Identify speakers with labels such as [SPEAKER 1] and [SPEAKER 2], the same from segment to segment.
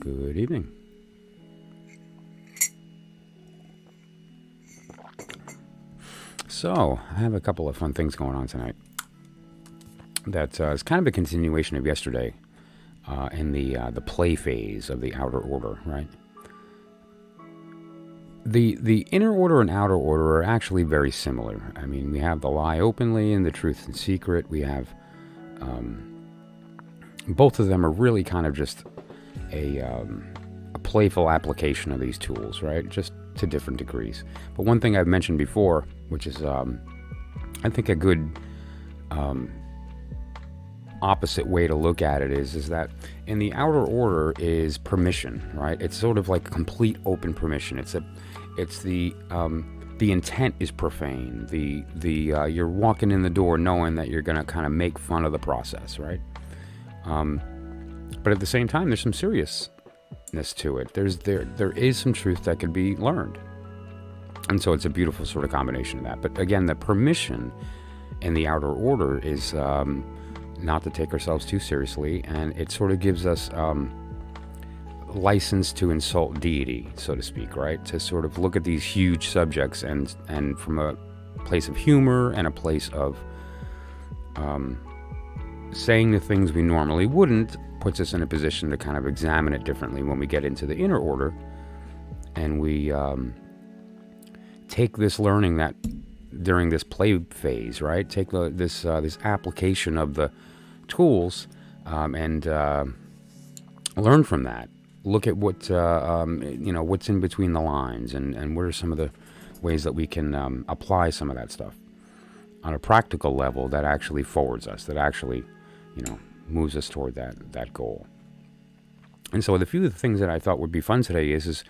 [SPEAKER 1] Good evening. So, I have a couple of fun things going on tonight. That is kind of a continuation of yesterday in the play phase of the outer order, right? The inner order and outer order are actually very similar. I mean, we have the lie openly and the truth in secret. We have both of them are really kind of just a playful application of these tools, right? Just to different degrees. But one thing I've mentioned before, which is I think a good opposite way to look at it is that in the outer order is permission, right? It's sort of like complete open permission. It's the intent is profane. You're walking in the door knowing that you're going to kind of make fun of the process, right? But at the same time, there's some seriousness to it. There is some truth that could be learned. And so it's a beautiful sort of combination of that. But again, the permission in the outer order is not to take ourselves too seriously, and it sort of gives us license to insult deity, so to speak, right? To sort of look at these huge subjects and from a place of humor and a place of saying the things we normally wouldn't, puts us in a position to kind of examine it differently when we get into the inner order, and we take this learning that during this play phase, right? Take this application of the tools and learn from that. Look at what what's in between the lines, and what are some of the ways that we can apply some of that stuff on a practical level that actually forwards us, that actually moves us toward that goal. And so the few things that I thought would be fun today is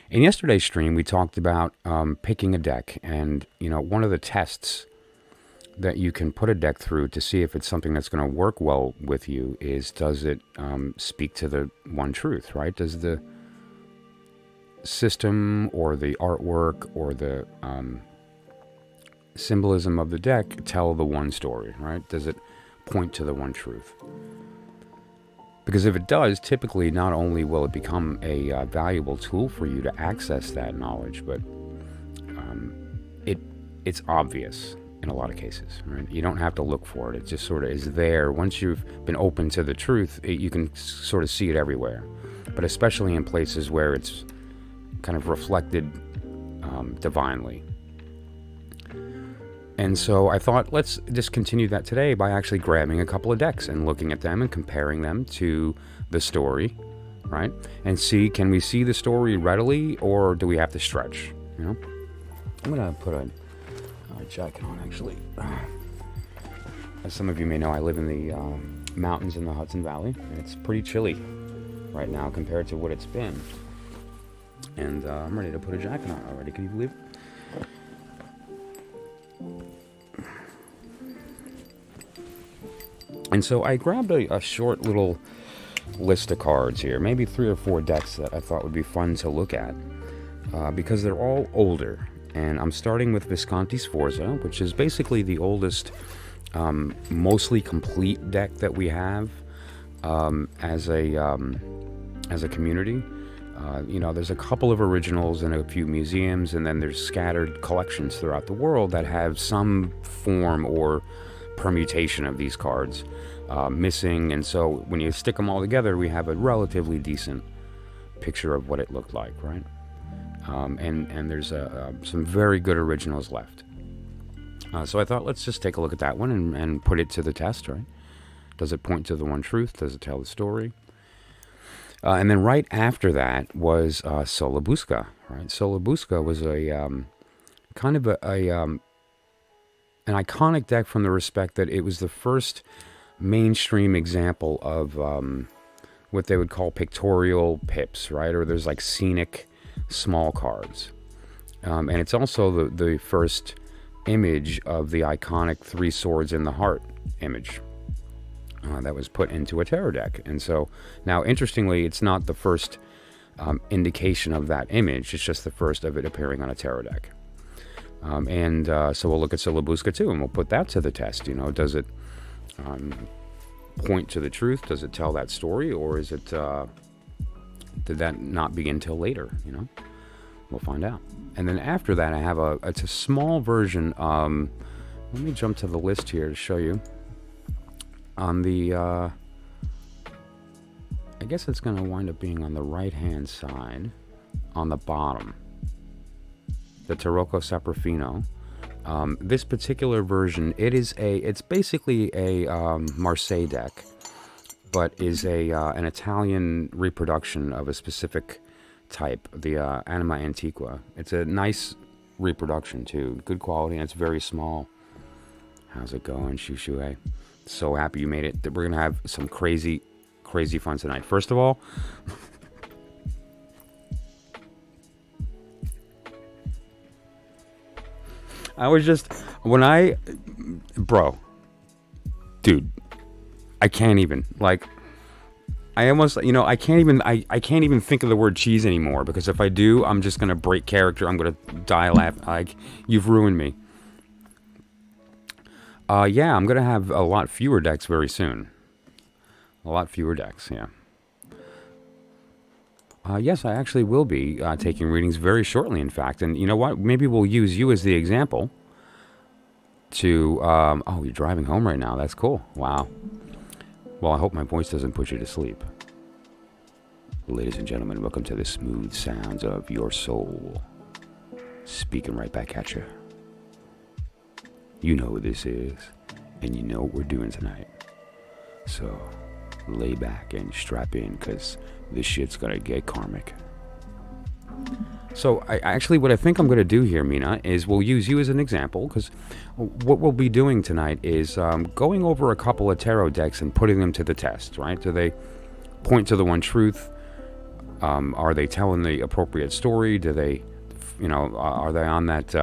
[SPEAKER 1] in yesterday's stream we talked about picking a deck, and one of the tests that you can put a deck through to see if it's something that's going to work well with you is, does it speak to the one truth, right? Does the system or the artwork or the symbolism of the deck tell the one story, right? Does it point to the one truth? Because if it does, typically not only will it become a valuable tool for you to access that knowledge, but it's obvious in a lot of cases, right? You don't have to look for it. It just sort of is there. Once you've been open to the truth, you can sort of see it everywhere. But especially in places where it's kind of reflected divinely. And so I thought, let's just continue that today by actually grabbing a couple of decks and looking at them and comparing them to the story, right? And see, can we see the story readily, or do we have to stretch? I'm going to put a jacket on, actually. As some of you may know, I live in the mountains in the Hudson Valley, and it's pretty chilly right now compared to what it's been. And I'm ready to put a jacket on already. Can you believe it? And so I grabbed a short little list of cards here, maybe 3 or 4 decks that I thought would be fun to look at, because they're all older. And I'm starting with Visconti Sforza, which is basically the oldest, mostly complete deck that we have as a community. There's a couple of originals in a few museums, and then there's scattered collections throughout the world that have some form or permutation of these cards missing. And so when you stick them all together, we have a relatively decent picture of what it looked like, right? And there's some very good originals left. So I thought, let's just take a look at that one and put it to the test, right? Does it point to the one truth? Does it tell the story? And then right after that was Solabusca, right? Solabusca was a kind of an iconic deck from the respect that it was the first mainstream example of what they would call pictorial pips, right? Or there's like scenic small cards. And it's also the first image of the iconic three swords in the heart image. That was put into a tarot deck. And so now, interestingly, it's not the first indication of that image. It's just the first of it appearing on a tarot deck. So we'll look at Solabusca too, and we'll put that to the test. Does it point to the truth? Does it tell that story? Or is it, did that not begin till later? We'll find out. And then after that, I have it's a small version. Let me jump to the list here to show you. On the, I guess it's going to wind up being on the right-hand side, on the bottom, the Tarocco Saprofino. This particular version, it's basically a Marseille deck, but is an Italian reproduction of a specific type, the Anima Antiqua. It's a nice reproduction too, good quality, and it's very small. How's it going, Shushu? So happy you made it. We're going to have some crazy, crazy fun tonight. First of all, I was just, dude, I can't even, I almost, I can't even think of the word cheese anymore, because if I do, I'm just going to break character. I'm going to die laughing. You've ruined me. Yeah, I'm going to have a lot fewer decks very soon. A lot fewer decks, yeah. Yes, I actually will be taking readings very shortly, in fact. And you know what? Maybe we'll use you as the example to... oh, you're driving home right now. That's cool. Wow. Well, I hope my voice doesn't put you to sleep. Ladies and gentlemen, welcome to the smooth sounds of your soul. Speaking right back at you. You know what this is, and you know what we're doing tonight. So, lay back and strap in, because this shit's gonna get karmic. So, what I think I'm gonna do here, Mina, is we'll use you as an example, because what we'll be doing tonight is going over a couple of tarot decks and putting them to the test, right? Do they point to the one truth? Are they telling the appropriate story? Do they, are they on that...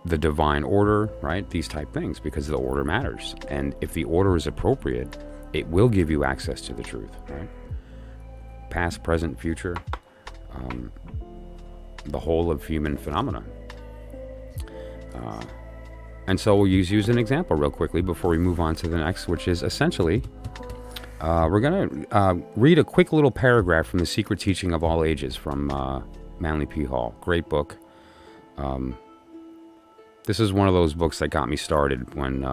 [SPEAKER 1] the divine order, right? These type things, because the order matters. And if the order is appropriate, it will give you access to the truth, right? Past, present, future, the whole of human phenomena. And so we'll use you as an example real quickly before we move on to the next, which is essentially, we're going to read a quick little paragraph from The Secret Teaching of All Ages from Manly P. Hall. Great book. This is one of those books that got me started when,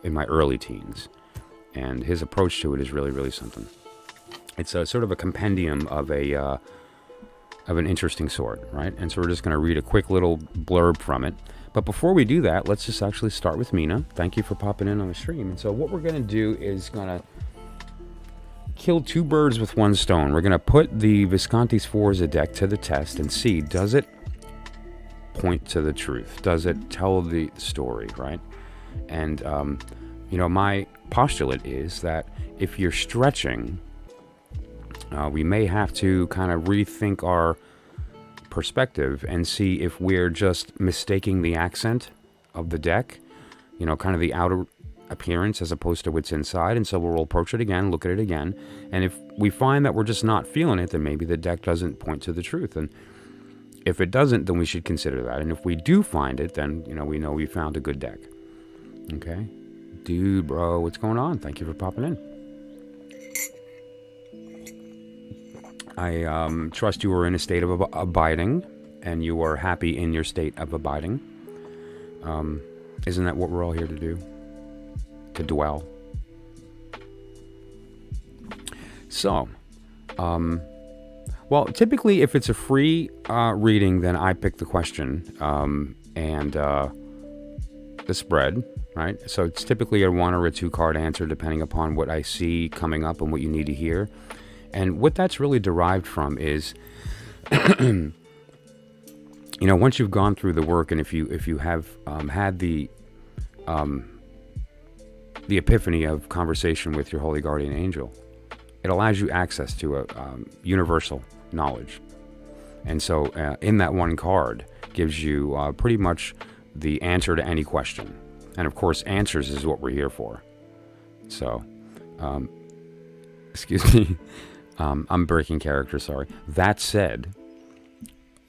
[SPEAKER 1] in my early teens. And his approach to it is really, really something. It's a sort of a compendium of an interesting sort, right? And so we're just going to read a quick little blurb from it. But before we do that, let's just actually start with Mina. Thank you for popping in on the stream. And so what we're going to do is going to kill two birds with one stone. We're going to put the Visconti Sforza deck to the test and see, does it point to the truth? Does it tell the story, right? And, my postulate is that if you're stretching, we may have to kind of rethink our perspective and see if we're just mistaking the accent of the deck, kind of the outer appearance as opposed to what's inside. And so we'll approach it again, look at it again. And if we find that we're just not feeling it, then maybe the deck doesn't point to the truth. And If it doesn't, then we should consider that. And if we do find it, then, we know we found a good deck. Okay? Dude, bro, what's going on? Thank you for popping in. I trust you are in a state of abiding, and you are happy in your state of abiding. Isn't that what we're all here to do? To dwell. So, well, typically if it's a free reading, then I pick the question and the spread, right? So it's typically a 1 or a 2 card answer depending upon what I see coming up and what you need to hear. And what that's really derived from is, once you've gone through the work, and if you have had the epiphany of conversation with your holy guardian angel, it allows you access to a universal knowledge. And so in that 1 card gives you pretty much the answer to any question. And of course, answers is what we're here for. So, excuse me, I'm breaking character, sorry. That said,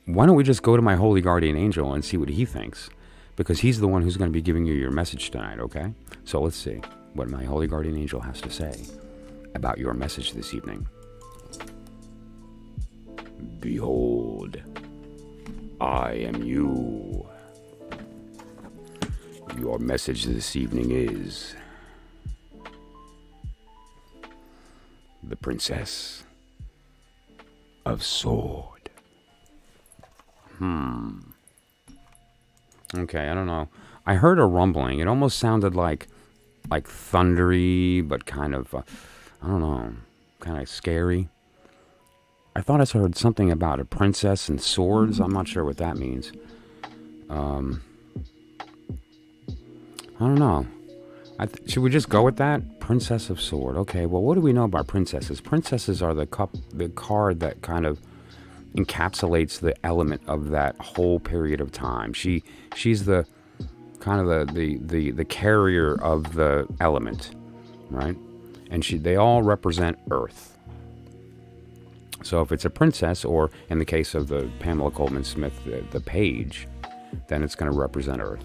[SPEAKER 1] why don't we just go to my holy guardian angel and see what he thinks? Because he's the one who's going to be giving you your message tonight, okay? So let's see what my holy guardian angel has to say about your message this evening. Behold, I am you. Your message this evening is the Princess of Sword. Okay, I don't know. I heard a rumbling. It almost sounded like thundery, but kind of, I don't know, kind of scary. I thought I heard something about a princess and swords. I'm not sure what that means. I don't know. Should we just go with that? Princess of Sword. Okay, well, what do we know about princesses? Princesses are the card that kind of encapsulates the element of that whole period of time. She's the kind of the carrier of the element, right? And they all represent Earth. So if it's a princess, or in the case of the Pamela Coleman Smith, the page, then it's going to represent Earth.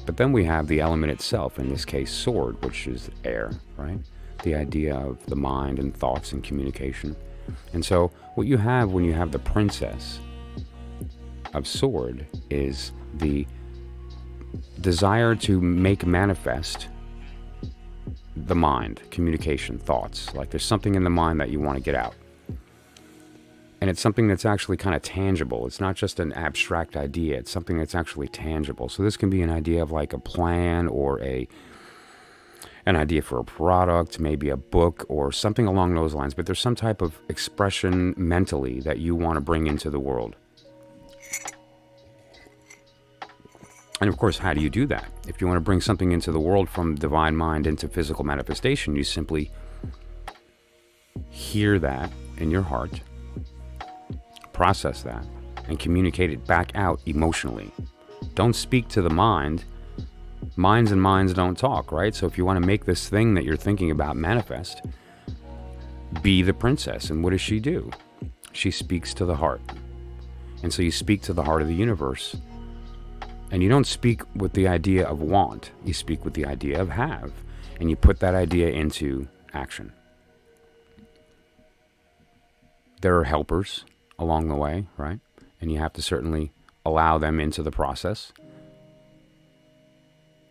[SPEAKER 1] But then we have the element itself, in this case sword, which is air, right? The idea of the mind and thoughts and communication. And so what you have when you have the Princess of Sword is the desire to make manifest the mind, communication, thoughts. Like there's something in the mind that you want to get out. And it's something that's actually kind of tangible. It's not just an abstract idea. It's something that's actually tangible. So this can be an idea of like a plan, or an idea for a product, maybe a book or something along those lines. But there's some type of expression mentally that you want to bring into the world. And of course, how do you do that? If you want to bring something into the world from divine mind into physical manifestation, you simply hear that in your heart, process that, and communicate it back out emotionally. Don't speak to the mind. Minds and minds don't talk, right? So if you want to make this thing that you're thinking about manifest, be the princess. And what does she do? She speaks to the heart. And so you speak to the heart of the universe. And you don't speak with the idea of want. You speak with the idea of have. And you put that idea into action. There are helpers along the way, right? And you have to certainly allow them into the process.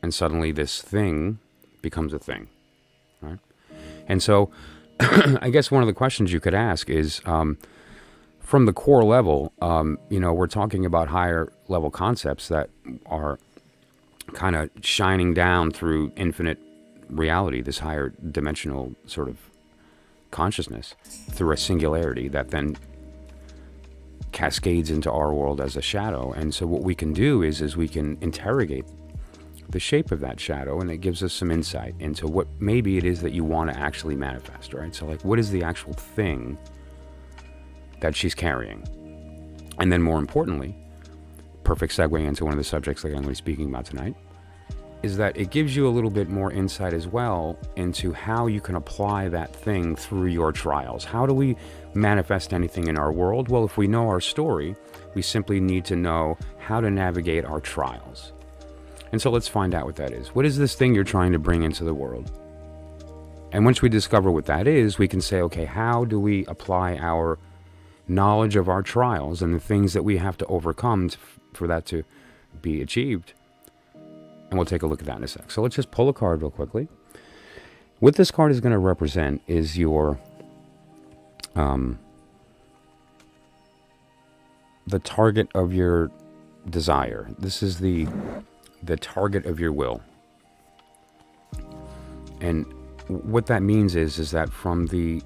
[SPEAKER 1] And suddenly this thing becomes a thing, right? And so I guess one of the questions you could ask is, from the core level, we're talking about higher level concepts that are kind of shining down through infinite reality, this higher dimensional sort of consciousness, through a singularity that then cascades into our world as a shadow. And so what we can do is we can interrogate the shape of that shadow, and it gives us some insight into what maybe it is that you want to actually manifest, right? So like, what is the actual thing that she's carrying? And then more importantly, perfect segue into one of the subjects that I'm going to be speaking about tonight, is that it gives you a little bit more insight as well into how you can apply that thing through your trials. How do we manifest anything in our world? Well, if we know our story, we simply need to know how to navigate our trials. And so let's find out what that is. What is this thing you're trying to bring into the world? And once we discover what that is, we can say, okay, how do we apply our knowledge of our trials and the things that we have to overcome for that to be achieved? And we'll take a look at that in a sec. So let's just pull a card real quickly. What this card is going to represent is your the target of your desire. This is the target of your will. And what that means is that from the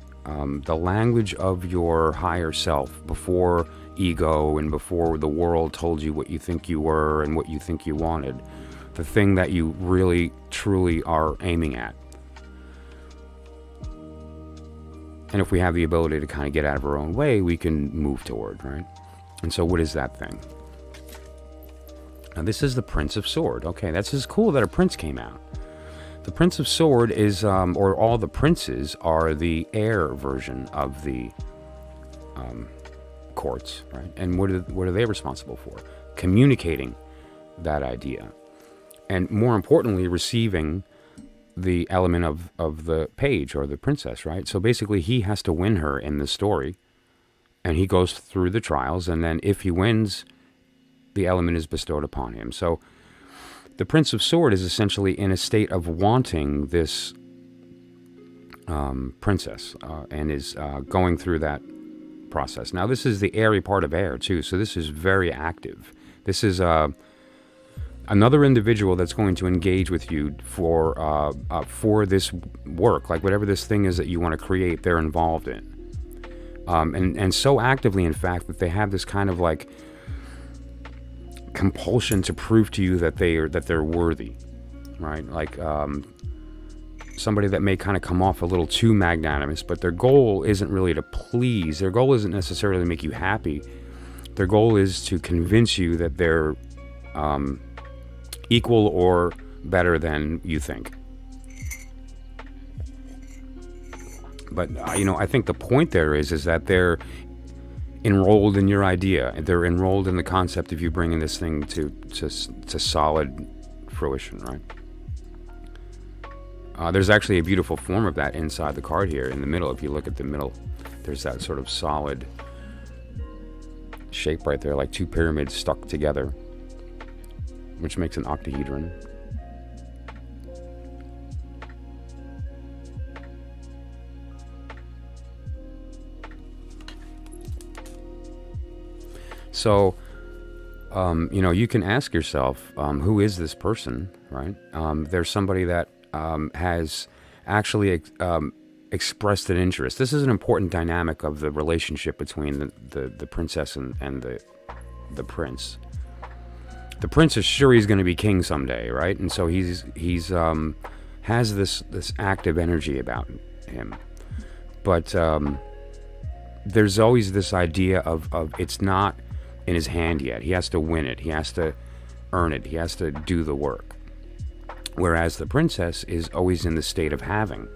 [SPEAKER 1] language of your higher self, before ego and before the world told you what you think you were and what you think you wanted, the thing that you really, truly are aiming at. And if we have the ability to kind of get out of our own way, we can move toward, right? And so what is that thing? Now this is the Prince of Sword. Okay, that's just cool that a prince came out. The Prince of Sword is, or all the princes are the air version of the courts, right? And what are they responsible for? Communicating that idea. And more importantly, receiving the element of the page or the princess, right? So basically he has to win her in the story, and he goes through the trials, and then if he wins, the element is bestowed upon him. So the Prince of Sword is essentially in a state of wanting this princess and is going through that process. Now this is the airy part of air too, so this is very active. This is another individual that's going to engage with you for this work, like whatever this thing is that you want to create, they're involved in. And so actively, in fact, that they have this kind of like compulsion to prove to you that they're worthy, right? Like somebody that may kind of come off a little too magnanimous, but their goal isn't really to please. Their goal isn't necessarily to make you happy. Their goal is to convince you that they're equal or better than you think. But I think the point there is that they're enrolled in your idea. They're enrolled in the concept of you bringing this thing to solid fruition, right? There's actually a beautiful form of that inside the card here in the middle. If you look at the middle, there's that sort of solid shape right there, like two pyramids stuck together, which makes an octahedron. So, you can ask yourself, who is this person, right? There's somebody that has actually expressed an interest. This is an important dynamic of the relationship between the princess and the prince. The prince is sure he's going to be king someday, right? And so he's has this active energy about him. But there's always this idea of it's not in his hand yet. He has to win it. He has to earn it. He has to do the work. Whereas the princess is always in the state of having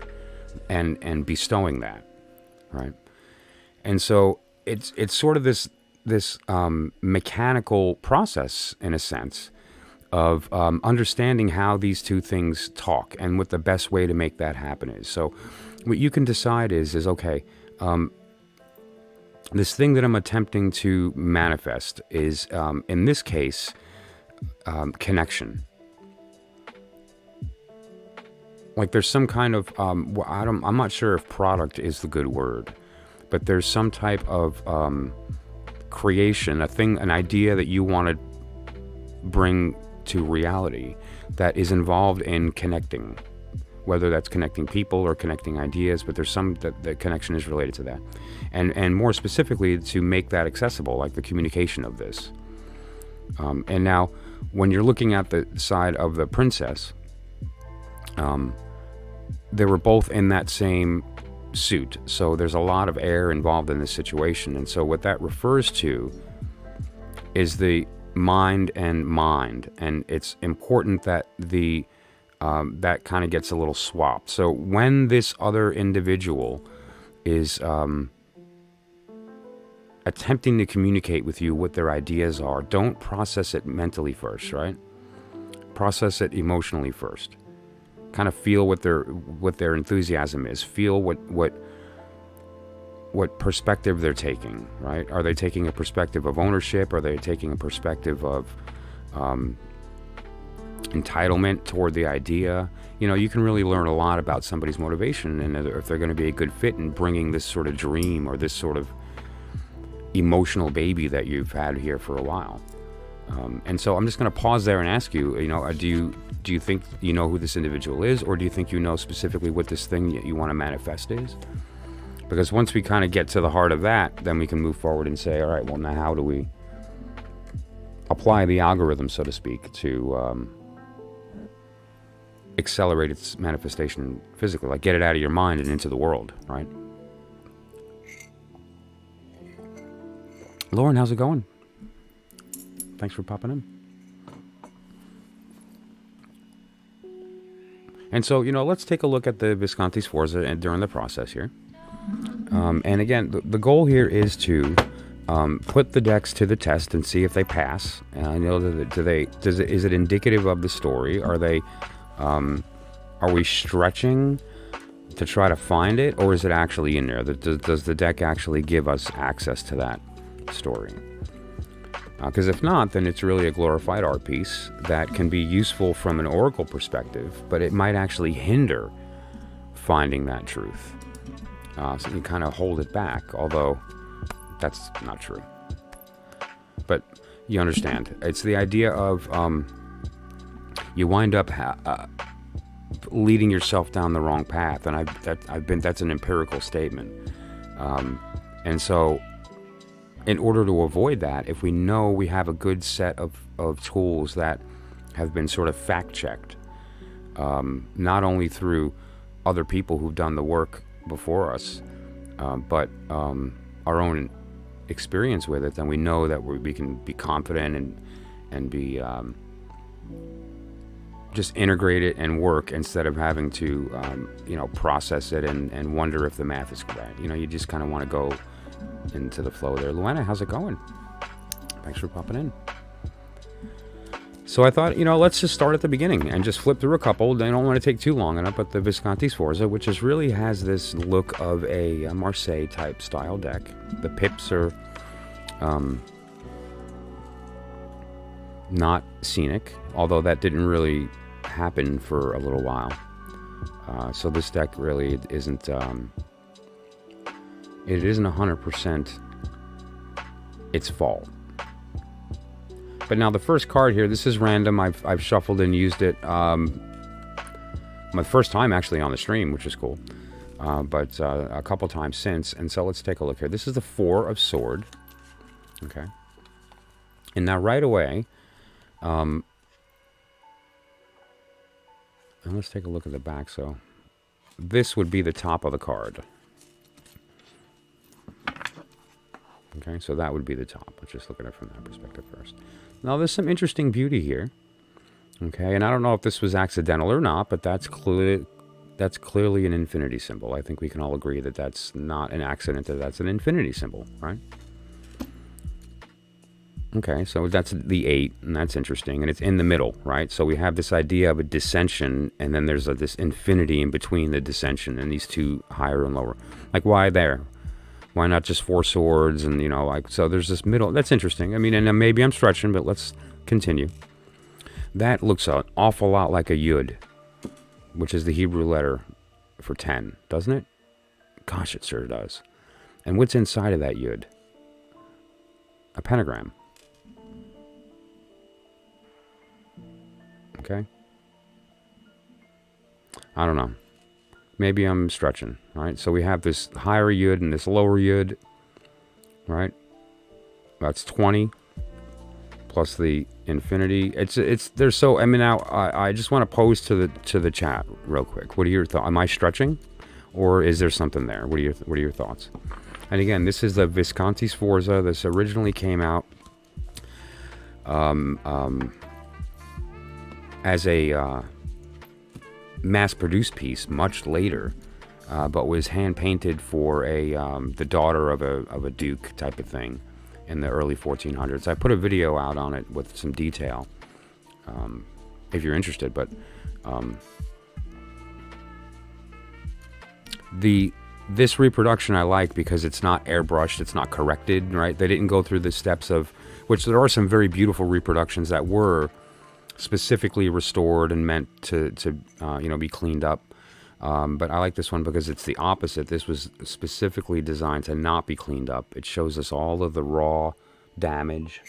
[SPEAKER 1] and bestowing that, right? And so it's sort of this mechanical process, in a sense, of understanding how these two things talk and what the best way to make that happen is. So what you can decide is okay, this thing that I'm attempting to manifest is, in this case, connection. Like there's some kind of, I'm not sure if product is the good word, but there's some type of creation, an idea that you want to bring to reality that is involved in connecting, whether that's connecting people or connecting ideas, but there's some that the connection is related to that. And more specifically, to make that accessible, like the communication of this. And now, when you're looking at the side of the princess, they were both in that same suit. So there's a lot of air involved in this situation. And so what that refers to is the mind and mind, and it's important that that kind of gets a little swapped. So when this other individual is attempting to communicate with you what their ideas are, don't process it mentally first, right? Process it emotionally first. Kind of feel what their enthusiasm is. Feel what perspective they're taking, right? Are they taking a perspective of ownership? Are they taking a perspective of entitlement toward the idea? You know, you can really learn a lot about somebody's motivation and if they're going to be a good fit in bringing this sort of dream or this sort of emotional baby that you've had here for a while. And so I'm just going to pause there and ask you, you know, do you think you know who this individual is, or do you think you know specifically what this thing you want to manifest is? Because once we kind of get to the heart of that, then we can move forward and say, all right, well, now how do we apply the algorithm, so to speak, to accelerate its manifestation physically, like get it out of your mind and into the world, right? Lauren, how's it going? Thanks for popping in. And so, you know, let's take a look at the Visconti Sforza during the process here. And again, the goal here is to put the decks to the test and see if they pass. You know, is it indicative of the story? Are we stretching to try to find it, or is it actually in there? Does the deck actually give us access to that story? Because if not, then it's really a glorified art piece that can be useful from an oracle perspective, but it might actually hinder finding that truth. So you kind of hold it back, although that's not true. But you understand. It's the idea of you wind up leading yourself down the wrong path, and that's an empirical statement. And so in order to avoid that, if we know we have a good set of tools that have been sort of fact-checked, not only through other people who've done the work before us, but our own experience with it, then we know that we can be confident and be just integrate it and work instead of having to process it and wonder if the math is correct. You know, you just kind of want to go into the flow there. Luana, how's it going? Thanks for popping in. So I thought, let's just start at the beginning and just flip through a couple. They don't want to take too long enough, but the Visconti Sforza, which really has this look of a Marseille type style deck. The pips are not scenic, although that didn't really happen for a little while. So this deck really isn't it isn't 100% its fault. But now the first card here, this is random. I've shuffled and used it my first time actually on the stream, which is cool. But a couple times since. And so let's take a look here. This is the Four of Sword. Okay. And now right away, and let's take a look at the back. So this would be the top of the card. Okay, so that would be the top. Let's just look at it from that perspective first. Now, there's some interesting beauty here. Okay, and I don't know if this was accidental or not, but that's clearly an infinity symbol. I think we can all agree that that's not an accident, that's an infinity symbol, right? Okay, so that's the 8, and that's interesting, and it's in the middle, right? So we have this idea of a dissension, and then there's this infinity in between the dissension and these two higher and lower. Like, why there? Why not just 4 swords? And, so there's this middle. That's interesting. I mean, and maybe I'm stretching, but let's continue. That looks an awful lot like a yud, which is the Hebrew letter for 10, doesn't it? Gosh, it sure does. And what's inside of that yud? A pentagram. Okay. I don't know. Maybe I'm stretching, right? So we have this higher yud and this lower yud, right? That's 20 plus the infinity. There's so. I mean, now I just want to pose to the chat real quick. What are your thoughts? Am I stretching, or is there something there? What are your thoughts? And again, this is the Visconti Sforza. This originally came out as a mass-produced piece much later, but was hand-painted for the daughter of a duke type of thing in the early 1400s. I put a video out on it with some detail, if you're interested, but this reproduction I like because it's not airbrushed, it's not corrected, right? They didn't go through the steps of, which there are some very beautiful reproductions that were specifically restored and meant to be cleaned up. But I like this one because it's the opposite. This was specifically designed to not be cleaned up. It shows us all of the raw damage.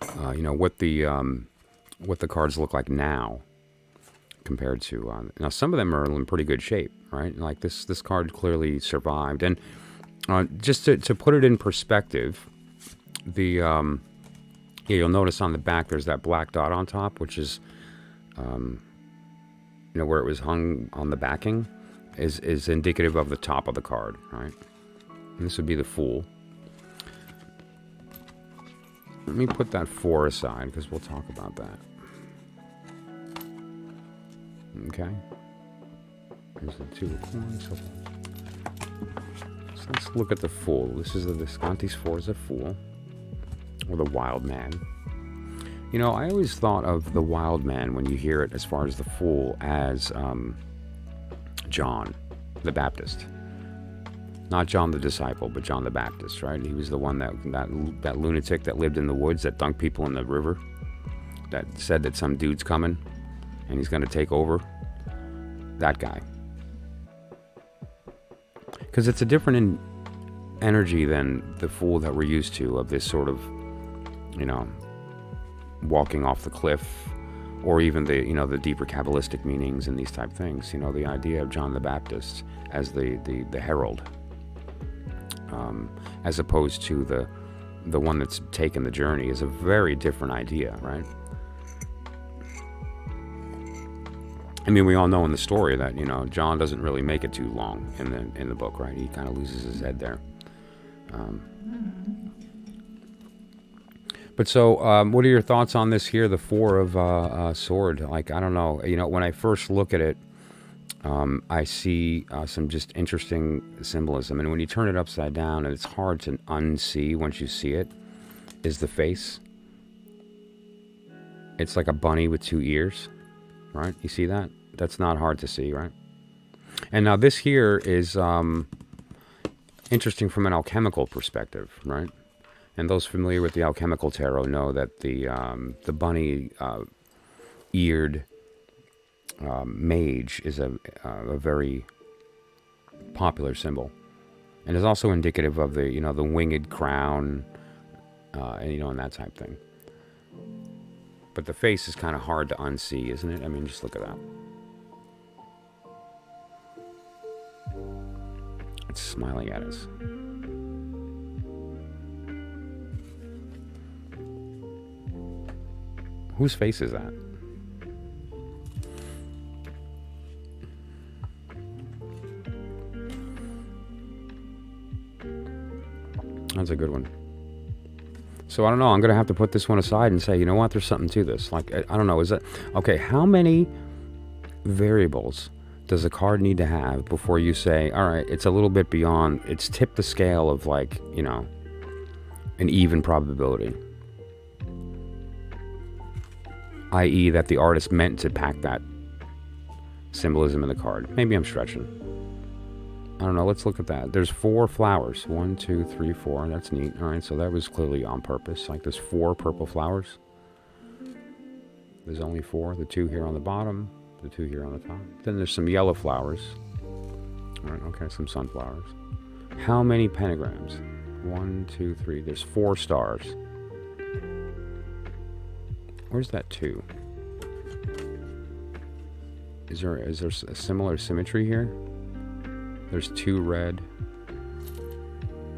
[SPEAKER 1] What the cards look like now compared to now. Some of them are in pretty good shape, right? Like this card clearly survived. And just to put it in perspective, you'll notice on the back there's that black dot on top, which is where it was hung on the backing, is indicative of the top of the card, right? And this would be the Fool. Let me put that 4 aside because we'll talk about that. Okay. Here's the 2 of coins. So let's look at the Fool. This is the Visconti's 4 is a Fool, or the Wild Man. I always thought of the Wild Man when you hear it as far as the Fool as John the Baptist. Not John the disciple, but John the Baptist, right? He was the one that lunatic that lived in the woods, that dunked people in the river, that said that some dude's coming and he's going to take over. That guy. Because it's a different energy than the Fool that we're used to, of this sort of, walking off the cliff, or even the deeper Kabbalistic meanings and these type things. The idea of John the Baptist as the herald, as opposed to the one that's taken the journey, is a very different idea, right? I mean, we all know in the story that John doesn't really make it too long in the book, right? He kind of loses his head there. But so, what are your thoughts on this here, the 4 of sword? Like, I don't know. When I first look at it, I see some just interesting symbolism. And when you turn it upside down, and it's hard to unsee once you see it, is the face. It's like a bunny with 2 ears, right? You see that? That's not hard to see, right? And now this here is interesting from an alchemical perspective, right? And those familiar with the alchemical tarot know that the bunny eared mage is a very popular symbol, and is also indicative of the the winged crown, and that type thing. But the face is kind of hard to unsee, isn't it? I mean, just look at that. It's smiling at us. Whose face is that? That's a good one. So I don't know. I'm going to have to put this one aside and say, you know what? There's something to this. Like, I don't know. Is that... Okay, how many variables does a card need to have before you say, all right, it's a little bit beyond... It's tipped the scale of, like, an even probability. I.e. that the artist meant to pack that symbolism in the card. Maybe I'm stretching. I don't know. Let's look at that. There's 4 flowers. 1, 2, 3, 4. That's neat. All right, so that was clearly on purpose. Like, there's 4 purple flowers. There's only 4. The 2 here on the bottom. The 2 here on the top. Then there's some yellow flowers. All right, okay, some sunflowers. How many pentagrams? 1, 2, 3. There's 4 stars. Where's that 2? Is there a similar symmetry here? There's 2 red.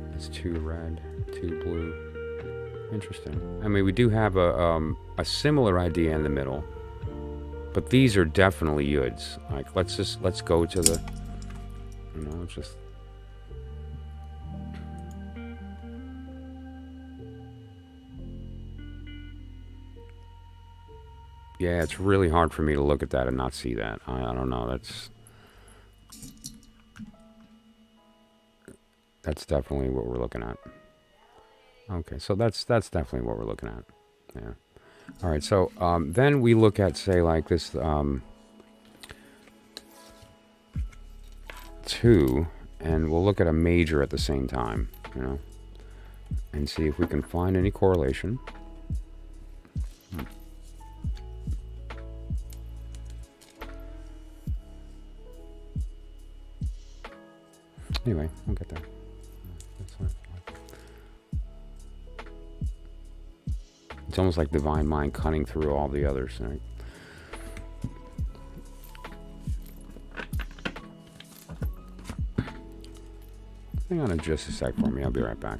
[SPEAKER 1] There's 2 red, 2 blue. Interesting. I mean, we do have a similar idea in the middle, but these are definitely yuds. Like, let's go to the, let's just. Yeah, it's really hard for me to look at that and not see that. I don't know. That's definitely what we're looking at. Okay, so that's definitely what we're looking at. Yeah. All right, so then we look at, say, like this 2, and we'll look at a major at the same time, you know, and see if we can find any correlation. Anyway, we'll get there. That's fine. It's almost like divine mind cutting through all the others, right? Hang on just a sec for me. I'll be right back.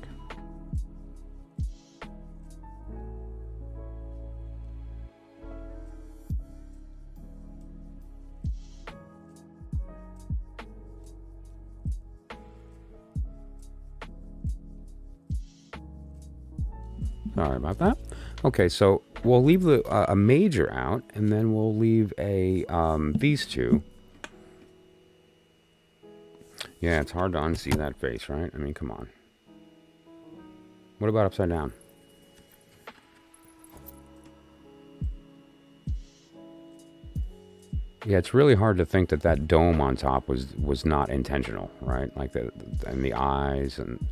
[SPEAKER 1] Sorry about that. Okay, so we'll leave a major out, and then we'll leave these 2. Yeah, it's hard to unsee that face, right? I mean, come on. What about upside down? Yeah, it's really hard to think that dome on top was not intentional, right? Like and the eyes, and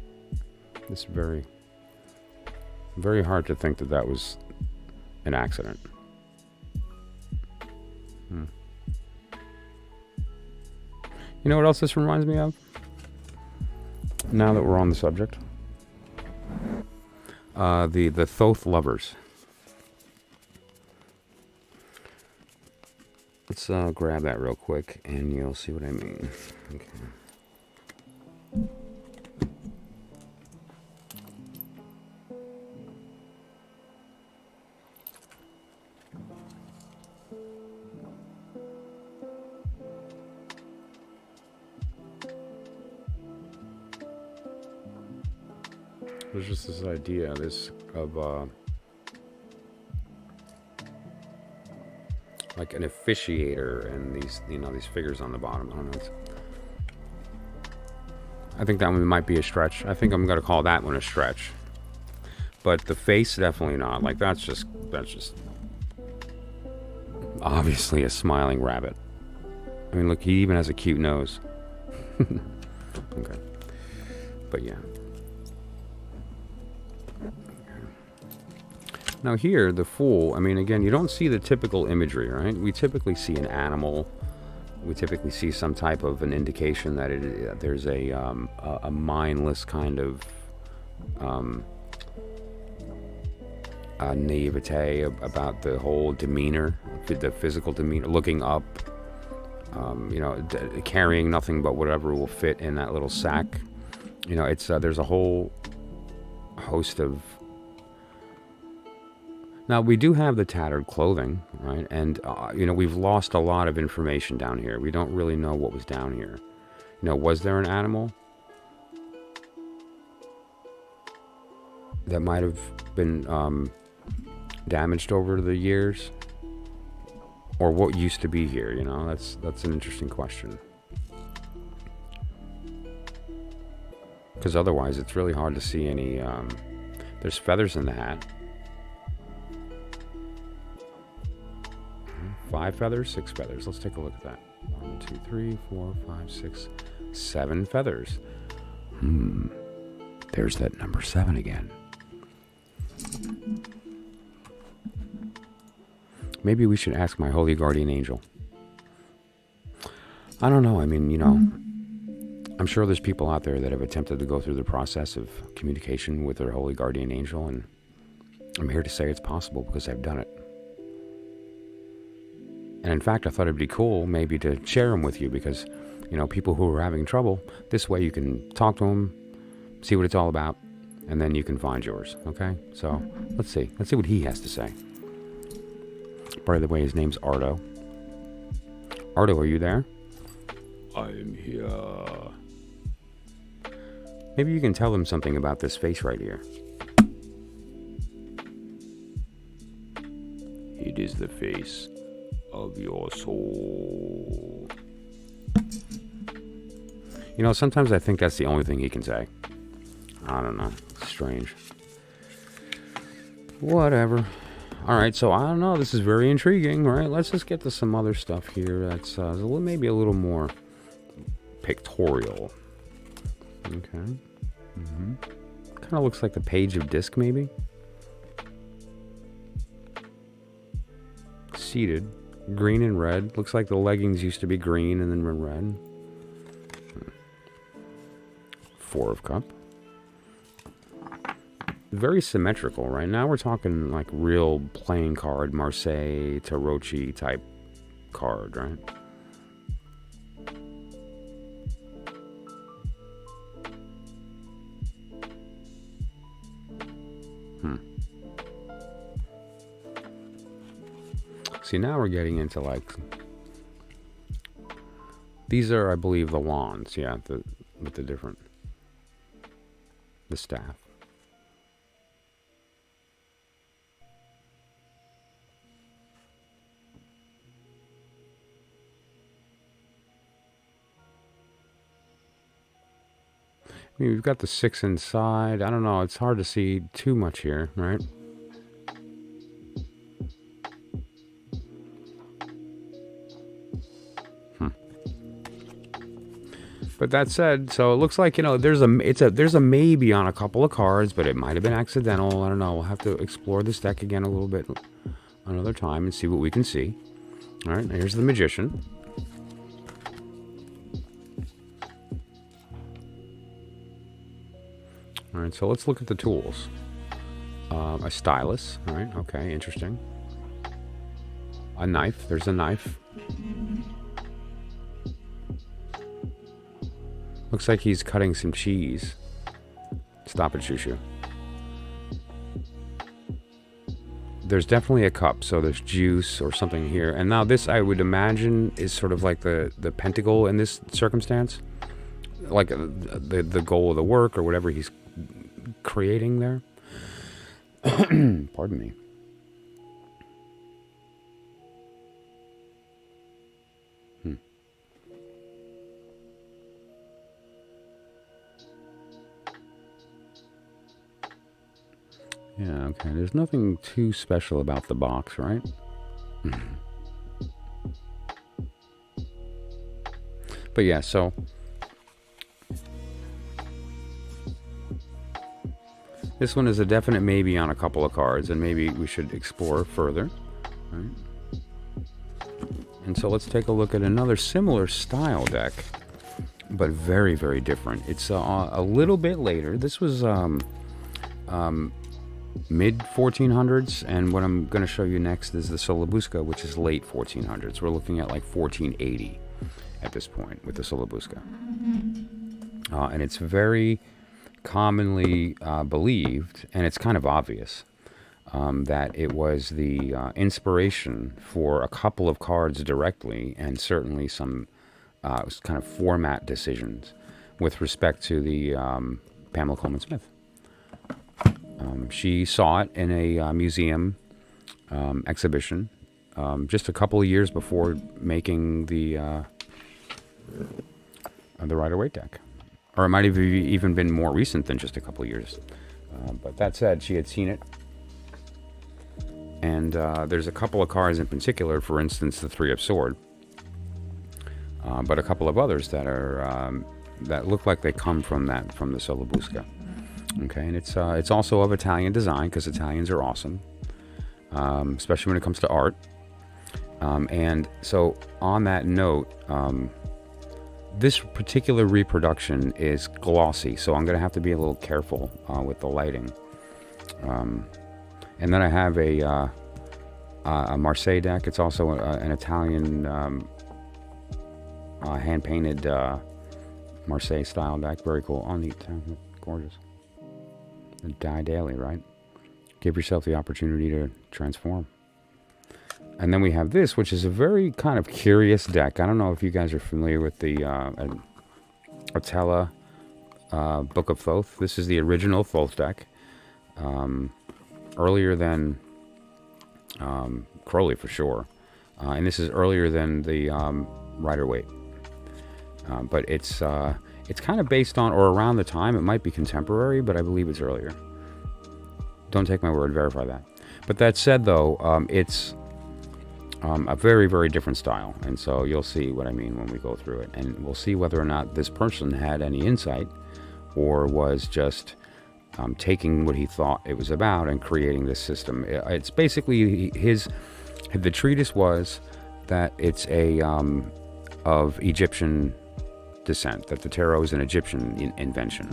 [SPEAKER 1] it's very, very hard to think that was an accident. You know what else this reminds me of? Now that we're on the subject, the Thoth lovers. Let's grab that real quick, and you'll see what I mean. Okay. There's just this idea, of like an officiator, and these figures on the bottom. I don't know. I think that one might be a stretch. I think I'm gonna call that one a stretch. But the face, definitely not. Like that's just obviously a smiling rabbit. I mean, look, he even has a cute nose. Okay, but yeah. Now here, the Fool, I mean, again, you don't see the typical imagery, right? We typically see an animal. We typically see some type of an indication that there's a mindless kind of naivete about the whole demeanor, the physical demeanor, looking up, carrying nothing but whatever will fit in that little sack. You know, it's there's a whole host of. Now, we do have the tattered clothing, right? And, we've lost a lot of information down here. We don't really know what was down here. Was there an animal that might have been damaged over the years? Or what used to be here, That's an interesting question. Because otherwise, it's really hard to see any... there's feathers in the hat. 5 feathers, 6 feathers. Let's take a look at that. 1, 2, 3, 4, 5, 6, 7 feathers. There's that number 7 again. Maybe we should ask my holy guardian angel. I don't know. I mean, I'm sure there's people out there that have attempted to go through the process of communication with their holy guardian angel, and I'm here to say it's possible because I've done it. And in fact, I thought it'd be cool maybe to share them with you because, people who are having trouble, this way you can talk to them, see what it's all about, and then you can find yours, okay? So, let's see. Let's see what he has to say. By the way, his name's Ardo. Ardo, are you there? I'm here. Maybe you can tell him something about this face right here. He is the face of your soul. You know, sometimes I think that's the only thing he can say. I don't know. It's strange. Whatever. Alright, so I don't know. This is very intriguing, right? Let's just get to some other stuff here that's maybe a little more pictorial. Okay. Kind of looks like the page of disc, maybe. Seated. Green and red. Looks like the leggings used to be green and then red. Four of Cup. Very symmetrical, right? Now we're talking like real playing card, Marseille, Tarocchi type card, right? See, now we're getting into like... These are, I believe, the wands, yeah, with the different... The staff. I mean, we've got the 6 inside. I don't know, it's hard to see too much here, right? But that said, so it looks like, you know, there's a maybe on a couple of cards, but it might have been accidental. I don't know. We'll have to explore this deck again a little bit another time and see what we can see. All right, here's the Magician. All right, so let's look at the tools. A stylus. All right, okay, interesting. A knife. There's a knife. Looks like he's cutting some cheese. Stop it, Shushu. There's definitely a cup, so there's juice or something here. And now this, I would imagine, is sort of like the pentacle in this circumstance. Like the goal of the work or whatever he's creating there. Pardon me. Yeah, okay. There's nothing too special about the box, right? But yeah, so... This one is a definite maybe on a couple of cards, and maybe we should explore further. Right? And so let's take a look at another similar style deck, but very, very different. It's a little bit later. This was... mid 1400s, and what I'm going to show you next is the Solabusca, which is late 1400s. We're looking at like 1480 at this point with the Solabusca. And it's very commonly believed, and it's kind of obvious, that it was the inspiration for a couple of cards directly, and certainly some kind of format decisions with respect to the Pamela Coleman Smith. She saw it in a museum exhibition just a couple of years before making the Rider-Waite deck. Or it might have even been more recent than just a couple of years. But that said, she had seen it. And there's a couple of cards in particular, for instance, the Three of Swords. But a couple of others that are that look like they come from the Solabusca. Okay, and it's also of Italian design, because Italians are awesome, especially when it comes to art. And so on that note, this particular reproduction is glossy, so I'm going to have to be a little careful with the lighting. And then I have a Marseille deck. It's also an Italian hand-painted Marseille style deck. Very cool. Oh, neat. Gorgeous. Die daily, right? Give yourself the opportunity to transform. And then we have this, which is a very kind of curious deck. I don't know if you guys are familiar with the Atella Book of Thoth. This is the original Thoth deck. Earlier than Crowley for sure. And this is earlier than the Rider-Waite. But it's kind of based on or around the time. It might be contemporary, but I believe it's earlier. Don't take my word, verify that. But that said, though, it's a very, very different style. And so you'll see what I mean when we go through it. And we'll see whether or not this person had any insight or was just taking what he thought it was about and creating this system. It's basically the treatise was that it's of Egyptian descent, that the tarot is an Egyptian invention.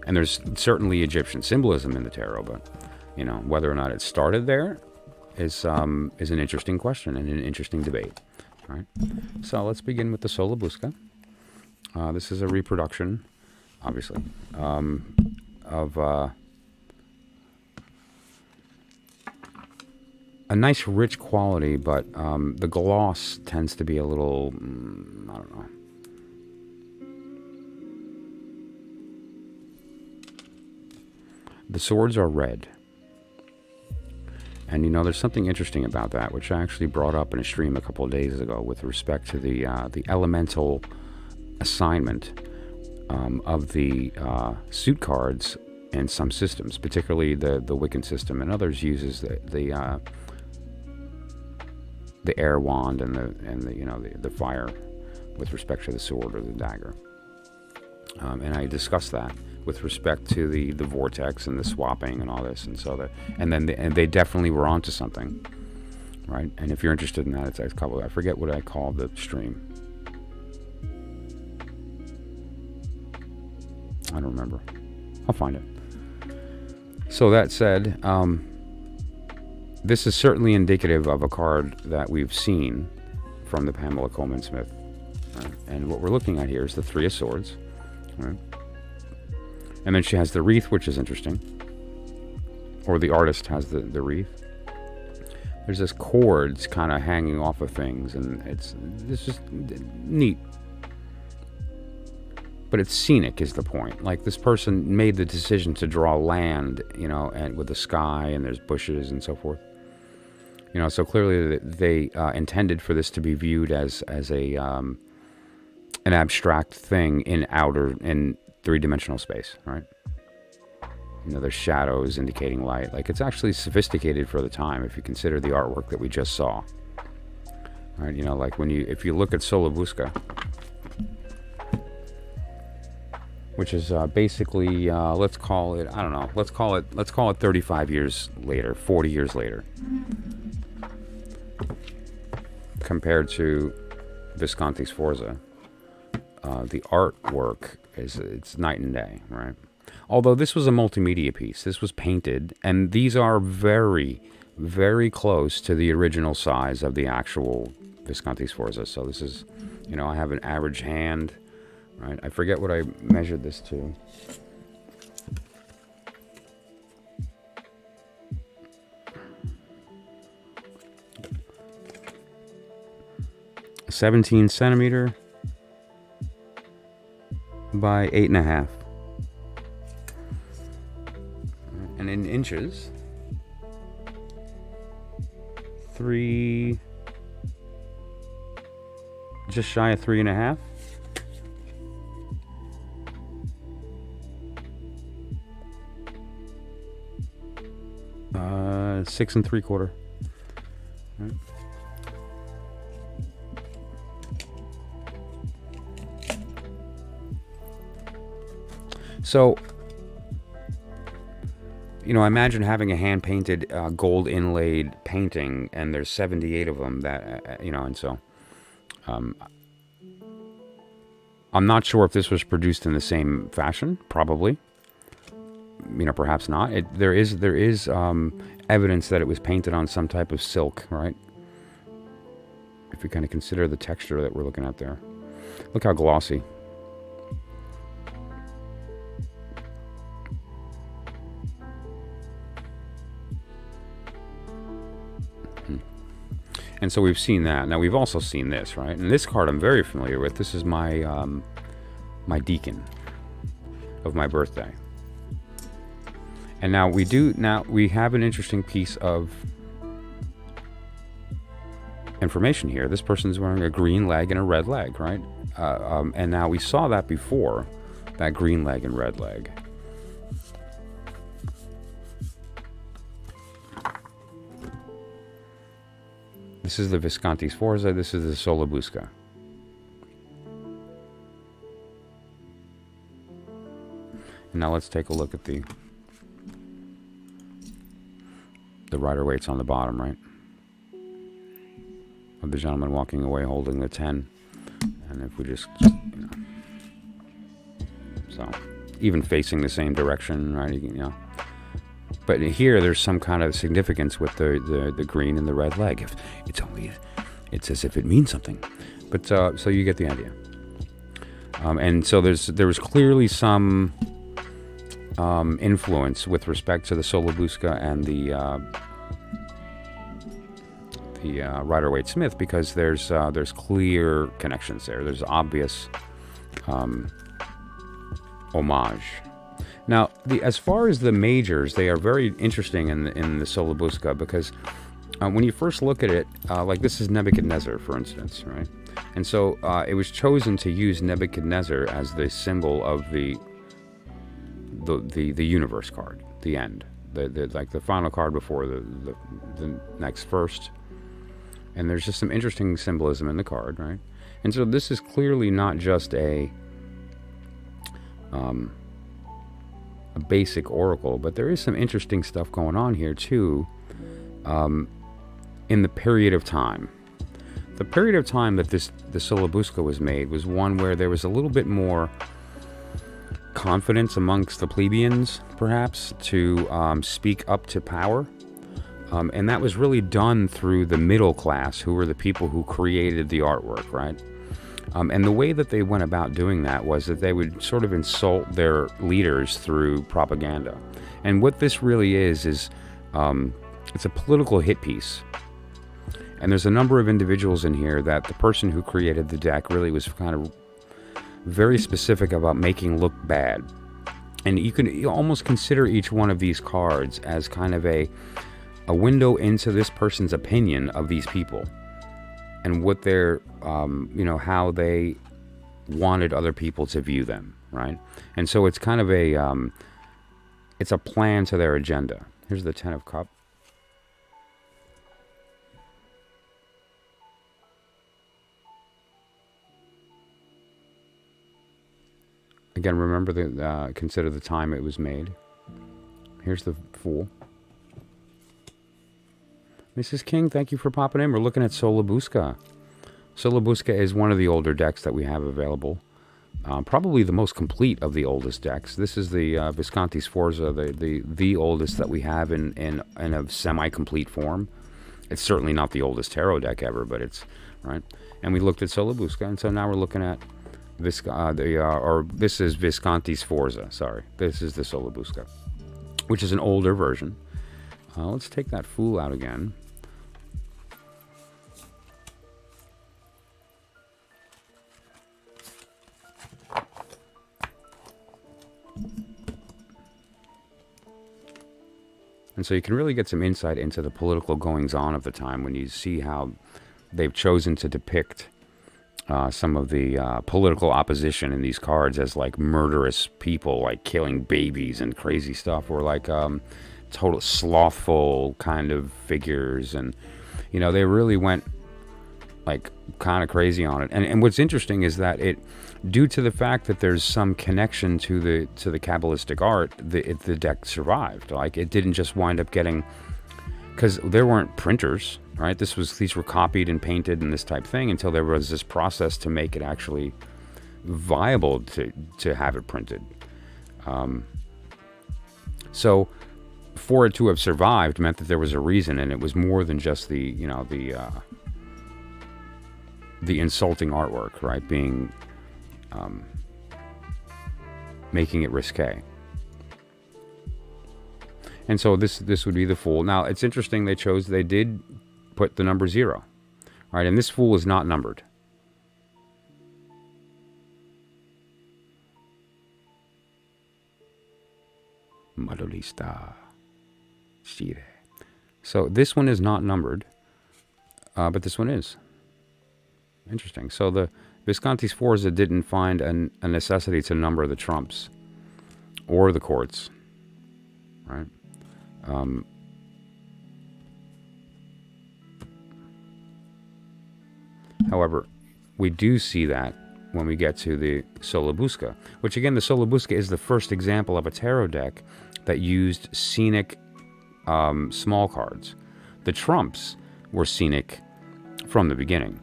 [SPEAKER 1] And there's certainly Egyptian symbolism in the tarot, but whether or not it started there is an interesting question and an interesting debate. All right, so let's begin with the Solabusca. This is a reproduction, obviously, of a nice rich quality, but the gloss tends to be a little, I don't know. The swords are red. And there's something interesting about that, which I actually brought up in a stream a couple of days ago with respect to the elemental assignment of the suit cards in some systems, particularly the Wiccan system, and others uses the air wand and the fire with respect to the sword or the dagger. And I discussed that with respect to the vortex and the swapping and all this, and so and they definitely were onto something, right? And if you're interested in that, it's a couple. I forget what I called the stream. I don't remember. I'll find it. So that said, this is certainly indicative of a card that we've seen from the Pamela Coleman Smith. Right? And what we're looking at here is the Three of Swords. Right? And then she has the wreath, which is interesting. Or the artist has the wreath. There's this cords kind of hanging off of things, and it's just neat. But it's scenic is the point. Like, this person made the decision to draw land, and with the sky, and there's bushes and so forth. So clearly they intended for this to be viewed as an abstract thing in three-dimensional space, right? There's shadows indicating light. Like, it's actually sophisticated for the time if you consider the artwork that we just saw. Right? Like if you look at Solabusca, which is basically let's call it 35 years later, 40 years later, compared to Visconti Sforza. The artwork it's night and day, right? Although this was a multimedia piece, this was painted, and these are very, very close to the original size of the actual Visconti Sforza. So this is, I have an average hand, right? I forget what I measured this to. A 17 centimeter by 8.5. And in inches, 3, just shy of 3.5. 6 3/4. Right. So, I imagine having a hand-painted, gold inlaid painting, and there's 78 of them that, and so, I'm not sure if this was produced in the same fashion, probably, perhaps not. There is evidence that it was painted on some type of silk, right? If we kind of consider the texture that we're looking at there. Look how glossy. And so we've seen that. Now we've also seen this, right? And this card I'm very familiar with. This is my my deacon of my birthday. And now we have an interesting piece of information here. This person's wearing a green leg and a red leg, right? And now we saw that before, that green leg and red leg. This is the Visconti Sforza. This is the Solabusca. And now let's take a look at the Rider-Waite's on the bottom, right? Of the gentleman walking away holding the 10. And if we just so even facing the same direction, right? But here there's some kind of significance with the green and the red leg. If it's as if it means something. But so you get the idea. And so there was clearly some influence with respect to the Solabusca and the Rider-Waite Smith, because there's clear connections there. There's obvious homage. Now, as far as the majors, they are very interesting in the Solabusca, because when you first look at it, like this is Nebuchadnezzar, for instance, right? And so it was chosen to use Nebuchadnezzar as the symbol of the universe card, the end, like the final card before the next first. And there's just some interesting symbolism in the card, right? And so this is clearly not just a basic oracle, but there is some interesting stuff going on here too, in the period of time. The period of time that the Solabusca was made was one where there was a little bit more confidence amongst the plebeians, perhaps, to speak up to power. And that was really done through the middle class, who were the people who created the artwork, right? And the way that they went about doing that was that they would sort of insult their leaders through propaganda. And what this really is it's a political hit piece. And there's a number of individuals in here that the person who created the deck really was kind of very specific about making look bad. And you almost consider each one of these cards as kind of a window into this person's opinion of these people and what they're, how they wanted other people to view them, right? And so it's kind of it's a plan to their agenda. Here's the 10 of Cups. Again, remember consider the time it was made. Here's the Fool. Mrs. King, thank you for popping in. We're looking at Solabusca. Solabusca is one of the older decks that we have available. Probably the most complete of the oldest decks. This is the Visconti Sforza, the oldest that we have in a semi-complete form. It's certainly not the oldest tarot deck ever, but it's right. And we looked at Solabusca, and so now we're looking at this is Visconti Sforza. Sorry, this is the Solabusca, which is an older version. Let's take that Fool out again. And so you can really get some insight into the political goings-on of the time when you see how they've chosen to depict some of the political opposition in these cards as like murderous people, like killing babies and crazy stuff, or like total slothful kind of figures. And they really went like kind of crazy on it. And what's interesting is that due to the fact that there's some connection to the Kabbalistic art, the deck survived. Like it didn't just wind up getting, because there weren't printers, right? These were copied and painted and this type thing until there was this process to make it actually viable to have it printed. So for it to have survived meant that there was a reason, and it was more than just the insulting artwork, right? Being making it risque. And so this would be the Fool. Now it's interesting they did put the number 0, right? And this Fool is not numbered. Madolista. Shire. So this one is not numbered, but this one is. Interesting. So the Visconti Sforza didn't find a necessity to number the trumps or the courts, right? However, we do see that when we get to the Solabusca, which again, the Solabusca is the first example of a tarot deck that used scenic small cards. The trumps were scenic from the beginning,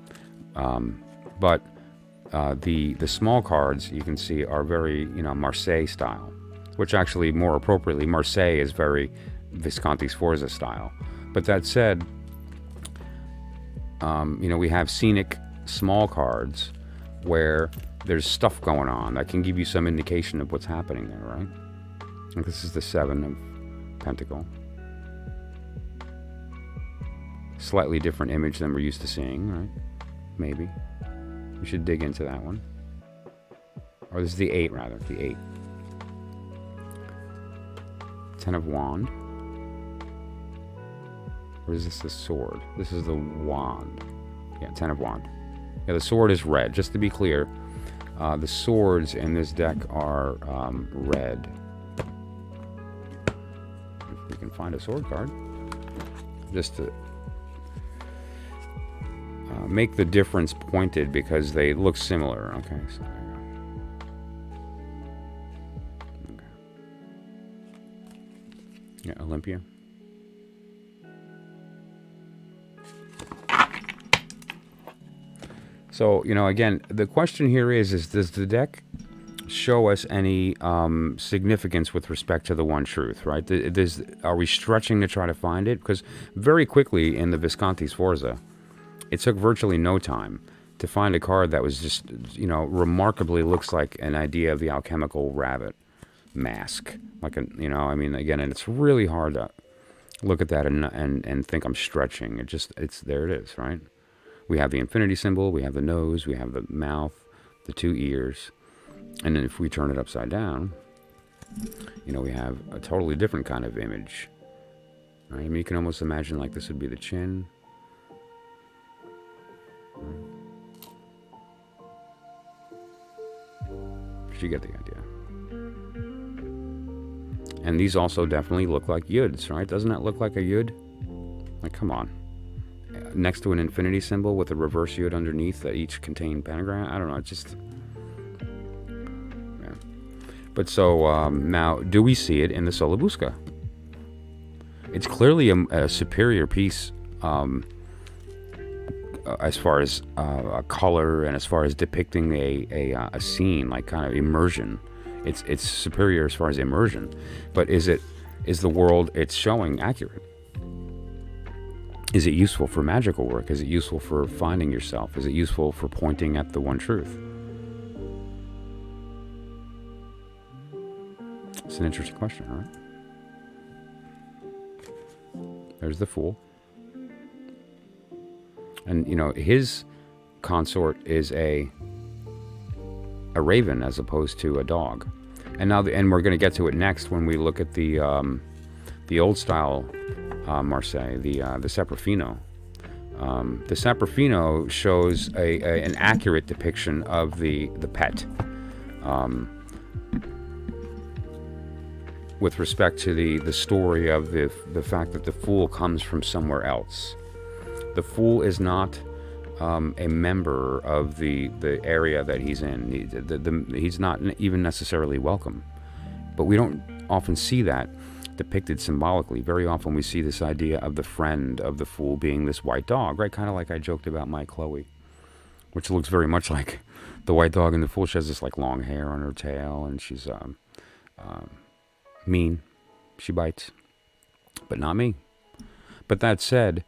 [SPEAKER 1] but the small cards you can see are very Marseille style, which actually more appropriately Marseille is very Visconti Sforza style. But that said, we have scenic small cards where there's stuff going on that can give you some indication of what's happening there, right? And this is the 7 of Pentacle. Slightly different image than we're used to seeing, right? Maybe. We should dig into that one. Or this is the 8, rather. The 8. 10 of Wand. Or is this the Sword? This is the Wand. Yeah, 10 of Wand. Yeah, the Sword is red. Just to be clear, the swords in this deck are red. If we can find a sword card. Just to make the difference pointed because they look similar. Okay, so there you go. Okay. Yeah, Olympia. So, again, the question here is does the deck show us any significance with respect to the one truth, right? Are we stretching to try to find it? Because very quickly in the Visconti Sforza, it took virtually no time to find a card that was just, remarkably looks like an idea of the alchemical rabbit mask. Again, and it's really hard to look at that and think I'm stretching. There it is, right? We have the infinity symbol, we have the nose, we have the mouth, the 2 ears. And then if we turn it upside down, we have a totally different kind of image. Right? You can almost imagine like this would be the chin. But you get the idea. And these also definitely look like yuds, right? Doesn't that look like a yud? Like, come on. Next to an infinity symbol with a reverse yud underneath that each contain pentagram. I don't know. It's just, yeah. But so now, do we see it in the Solabusca? It's clearly a superior piece as far as color and as far as depicting a scene, like kind of immersion. It's superior as far as immersion. But is the world it's showing accurate? Is it useful for magical work? Is it useful for finding yourself? Is it useful for pointing at the one truth? It's an interesting question, right? There's the Fool. And, his consort is a raven as opposed to a dog. And now, and we're going to get to it next when we look at the old style Marseille, the Saprofino. The Saprofino shows an accurate depiction of the pet with respect to the story of the fact that the Fool comes from somewhere else. The Fool is not a member of the area that he's in. He's not even necessarily welcome. But we don't often see that depicted symbolically. Very often we see this idea of the friend of the Fool being this white dog, right? Kind of like I joked about my Chloe, which looks very much like the white dog in the Fool. She has this like long hair on her tail, and she's mean. She bites, but not me. But that said,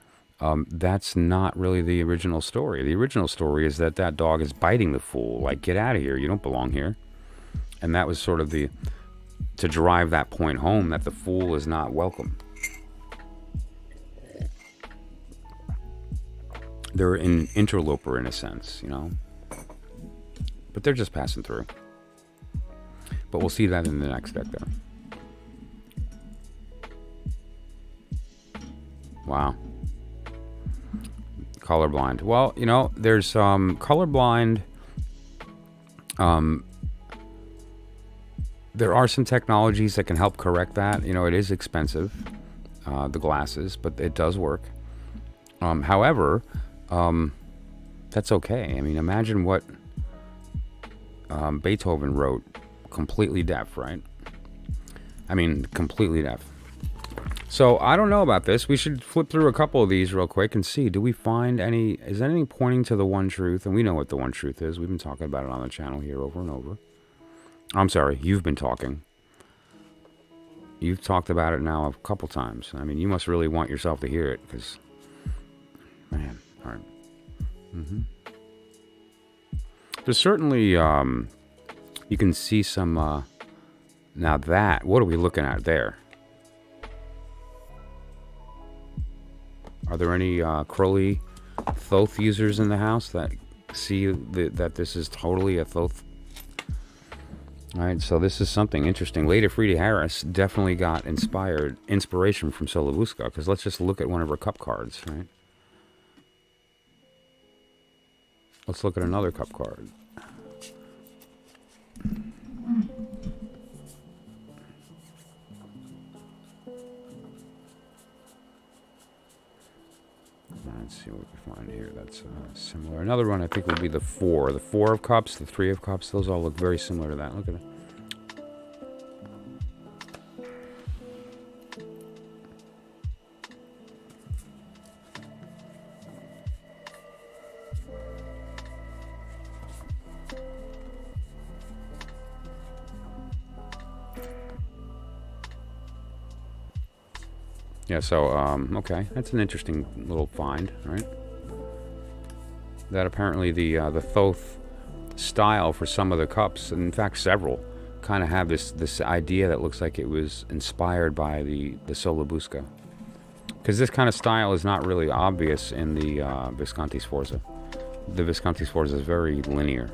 [SPEAKER 1] that's not really the original story. The original story is that dog is biting the Fool, like, get out of here, you don't belong here. And that was sort of to drive that point home that the Fool is not welcome. They're an interloper in a sense, but they're just passing through. But we'll see that in the next deck there. Wow. Colorblind. Well, you know, there's colorblind. There are some technologies that can help correct that. You know, it is expensive, the glasses, but it does work. However, that's okay. I mean, imagine what Beethoven wrote, completely deaf, right? I mean, completely deaf. So I don't know about this. We should flip through a couple of these real quick and see. Do we find any? Is anything pointing to the one truth? And we know what the one truth is. We've been talking about it on the channel here over and over. I'm sorry, you've been talking. You've talked about it now a couple times. I mean, you must really want yourself to hear it, because, man, all right. There's certainly, you can see some, now that, what are we looking at there? Are there any Crowley Thoth users in the house that see that this is totally a Thoth? All right, so this is something interesting. Lady Frida Harris definitely got inspiration from Solabuska, because let's just look at one of her cup cards, right? Let's look at another cup card. Let's see what we can find here that's similar. Another one I think would be the 4. The 4 of Cups, the 3 of Cups, those all look very similar to that. Look at it. Yeah, so, okay, that's an interesting little find, right? That apparently the Thoth style for some of the cups, and in fact several, kind of have this idea that looks like it was inspired by the Solabuska. Because this kind of style is not really obvious in the Visconti Sforza. The Visconti Sforza is very linear.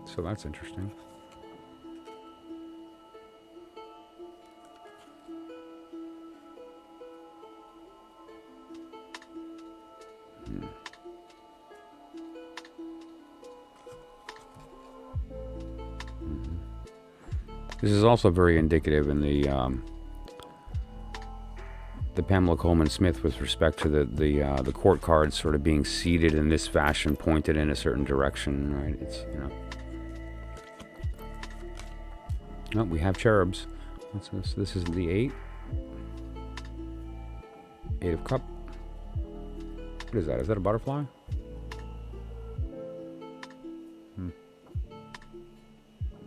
[SPEAKER 1] So that's interesting. This is also very indicative in the Pamela Coleman Smith with respect to the court cards sort of being seated in this fashion, pointed in a certain direction, right? It's, you know. Oh, we have cherubs. What's this? This is the 8. 8 of Cup. What is that? Is that a butterfly?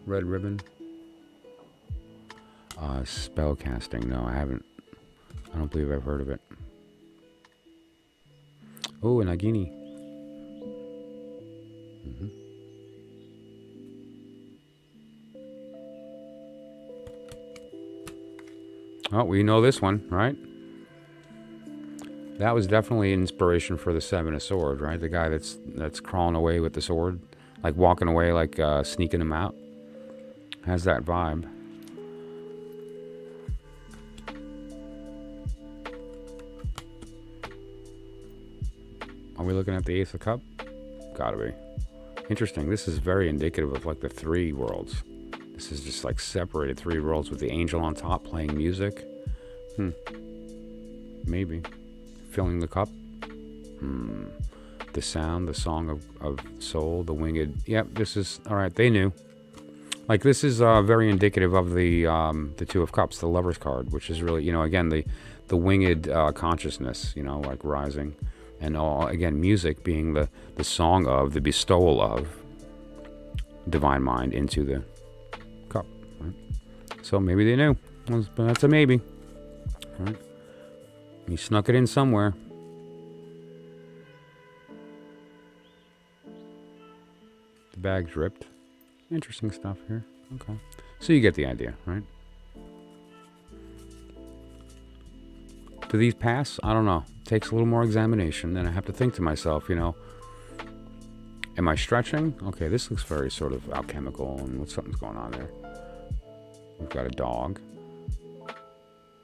[SPEAKER 1] Red ribbon. Spell casting. No, I haven't. I don't believe I've heard of it. Oh, a Nagini. Oh, we know this one, right? That was definitely inspiration for the 7 of Swords, right? The guy that's crawling away with the sword, like walking away, like sneaking him out. Has that vibe. Are we looking at the Ace of Cup? Gotta be. Interesting. This is very indicative of like the 3 worlds. This is just like separated 3 worlds with the angel on top playing music. Maybe. Filling the cup. The sound, the song of soul, the winged. Yep, this is, alright, they knew. Like this is very indicative of the 2 of Cups, the Lover's card, which is really, you know, again, the winged consciousness, you know, like rising. And all, again, music being the song of, the bestowal of divine mind into the cup. Right? So maybe they knew. But that's a maybe. Right? He snuck it in somewhere. The bag's ripped. Interesting stuff here. Okay. So you get the idea, right? Do these pass? I don't know. It takes a little more examination. Then I have to think to myself, am I stretching? Okay, this looks very sort of alchemical, and something's going on there. We've got a dog.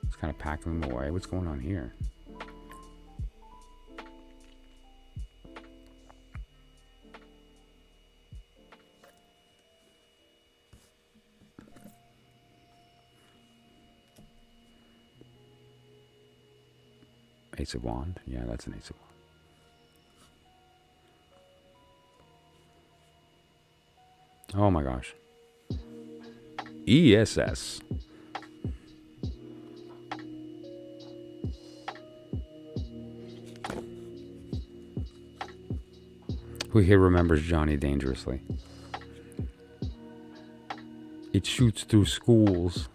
[SPEAKER 1] It's kind of packing them away. What's going on here? Ace of Wand. Yeah, that's an Ace of Wand. Oh my gosh. ESS. Who here remembers Johnny Dangerously? It shoots through schools.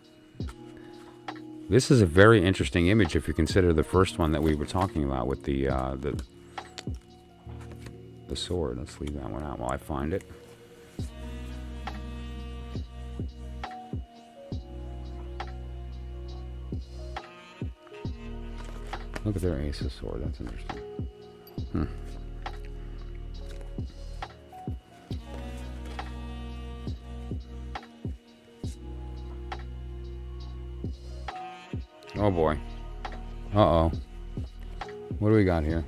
[SPEAKER 1] This is a very interesting image if you consider the first one that we were talking about with the sword. Let's leave that one out while I find it. Look at their ace of sword. That's interesting. Oh boy. Uh-oh. What do we got here?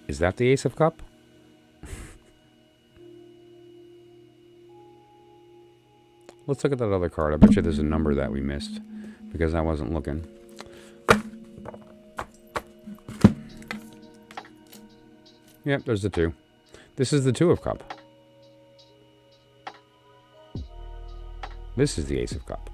[SPEAKER 1] Is that the Ace of Cup? Let's look at that other card. I bet you there's a number that we missed because I wasn't looking. Yep, there's the 2. This is the 2 of Cup. This is the Ace of Cup.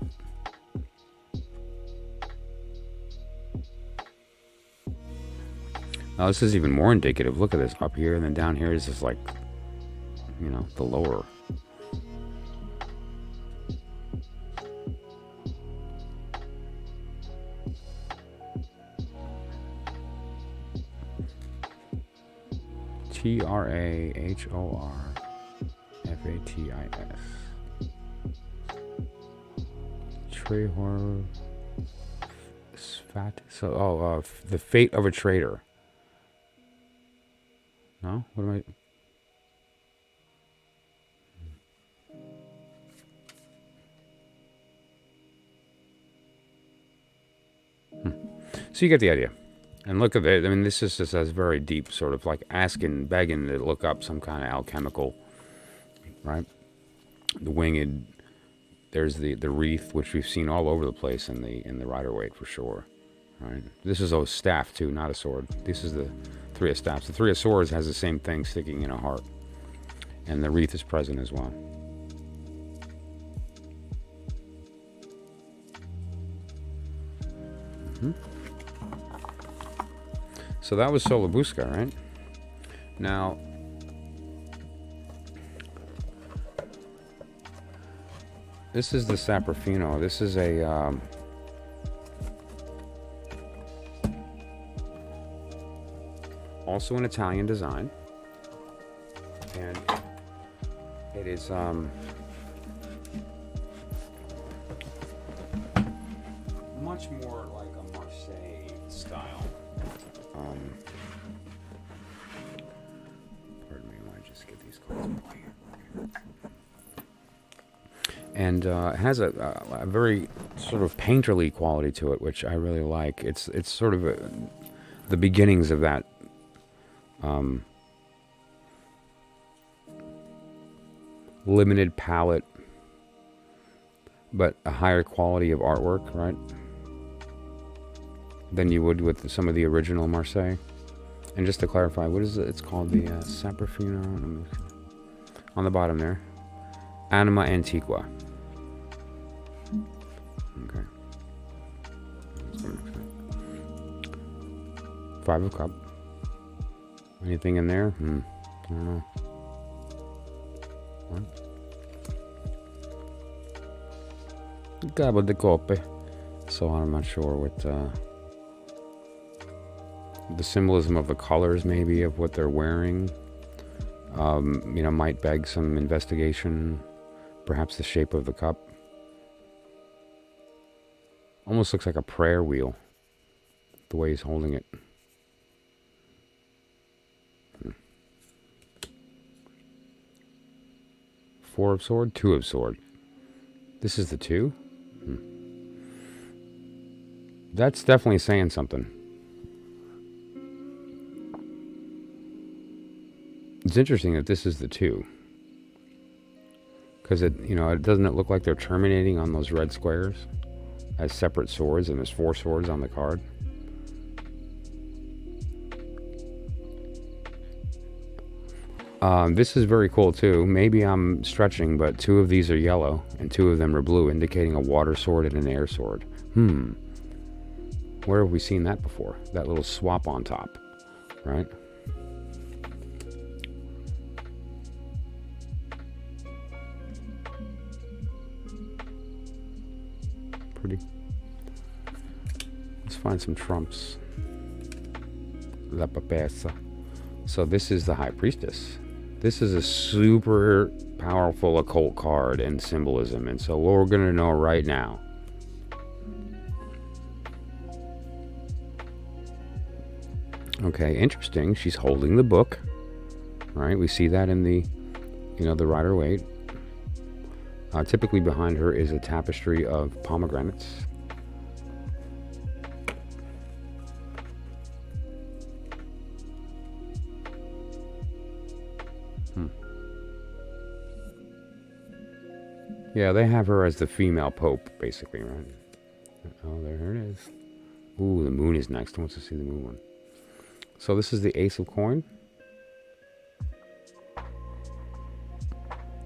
[SPEAKER 1] Now this is even more indicative. Look at this. Up here and then down here is just like, the lower. Trahorfatis. Trahor. So, the fate of a traitor. No? What am I... So you get the idea. And look at it. I mean, this is just as very deep, sort of like begging to look up some kind of alchemical, right? The winged. There's the wreath, which we've seen all over the place in the Rider-Waite for sure, right? This is a staff too, not a sword. This is the 3 of Staffs. The 3 of Swords has the same thing sticking in a heart, and the wreath is present as well. So that was Solabusca, right? Now, this is the Saprofino. This is a also an Italian design, and it is much more like a Marseille style. Pardon me, I just get these cards out here. And it has a very sort of painterly quality to it, which I really like. It's sort of the beginnings of that limited palette, but a higher quality of artwork, right? Than you would with some of the original Marseille. And just to clarify, what is it? It's called the Saprofino. On the bottom there, Anima Antiqua. Okay. 5 of Cup. Anything in there? I don't know. What? Gobble de Coppe. So I'm not sure what the symbolism of the colors, maybe, of what they're wearing. might beg some investigation. Perhaps the shape of the cup. Almost looks like a prayer wheel, the way he's holding it. Four of sword, two of sword. This is the two? That's definitely saying something. It's interesting that this is the two. Because it doesn't it look like they're terminating on those red squares as separate swords, and there's 4 swords on the card. This is very cool too. Maybe I'm stretching, but 2 of these are yellow and 2 of them are blue, indicating a water sword and an air sword. Where have we seen that before? That little swap on top, right? Pretty. Let's find some trumps. La papessa. So this is the High Priestess. This is a super powerful occult card and symbolism, and so what we're going to know right now. Okay, interesting. She's holding the book, right? We see that in the, the Rider-Waite. Typically behind her is a tapestry of pomegranates. Yeah, they have her as the female pope, basically, right? Oh, there it is. Ooh, the moon is next. Who wants to see the moon one? So this is the Ace of Coin.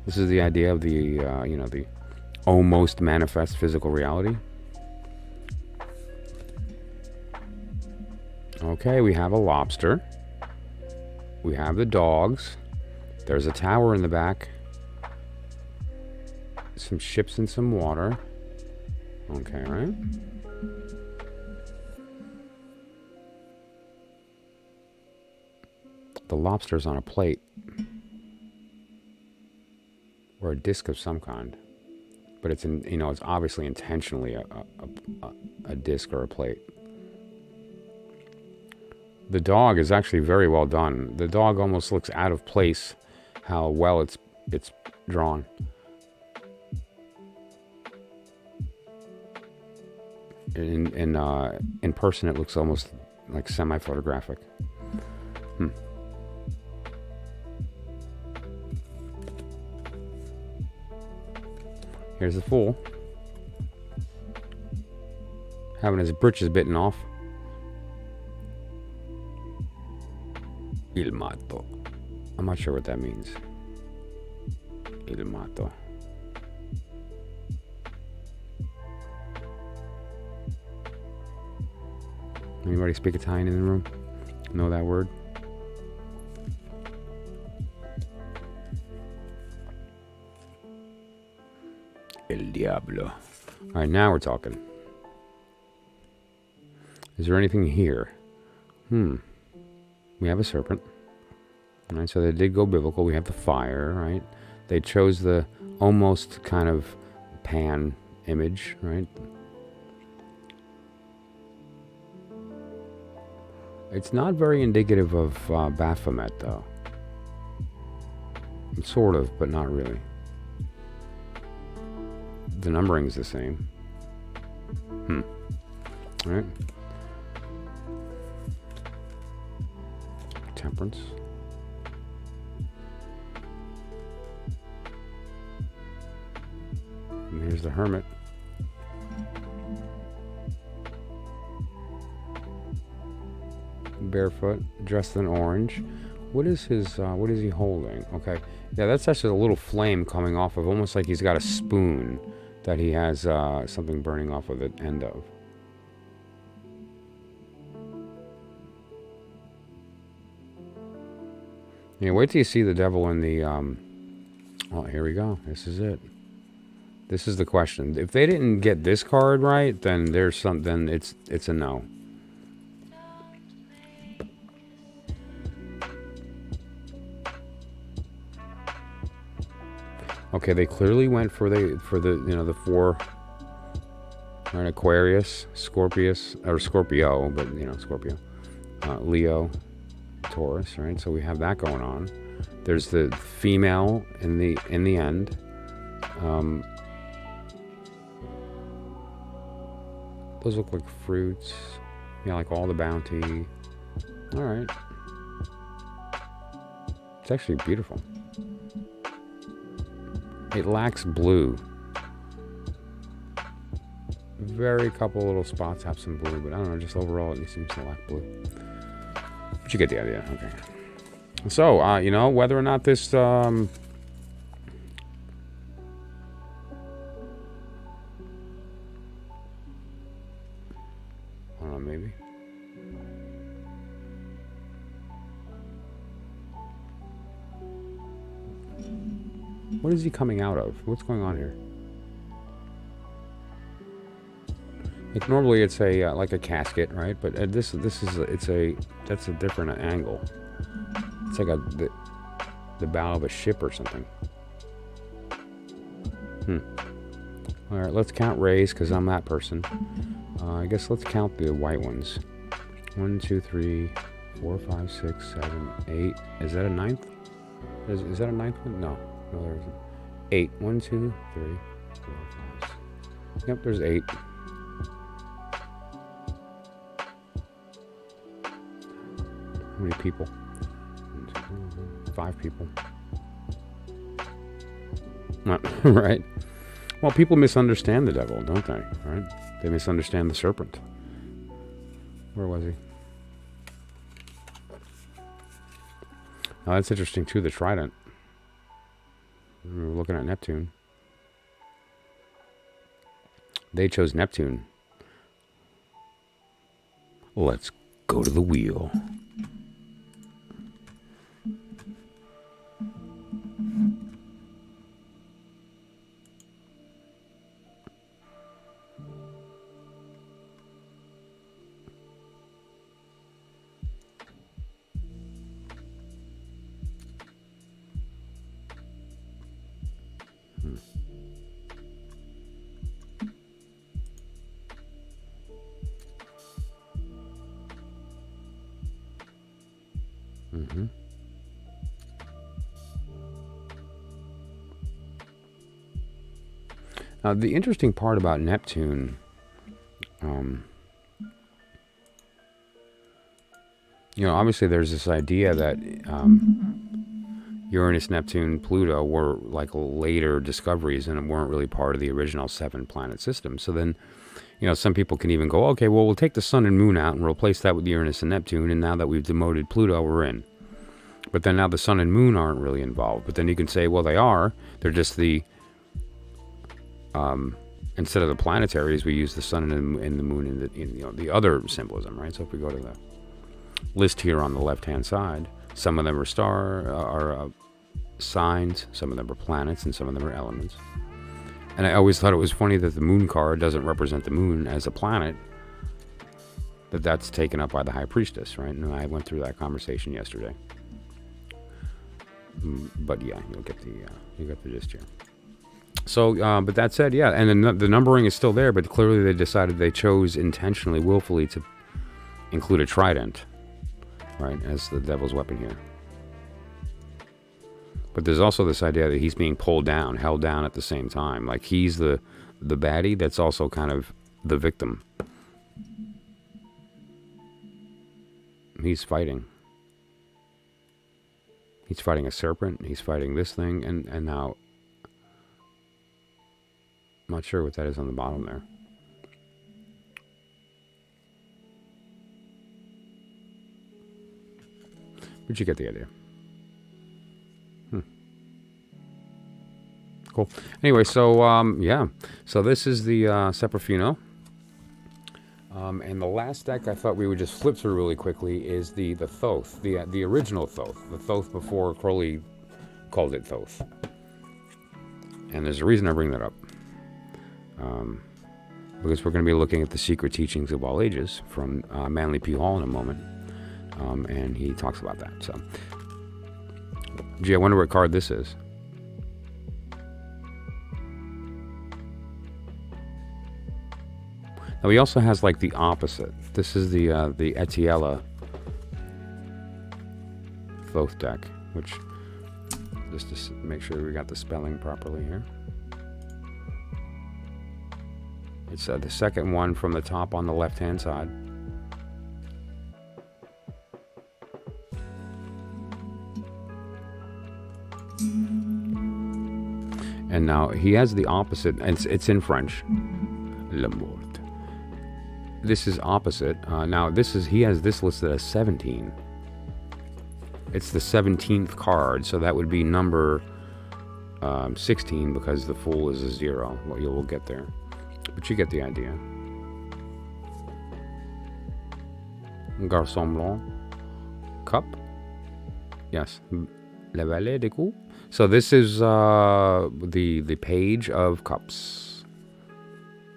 [SPEAKER 1] This is the idea of the, the almost manifest physical reality. Okay, we have a lobster. We have the dogs. There's a tower in the back. Some ships and some water. Okay, right? The lobster's on a plate. Or a disc of some kind. But it's it's obviously intentionally a disc or a plate. The dog is actually very well done. The dog almost looks out of place how well it's drawn. In person it looks almost like semi-photographic. Here's the Fool. Having his britches bitten off. Il matto. I'm not sure what that means. Il matto. Anybody speak Italian in the room? Know that word? El Diablo. Alright, now we're talking. Is there anything here? We have a serpent. Alright, so they did go biblical. We have the fire, right? They chose the almost kind of pan image, right? It's not very indicative of Baphomet, though. Sort of, but not really. The numbering's the same. Alright. Temperance. And here's the Hermit. Barefoot, dressed in orange. What is his, what is he holding? Okay. Yeah, that's actually a little flame coming off of, almost like he's got a spoon that he has something burning off of the end of. Yeah, wait till you see the devil in the, oh, here we go. This is it. This is the question. If they didn't get this card right, then there's something, it's a no. Okay, they clearly went for the the four. Right, Aquarius, Scorpius, or Scorpio, but Scorpio, Leo, Taurus. Right, so we have that going on. There's the female in the end. Those look like fruits. Yeah, like all the bounty. All right. It's actually beautiful. It lacks blue. Very couple little spots have some blue, but I don't know, just overall it seems to lack blue. But you get the idea. Okay. So, whether or not this... I don't know, maybe. What is he coming out of? What's going on here? Like normally it's a like a casket, right? But that's a different angle. It's like the bow of a ship or something. All right, let's count rays because I'm that person. I guess let's count the white ones. 1, 2, 3, 4, 5, 6, 7, 8. Is that a ninth? Is that a ninth one? No, there isn't. 8. 1, 2, 3, 4, 5. 6. Yep, there's 8. How many people? 5 people. Right? Well, people misunderstand the devil, don't they? Right? They misunderstand the serpent. Where was he? Oh, that's interesting too, the trident. We were looking at Neptune. They chose Neptune. Let's go to the wheel. Now, the interesting part about Neptune, obviously there's this idea that Uranus, Neptune, Pluto were like later discoveries and weren't really part of the original 7-planet system. So then, some people can even go, okay, well, we'll take the sun and moon out and replace that with Uranus and Neptune, and now that we've demoted Pluto, we're in. But then now the sun and moon aren't really involved. But then you can say, well, they are. They're just the... instead of the planetaries, we use the sun and the moon in the other symbolism, right? So if we go to the list here on the left-hand side, some of them are signs, some of them are planets, and some of them are elements. And I always thought it was funny that the moon card doesn't represent the moon as a planet, that's taken up by the High Priestess, right? And I went through that conversation yesterday. But yeah, you get the gist here. So, but that said, yeah, and the numbering is still there, but clearly they chose intentionally, willfully to include a trident, right, as the devil's weapon here. But there's also this idea that he's being pulled down, held down at the same time. Like he's the baddie that's also kind of the victim. He's fighting. He's fighting a serpent. He's fighting this thing, and now... I'm not sure what that is on the bottom there. But you get the idea. Cool. Anyway, so, yeah. So this is the Seprafino. And the last deck I thought we would just flip through really quickly is the Thoth. The original Thoth. The Thoth before Crowley called it Thoth. And there's a reason I bring that up. Because we're going to be looking at the secret teachings of all ages from Manly P. Hall in a moment. And he talks about that. So, gee, I wonder what card this is. Now he also has like the opposite. This is the Etiella Thoth deck, which, just to make sure we got the spelling properly here. It's the second one from the top on the left-hand side. And now he has the opposite, and it's in French. Le Mort. This is opposite. Now he has this listed as 17. It's the 17th card, so that would be number 16 because the Fool is a 0. Well, we'll get there, but you get the idea. Garçon Blanc. Cup. Yes. Le Valet de Coupe. So this is the Page of Cups.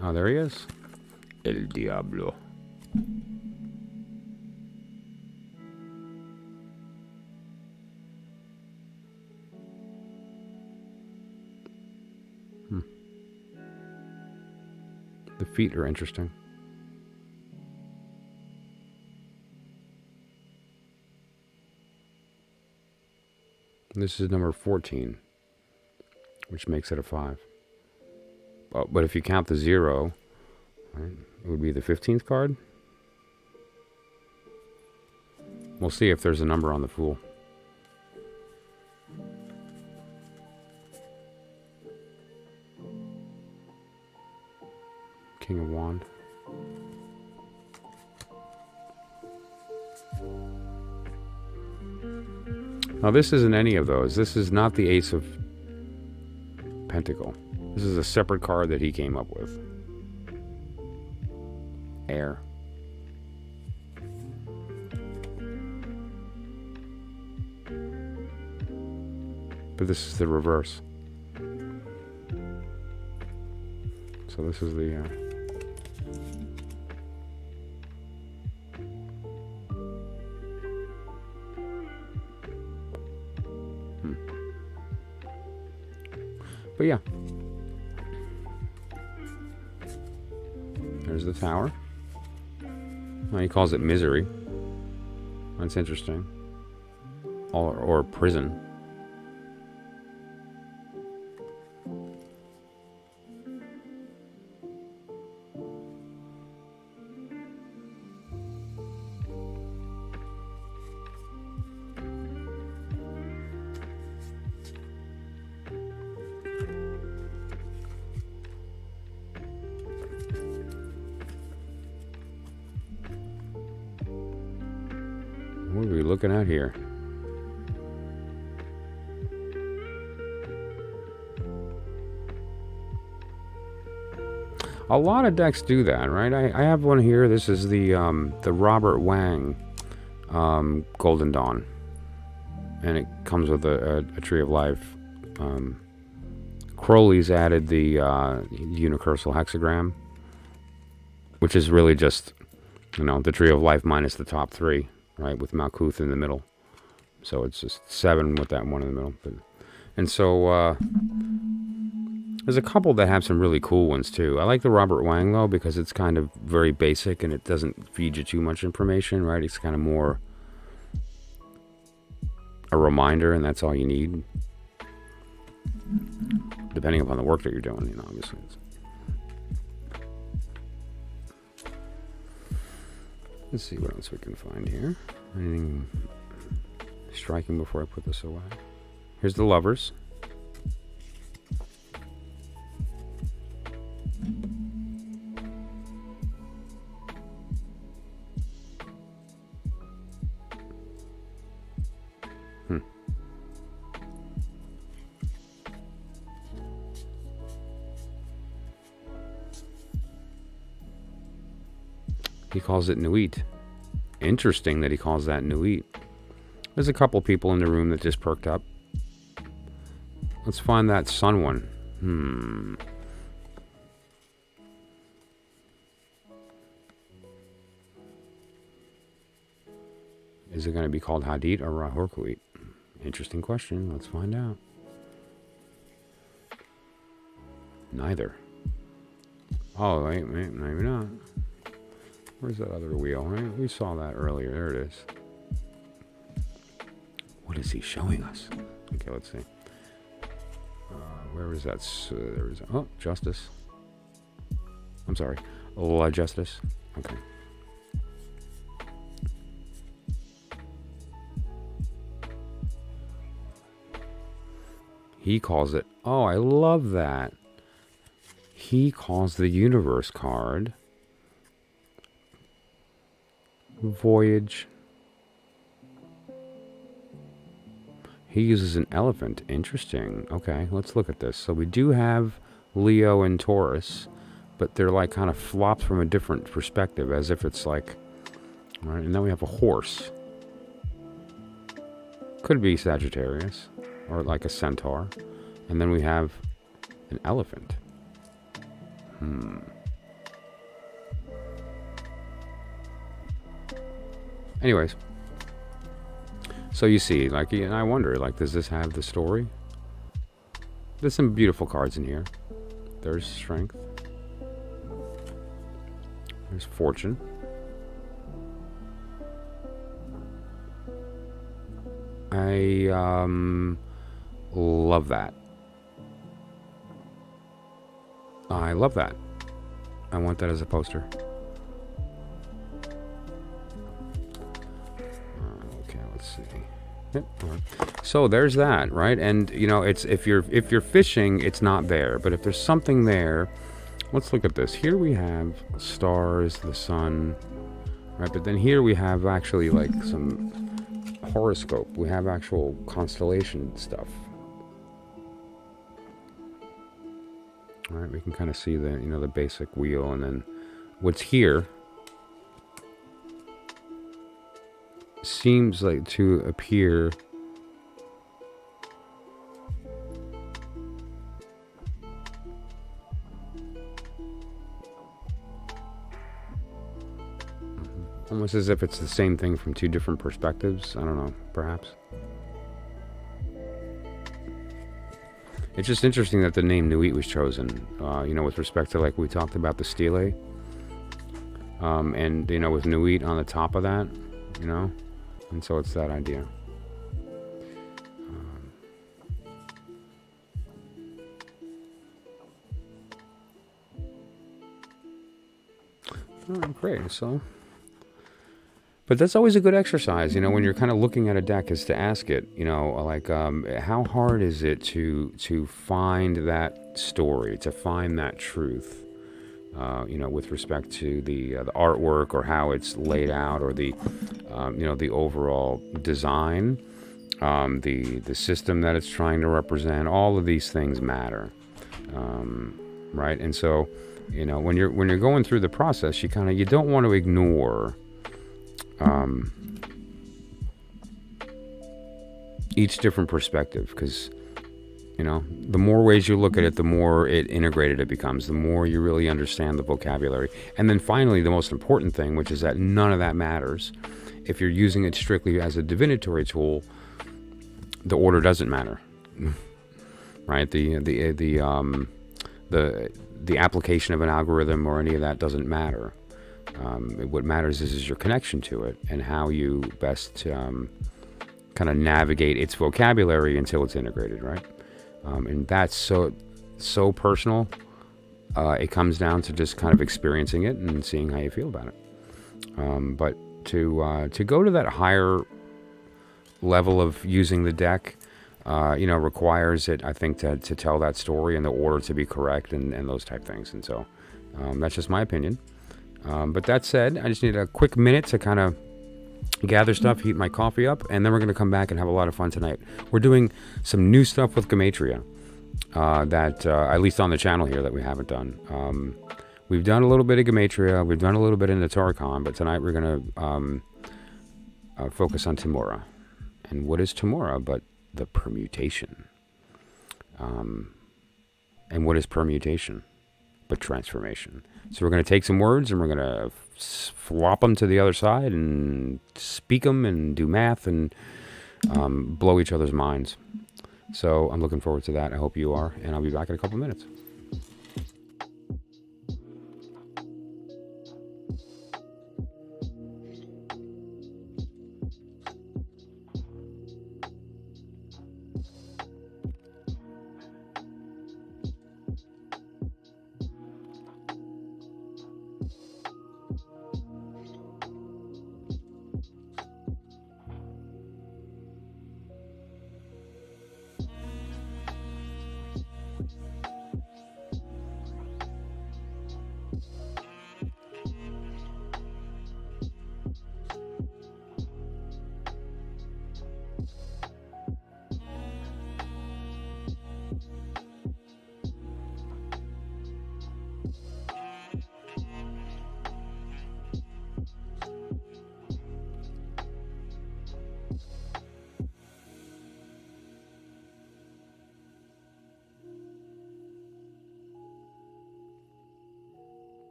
[SPEAKER 1] Oh, there he is. El Diablo. The feet are interesting. This is number 14, which makes it a 5. Oh, but if you count the 0, right, it would be the 15th card. We'll see if there's a number on the Fool. King of Wand. Now this isn't any of those. This is not the Ace of Pentacle. This is a separate card that he came up with. Air. But this is the reverse. So this is the... But yeah. There's the Tower. Well, he calls it Misery. That's interesting. Or Prison. What are we looking at here? A lot of decks do that, right? I have one here. This is the Robert Wang Golden Dawn, and it comes with a Tree of Life. Crowley's added the Unicursal Hexagram, which is really just, the Tree of Life minus the top 3. Right, with Malkuth in the middle. So it's just 7 with that one in the middle. And so there's a couple that have some really cool ones too. I like the Robert Wang though because it's kind of very basic and it doesn't feed you too much information, right? It's kind of more a reminder, and that's all you need. Depending upon the work that you're doing, obviously. Let's see what else we can find here. Anything striking before I put this away? Here's the Lovers. He calls it Nuit. Interesting that he calls that Nuit. There's a couple people in the room that just perked up. Let's find that Sun one. Is it going to be called Hadit or Rahorkuit? Interesting question. Let's find out. Neither. Oh, wait, maybe not. Where's that other wheel? Right? We saw that earlier. There it is. What is he showing us? Okay, let's see. Where is that? There is. Oh, justice. I'm sorry. Justice. Okay. He calls it. Oh, I love that. He calls the universe card Voyage. He uses an elephant. Interesting. Okay, let's look at this. So we do have Leo and Taurus, but they're like kind of flopped from a different perspective, as if it's like, right? And then we have a horse. Could be Sagittarius, or like a centaur. And then we have an elephant. Anyways. So you see, like, and I wonder, like, does this have the story? There's some beautiful cards in here. There's strength. There's fortune. I love that. I love that. I want that as a poster. Okay, let's see. Yep. So there's that, right? And you know, it's if you're fishing, it's not there. But if there's something there, let's look at this. Here we have stars, the sun, right? But then here we have actually like some horoscope. We have actual constellation stuff. All right, we can kind of see the, you know, the basic wheel, and then what's here seems like to appear almost as if it's the same thing from two different perspectives. I don't know, perhaps. It's just interesting that the name Nuit was chosen, you know, with respect to, like, we talked about the stele, and, you know, with Nuit on the top of that, you know, and so it's that idea. Great, so... But that's always a good exercise, you know, when you're kind of looking at a deck, is to ask it, you know, like, how hard is it to find that story, to find that truth, you know, with respect to the artwork or how it's laid out, or the, you know, the overall design, the system that it's trying to represent. All of these things matter, right? And so, you know, when you're going through the process, you don't want to ignore each different perspective, because, you know, the more ways you look at it, the more integrated it becomes, the more you really understand the vocabulary. And then finally, the most important thing, which is that none of that matters. If you're using it strictly as a divinatory tool, the order doesn't matter, right? The application of an algorithm or any of that doesn't matter. What matters is your connection to it, and how you best kind of navigate its vocabulary until it's integrated, right? And that's so personal. It comes down to just kind of experiencing it and seeing how you feel about it. But to go to that higher level of using the deck, you know, requires it, I think, to tell that story and the order to be correct, and those type things. And so that's just my opinion. But that said, I just need a quick minute to kind of gather stuff, heat my coffee up, and then we're going to come back and have a lot of fun tonight. We're doing some new stuff with Gematria that, at least on the channel here, that we haven't done. We've done a little bit of Gematria, we've done a little bit in Notarikon, but tonight we're going to focus on Temurah. And what is Temurah but the permutation? And what is permutation but transformation? So we're going to take some words and we're going to flop them to the other side and speak them and do math and blow each other's minds. So I'm looking forward to that. I hope you are, and I'll be back in a couple minutes.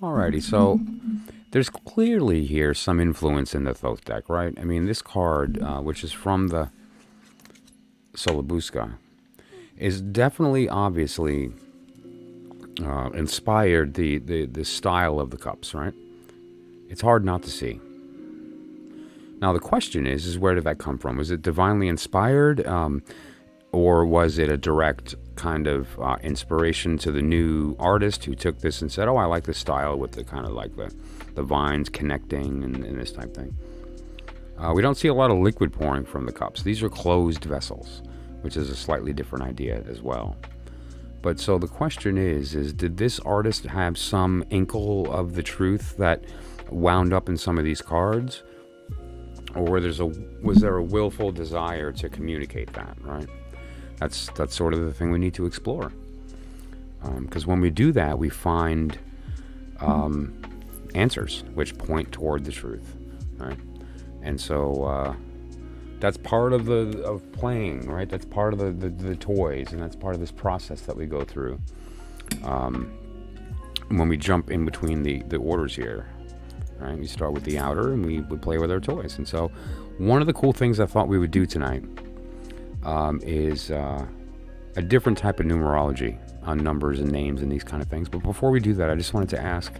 [SPEAKER 1] Alrighty, so there's clearly here some influence in the Thoth deck, right? I mean, this card, which is from the Solabuska, is definitely, obviously, inspired the style of the cups, right? It's hard not to see. Now, the question is where did that come from? Was it divinely inspired, or was it a direct kind of inspiration to the new artist who took this and said, oh, I like this style with the kind of like the vines connecting and this type thing? We don't see a lot of liquid pouring from the cups. These are closed vessels, which is a slightly different idea as well. But so the question is did this artist have some inkle of the truth that wound up in some of these cards? Or was there a willful desire to communicate that, right? That's sort of the thing we need to explore. Because when we do that, we find answers which point toward the truth, right? And so that's part of playing, right? That's part of the toys, and that's part of this process that we go through when we jump in between the orders here. Right, we start with the outer and we would play with our toys. And so one of the cool things I thought we would do tonight is a different type of numerology on numbers and names and these kind of things. But before we do that, I just wanted to ask,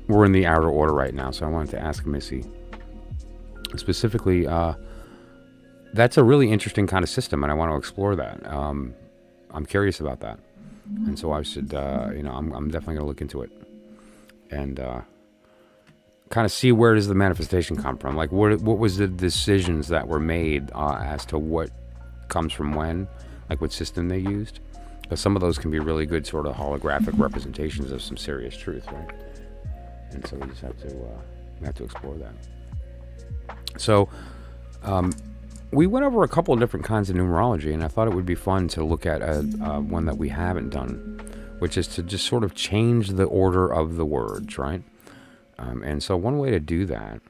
[SPEAKER 1] we're in the outer order right now, so I wanted to ask Missy specifically, that's a really interesting kind of system, and I want to explore that. I'm curious about that. And so I said, I'm definitely going to look into it and kind of see where does the manifestation come from. Like, what was the decisions that were made as to what comes from when, like what system they used? Because some of those can be really good sort of holographic representations of some serious truth, right? And so we just have to explore that. So we went over a couple of different kinds of numerology, and I thought it would be fun to look at one that we haven't done, which is to just sort of change the order of the words, right? And so one way to do that,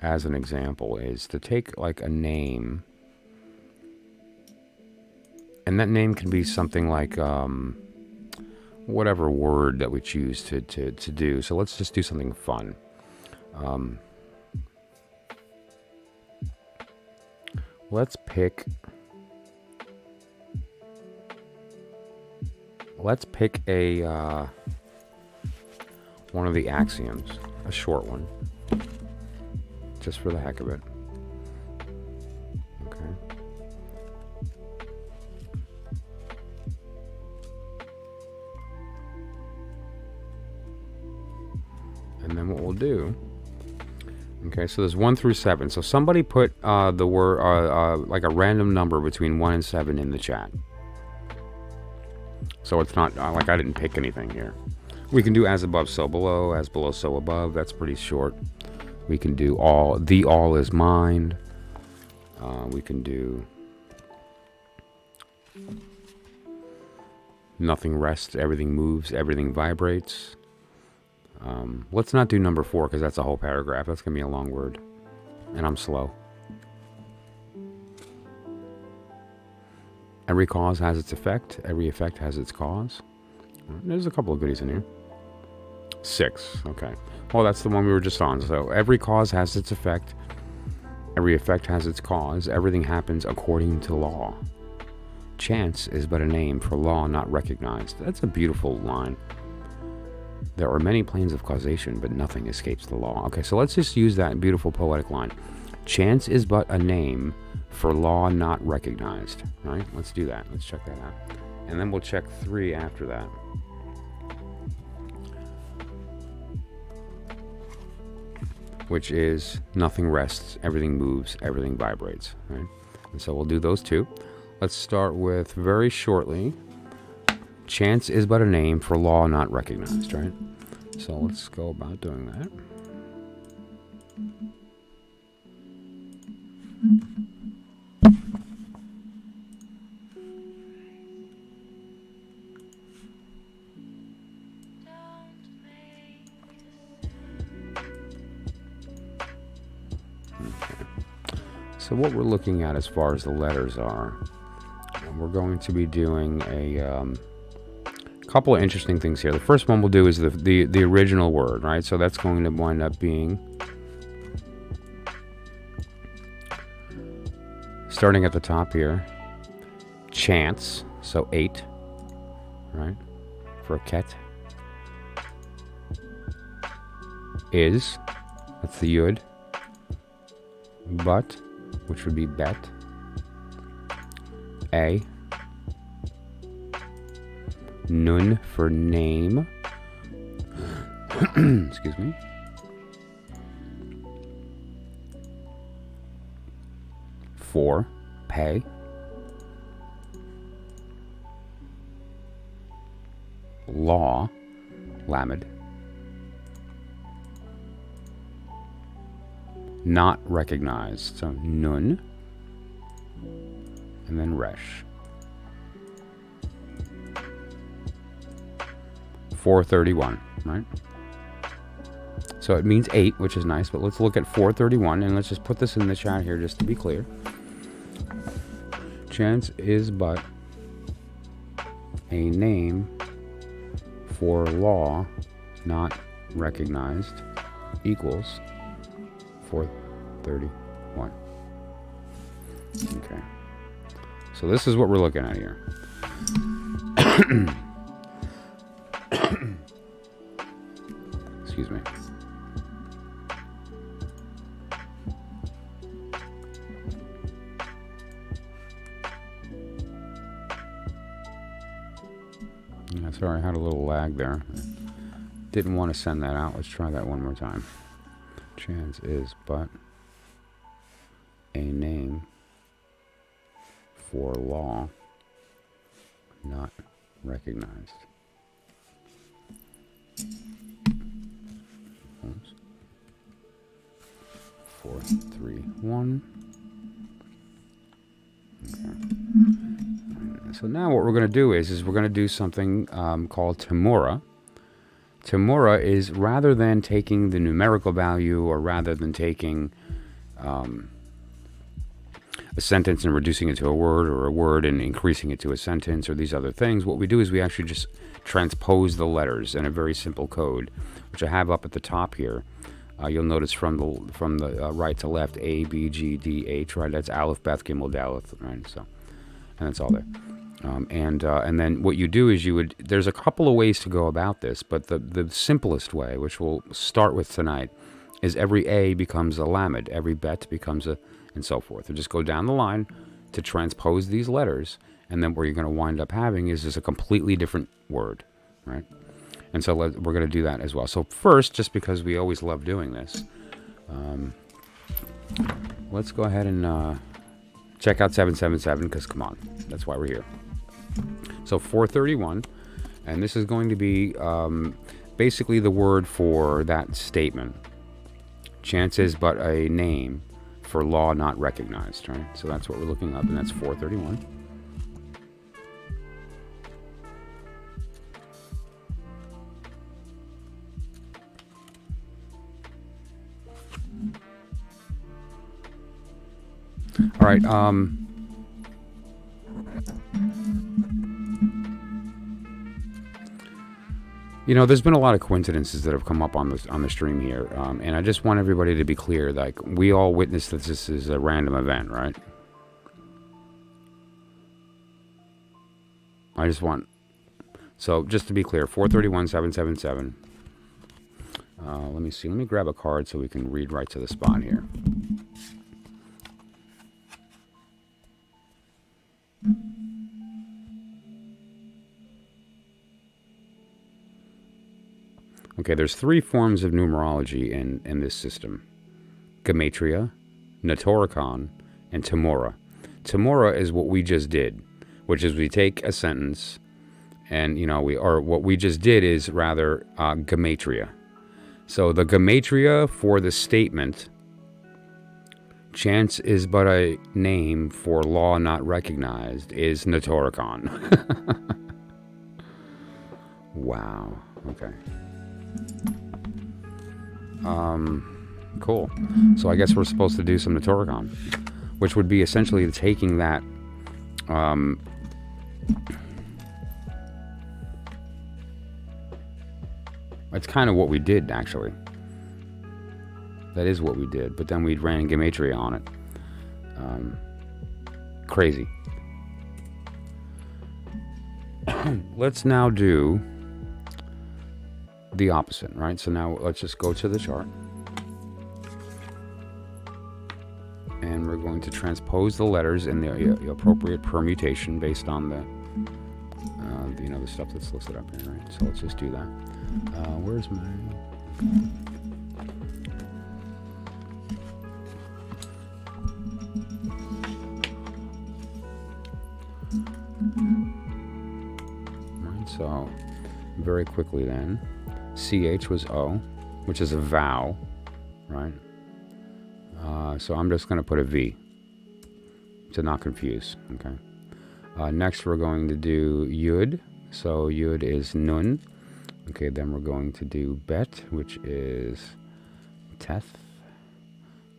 [SPEAKER 1] as an example, is to take like a name, and that name can be something like whatever word that we choose to do. So let's just do something fun. Let's pick a one of the axioms, a short one, just for the heck of it. Okay. And then what we'll do. Okay, so there's 1 through 7. So somebody put the word, like a random number between 1 and 7 in the chat. So it's not like I didn't pick anything here. We can do as above, so below, as below, so above. That's pretty short. We can do all is mind. We can do nothing rests, everything moves, everything vibrates. Let's not do number 4 because that's a whole paragraph. That's going to be a long word. And I'm slow. Every cause has its effect. Every effect has its cause. There's a couple of goodies in here. 6. Okay. Well, that's the one we were just on. So every cause has its effect. Every effect has its cause. Everything happens according to law. Chance is but a name for law not recognized. That's a beautiful line. There are many planes of causation, but nothing escapes the law. Okay, so let's just use that beautiful poetic line. Chance is but a name for law not recognized. All right, let's do that. Let's check that out. And then we'll check 3 after that. Which is nothing rests, everything moves, everything vibrates. Right? And so we'll do those 2. Let's start with very shortly. Chance is but a name for law not recognized, right? So let's go about doing that. Okay. So what we're looking at as far as the letters are, we're going to be doing a couple of interesting things here. The first one we'll do is the original word, right? So that's going to wind up being, starting at the top here, chance, so 8, right, for ket, is, that's the yud, but, which would be bet, a, nun for name, excuse me, for pay, law, lamed, not recognized, so nun, and then resh. 431, right? So it means 8, which is nice, but let's look at 431, and let's just put this in the chat here just to be clear. Chance is but a name for law not recognized equals 431. Okay. So this is what we're looking at here. Excuse me. Yeah, sorry, I had a little lag there. Didn't want to send that out. Let's try that one more time. Chance is but a name for law not recognized. 4, 3, 1. Okay. So now what we're going to do is we're going to do something called Temurah. Temurah is, rather than taking the numerical value, or rather than taking a sentence and reducing it to a word, or a word and increasing it to a sentence, or these other things, what we do is we actually just transpose the letters in a very simple code, which I have up at the top here. You'll notice from the right to left, A, B, G, D, H, right? That's Aleph, Beth, Gimel, Daleth, right? So, and that's all there. And then what you do is there's a couple of ways to go about this, but the simplest way, which we'll start with tonight, is every A becomes a lamed, every bet becomes a, and so forth. You just go down the line to transpose these letters, and then what you're going to wind up having is just a completely different word, right? And so we're going to do that as well. So first, just because we always love doing this, let's go ahead and check out 777, because come on, that's why we're here. So 431, and this is going to be basically the word for that statement. Chance is but a name for law not recognized, right? So that's what we're looking up, and that's 431. All right. You know, there's been a lot of coincidences that have come up on the stream here, and I just want everybody to be clear. Like, we all witnessed that this is a random event, right? I just want, so just to be clear, 431, 777. Let me see. Let me grab a card so we can read right to the spot here. Okay, there's 3 forms of numerology in this system. Gematria, Notarikon, and Temurah. Temurah is what we just did, which is we take a sentence, and, you know, what we just did is rather Gematria. So the Gematria for the statement, chance is but a name for law not recognized, is Notarikon. Wow, okay. Cool. So I guess we're supposed to do some Notarikon, which would be essentially taking that That's kind of what we did, actually. That is what we did. But then we ran Gematria on it. Crazy. Let's now do the opposite, right? So now let's just go to the chart. And we're going to transpose the letters in the appropriate permutation based on the the stuff that's listed up here, right? So let's just do that. Where's my... Right, so very quickly then, CH was O, which is a vowel, right? So I'm just going to put a V to not confuse, okay? Next we're going to do Yud, so Yud is Nun. Okay, then we're going to do Bet, which is Teth.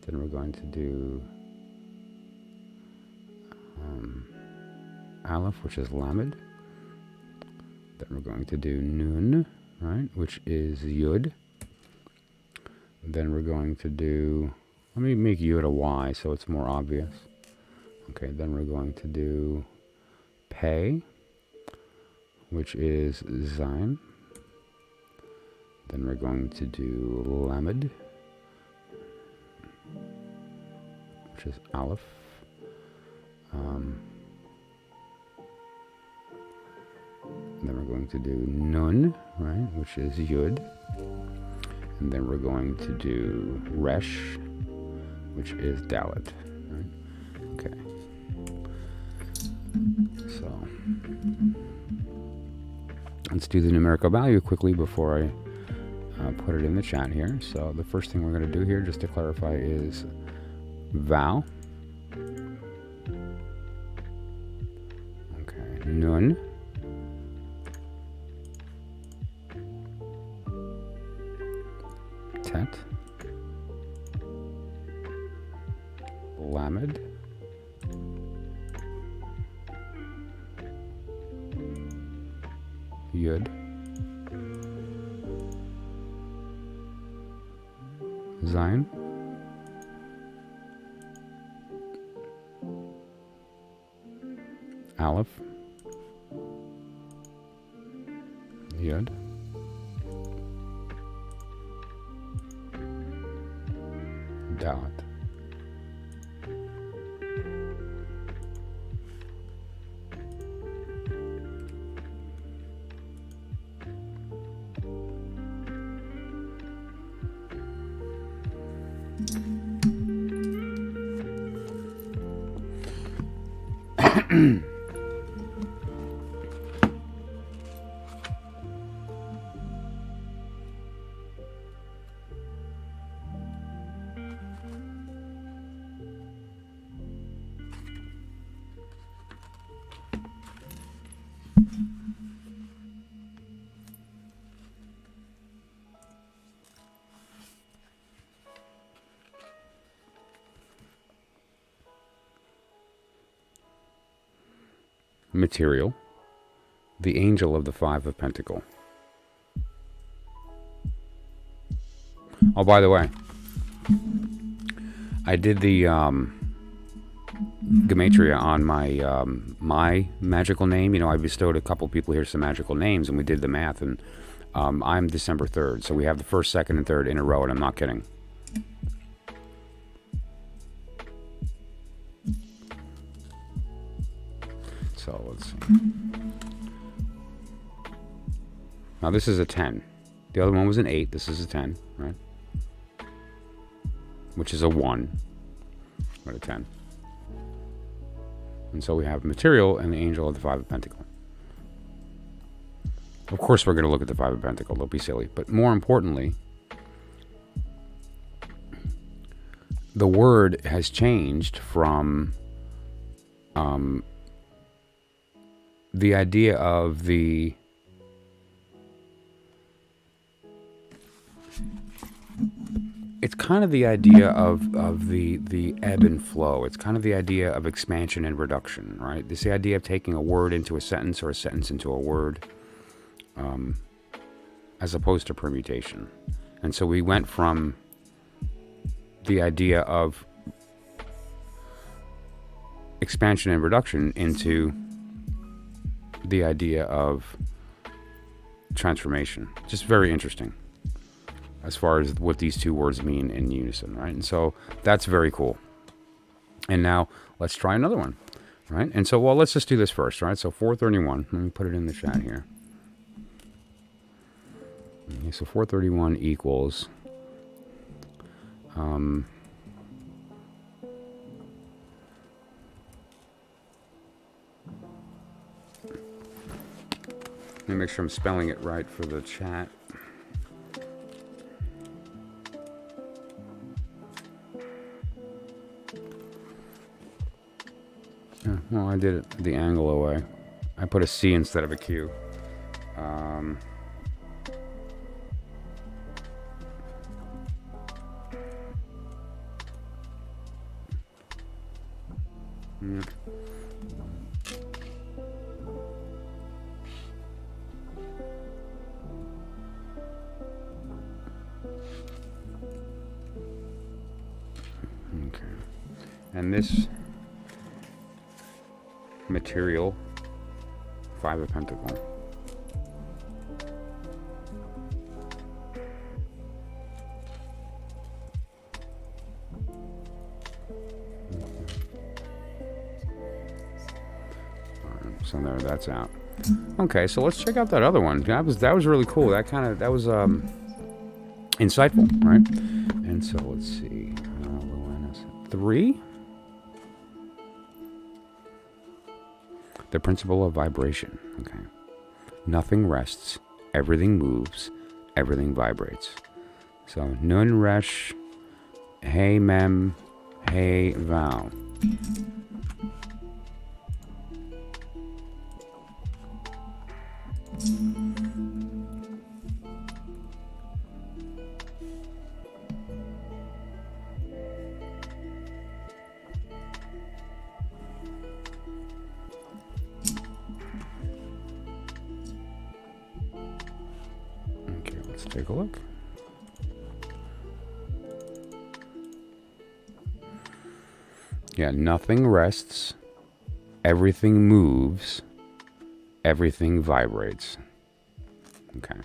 [SPEAKER 1] Then we're going to do Aleph, which is Lamed. Then we're going to do Nun, right, which is Yud. Then we're going to do... Let me make Yud a Y so it's more obvious. Okay, then we're going to do Pei, which is Zayin. Then we're going to do Lamed, which is Aleph. Then we're going to do Nun, right, which is Yud. And then we're going to do Resh, which is Dalet, right? Okay. So let's do the numerical value quickly before I put it in the chat here. So the first thing we're going to do here, just to clarify, is Val. Okay, Nun. Tet. Lamed. Yud. Zayin. Aleph. Yud. Dalet. Material, the Angel of the Five of Pentacle. Oh, by the way, I did the Gematria on my my magical name. You know, I bestowed a couple people here some magical names, and we did the math, and I'm December 3rd, so we have the 1st, 2nd, and 3rd in a row, and I'm not kidding. So let's see. Now this is a 10. The other one was an 8. This is a 10, right? Which is a 1, but a 10. And so we have material and the Angel of the Five of Pentacle. Of course we're going to look at the Five of Pentacle. Don't be silly. But more importantly, the word has changed from the idea of the it's kind of the idea of the ebb and flow. It's kind of the idea of expansion and reduction, right? It's the idea of taking a word into a sentence or a sentence into a word. as opposed to permutation. And so we went from the idea of expansion and reduction into the idea of transformation. Just very interesting as far as what these two words mean in unison, right? And so that's very cool. And now let's try another one, right? And so, well, let's just do this first, right? So 431, let me put it in the chat here. Okay, so 431 equals, let me make sure I'm spelling it right for the chat. Yeah, well, I did it the Anglo way. I put a C instead of a Q. Yeah. Okay. And this material, 5 of Pentacles. So there, that's out. Okay, so let's check out that other one. That was really cool. That was insightful, right? And so let's see. 3. The principle of vibration. Okay. Nothing rests. Everything moves. Everything vibrates. So Nun Resh, Hey Mem, Hey Vow. Okay, let's take a look. Yeah, nothing rests, everything moves, everything vibrates. Okay,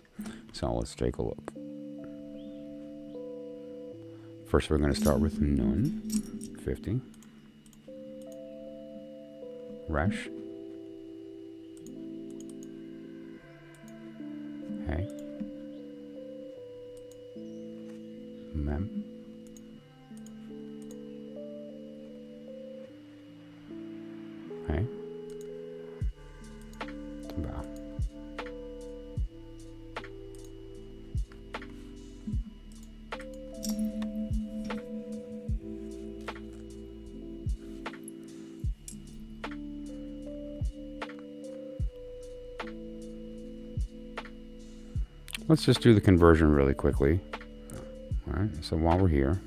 [SPEAKER 1] so let's take a look. First, we're going to start with Nun, 50. Resh. Hey. Mem. Hey. Bow. Let's just do the conversion really quickly. All right, so while we're here,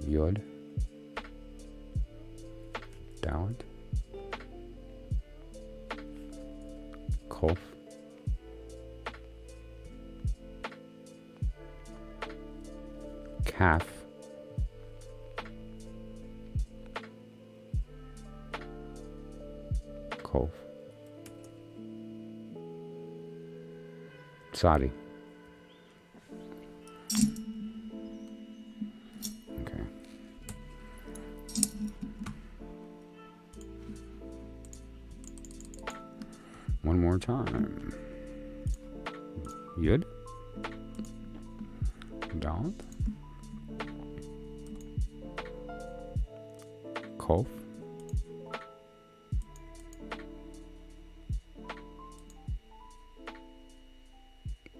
[SPEAKER 1] Yod, Dalet, Kof, Kaf, Kof, Sadi. Okay. One more time. Yud. Dalet. Kof.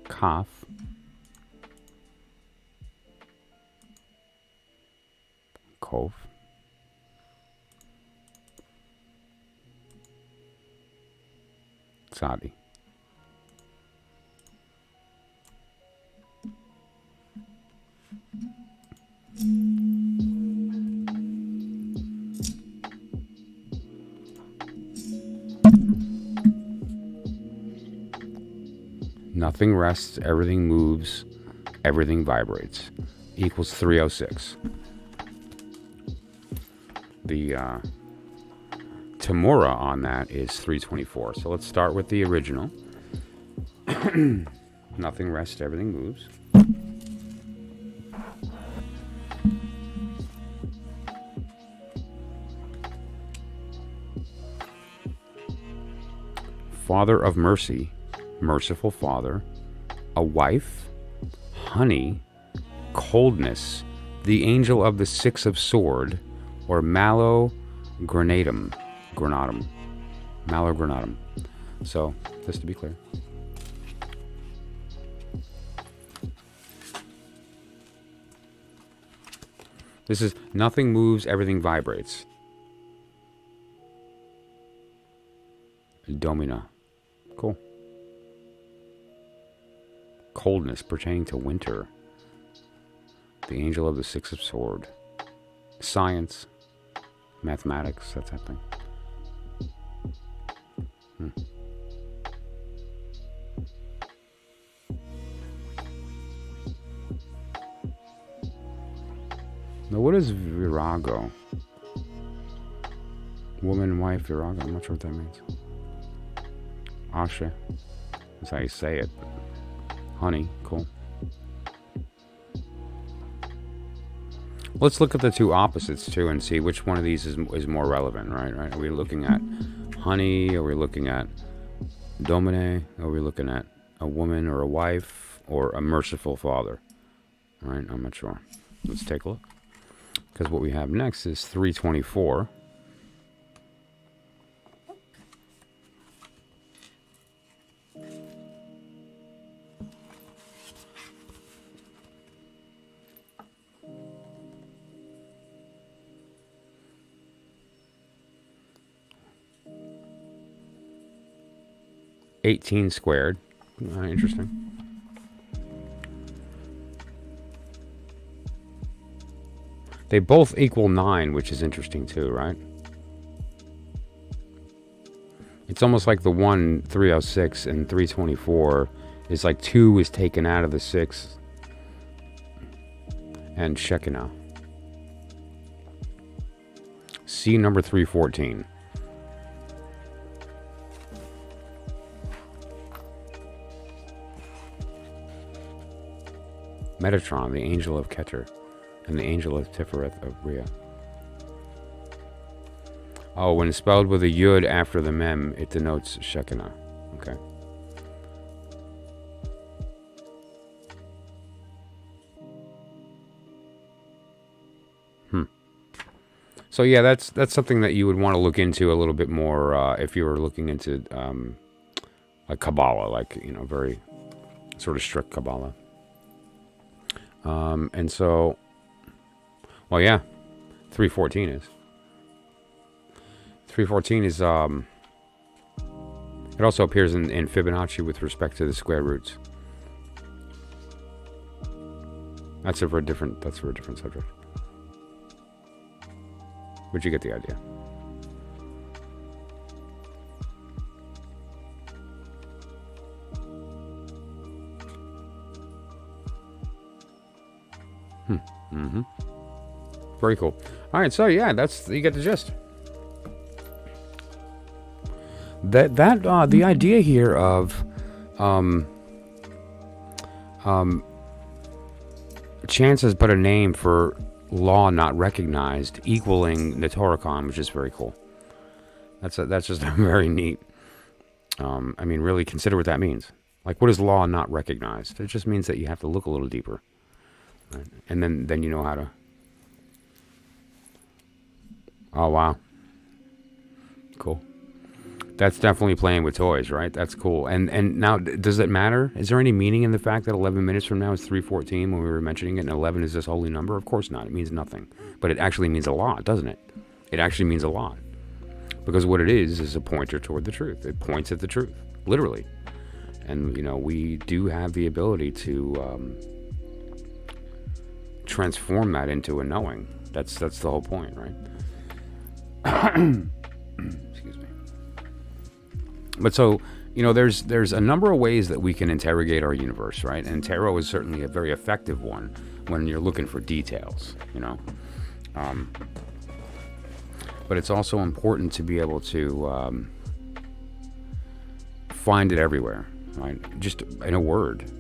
[SPEAKER 1] Kaf. Kof. Sadi. Nothing rests, everything moves, everything vibrates. Equals 306. The Temurah on that is 324. So let's start with the original. Nothing rests, everything moves. Father of mercy, merciful father, a wife, honey, coldness, the angel of the six of sword, or Milo granatum. Malo granatum. So, just to be clear. This is nothing moves, everything vibrates. Domina. Cool. Coldness pertaining to winter. The angel of the six of sword. Science. Mathematics, that type of thing. Now, what is Virago? Woman, wife, Virago. I'm not sure what that means. Asha. That's how you say it. Honey, cool. Let's look at the two opposites too and see which one of these is more relevant, right? Are we looking at honey? Are we looking at domine? Are we looking at a woman or a wife or a merciful father? All right, I'm not sure. Let's take a look. Because what we have next is 324. $18 squared. Interesting. They both equal 9, which is interesting too, right? It's almost like the one 306 and 324 is like 2 is taken out of the 6 and Shekinah. See number 314. Metatron, the angel of Keter, and the angel of Tifereth of Rhea. Oh, when spelled with a yud after the mem, it denotes Shekinah. Okay. So yeah, that's something that you would want to look into a little bit more if you were looking into like Kabbalah, like, you know, very sort of strict Kabbalah. And so, well, yeah, 314 is. 314 is, it also appears in Fibonacci with respect to the square roots. That's for a different subject. But you get the idea. Very cool. All right, so yeah, you get the gist. The idea here of chance is but a name for law not recognized, equaling Notarikon, which is very cool. That's just very neat. I mean, really consider what that means. Like, what is law not recognized? It just means that you have to look a little deeper, right? And then you know how to. Oh wow, cool. That's definitely playing with toys, right? That's cool. And now, does it matter? Is there any meaning in the fact that 11 minutes from now is 3:14 when we were mentioning it, and 11 is this holy number? Of course not. It means nothing. But it actually means a lot, doesn't it? It actually means a lot. Because what it is a pointer toward the truth. It points at the truth, literally. And, you know, we do have the ability to transform that into a knowing. That's the whole point, right? Excuse me. But so, there's a number of ways that we can interrogate our universe, right? And tarot is certainly a very effective one when you're looking for details, but it's also important to be able to find it everywhere, right? Just in a word,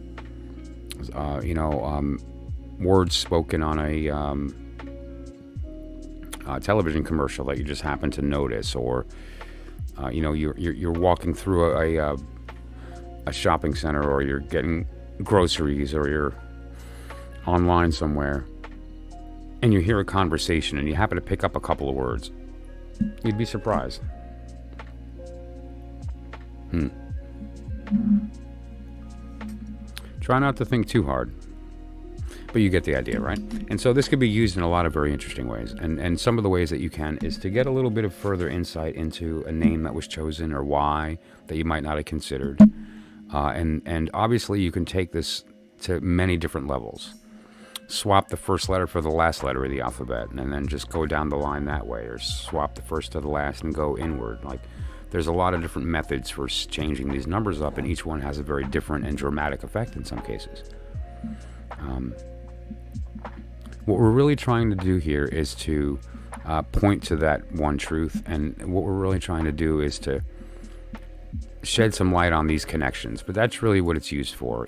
[SPEAKER 1] words spoken on a television commercial that you just happen to notice, or you're walking through a shopping center, or you're getting groceries, or you're online somewhere, and you hear a conversation and you happen to pick up a couple of words. You'd be surprised. Try not to think too hard, but you get the idea, right? And so this could be used in a lot of very interesting ways. And some of the ways that you can is to get a little bit of further insight into a name that was chosen, or why, that you might not have considered. And obviously you can take this to many different levels. Swap the first letter for the last letter of the alphabet, and then just go down the line that way, or swap the first to the last and go inward. Like, there's a lot of different methods for changing these numbers up, and each one has a very different and dramatic effect in some cases. What we're really trying to do here is to point to that one truth, and what we're really trying to do is to shed some light on these connections. But that's really what it's used for,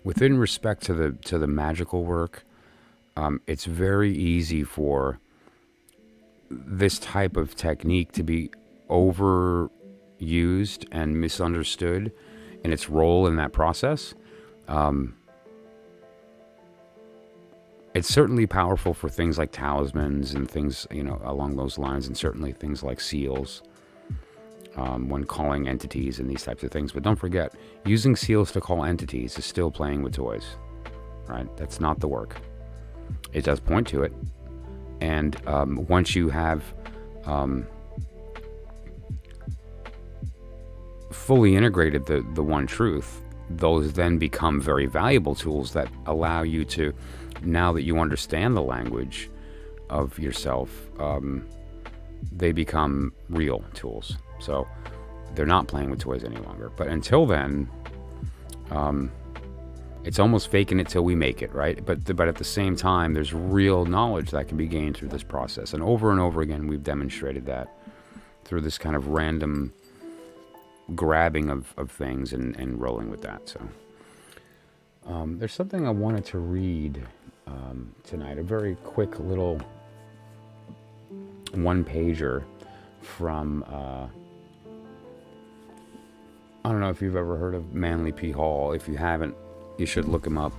[SPEAKER 1] within respect to the magical work. It's very easy for this type of technique to be overused and misunderstood in its role in that process. It's certainly powerful for things like talismans and things, along those lines, and certainly things like seals, when calling entities and these types of things. But don't forget, using seals to call entities is still playing with toys, right? That's not the work. It does point to it. And once you have fully integrated the one truth, those then become very valuable tools that allow you to, now that you understand the language of yourself, they become real tools. So they're not playing with toys any longer. But until then, it's almost faking it till we make it, right? But at the same time, there's real knowledge that can be gained through this process. And over again, we've demonstrated that through this kind of random grabbing of things and rolling with that. So there's something I wanted to read tonight, a very quick little one-pager from I don't know if you've ever heard of Manly P. Hall. If you haven't, you should look him up.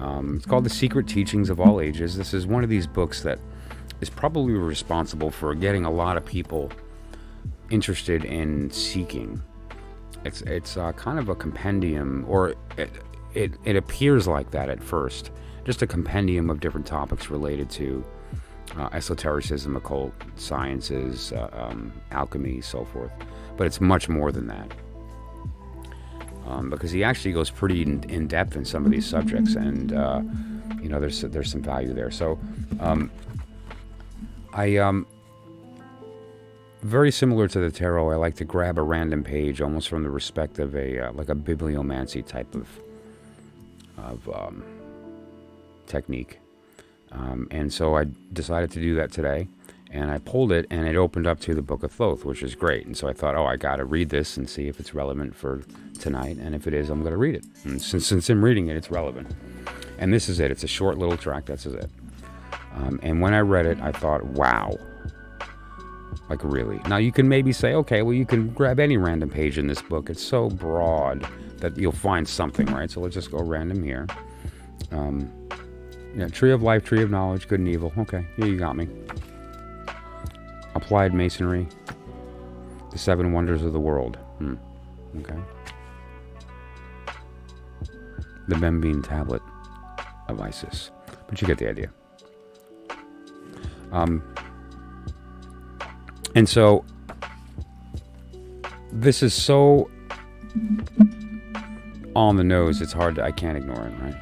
[SPEAKER 1] It's called The Secret Teachings of All Ages. This is one of these books that is probably responsible for getting a lot of people interested in seeking. It's kind of a compendium, or it appears like that at first, just a compendium of different topics related to esotericism, occult sciences, alchemy, so forth. But it's much more than that, because he actually goes pretty in depth in some of these subjects, and there's some value there. So I very similar to the tarot, I like to grab a random page, almost from the respect of like a bibliomancy type of technique. And so I decided to do that today, and I pulled it, and it opened up to the Book of Thoth, which is great. And so I thought, I got to read this and see if it's relevant for tonight, and if it is, I'm going to read it. And since I'm reading it, it's relevant. And this is it. It's a short little tract. That's it. And when I read it, I thought, wow. Like, really? Now, you can maybe say, okay, well, you can grab any random page in this book. It's so broad that you'll find something, right? So let's just go random here. Tree of Life, Tree of Knowledge, Good and Evil. Okay, yeah, you got me. Applied Masonry. The Seven Wonders of the World. Okay. The Bembine Tablet of Isis. But you get the idea. And so, this is so on the nose, I can't ignore it, right?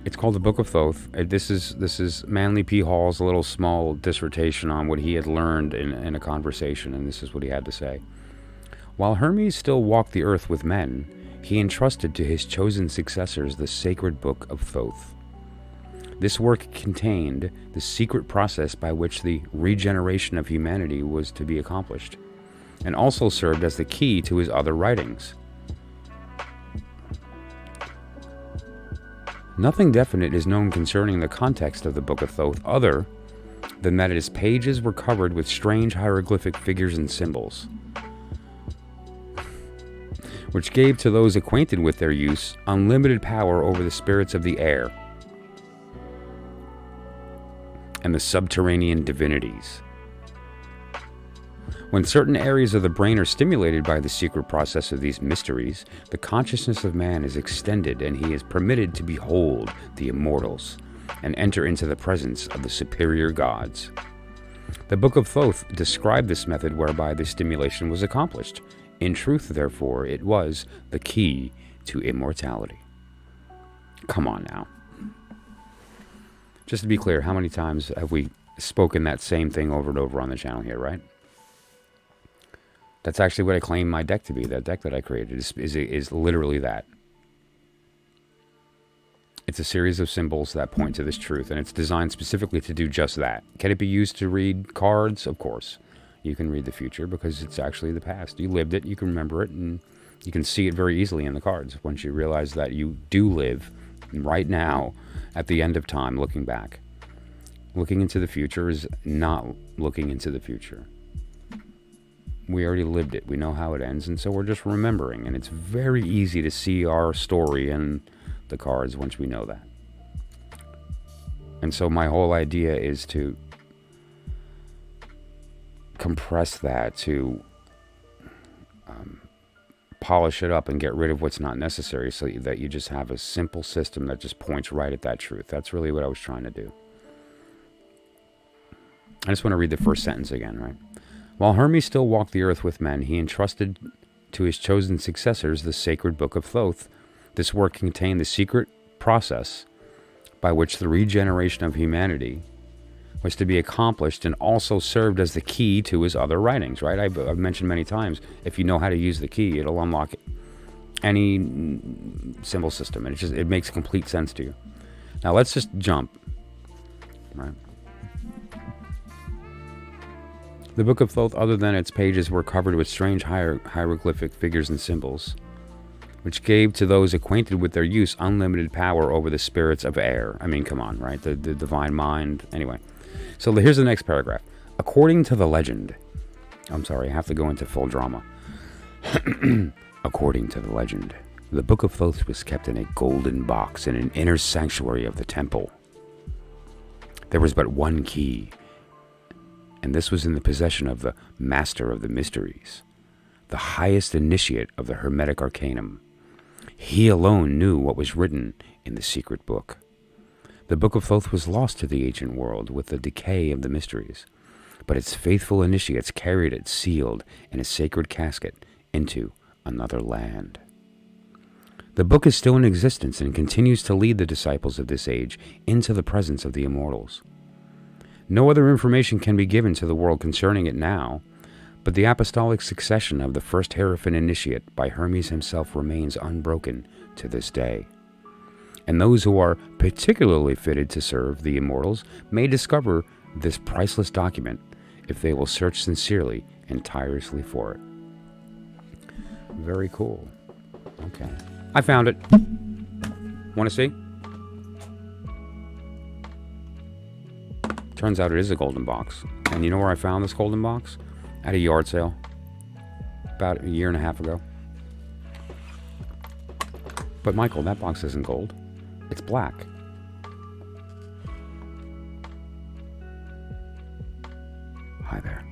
[SPEAKER 1] It's called the Book of Thoth. This is Manly P. Hall's little small dissertation on what he had learned in a conversation, and this is what he had to say. While Hermes still walked the earth with men, he entrusted to his chosen successors the sacred book of Thoth. This work contained the secret process by which the regeneration of humanity was to be accomplished, and also served as the key to his other writings. Nothing definite is known concerning the context of the Book of Thoth other than that its pages were covered with strange hieroglyphic figures and symbols, which gave to those acquainted with their use unlimited power over the spirits of the air and the subterranean divinities. When certain areas of the brain are stimulated by the secret process of these mysteries, the consciousness of man is extended and he is permitted to behold the immortals and enter into the presence of the superior gods. The Book of Thoth described this method whereby the stimulation was accomplished. In truth, therefore, it was the key to immortality. Come on now. Just to be clear, how many times have we spoken that same thing over and over on the channel here, right? That's actually what I claim my deck to be. That deck that I created is literally that. It's a series of symbols that point to this truth, and it's designed specifically to do just that. Can it be used to read cards? Of course. You can read the future because it's actually the past. You lived it, you can remember it, and you can see it very easily in the cards once you realize that you do live right now at the end of time looking back. Looking into the future is not looking into the future. We already lived it. We know how it ends, and so we're just remembering, and it's very easy to see our story in the cards once we know that. And so my whole idea is to compress that, to polish it up and get rid of what's not necessary so that you just have a simple system that just points right at that truth. That's really what I was trying to do. I just want to read the first sentence again, right? While Hermes still walked the earth with men, he entrusted to his chosen successors the sacred book of Thoth. This work contained the secret process by which the regeneration of humanity was to be accomplished and also served as the key to his other writings, right? I've mentioned many times, if you know how to use the key, it'll unlock any symbol system, and it makes complete sense to you. Now let's just jump, right? The Book of Thoth, other than its pages, were covered with strange hieroglyphic figures and symbols, which gave to those acquainted with their use unlimited power over the spirits of air. I mean, come on, right? The divine mind. Anyway, so here's the next paragraph. According to the legend, I'm sorry, I have to go into full drama. According to the legend, the Book of Thoth was kept in a golden box in an inner sanctuary of the temple. There was but one key, and this was in the possession of the Master of the Mysteries, the highest initiate of the Hermetic Arcanum. He alone knew what was written in the secret book. The Book of Thoth was lost to the ancient world with the decay of the mysteries, but its faithful initiates carried it sealed in a sacred casket into another land. The book is still in existence and continues to lead the disciples of this age into the presence of the immortals. No other information can be given to the world concerning it now, but the apostolic succession of the first Hierophant initiate by Hermes himself remains unbroken to this day. And those who are particularly fitted to serve the immortals may discover this priceless document if they will search sincerely and tirelessly for it. Very cool. Okay. I found it. Want to see? Turns out it is a golden box. And you know where I found this golden box? At a yard sale. About a year and a half ago. But Michael, that box isn't gold. It's black. Hi there.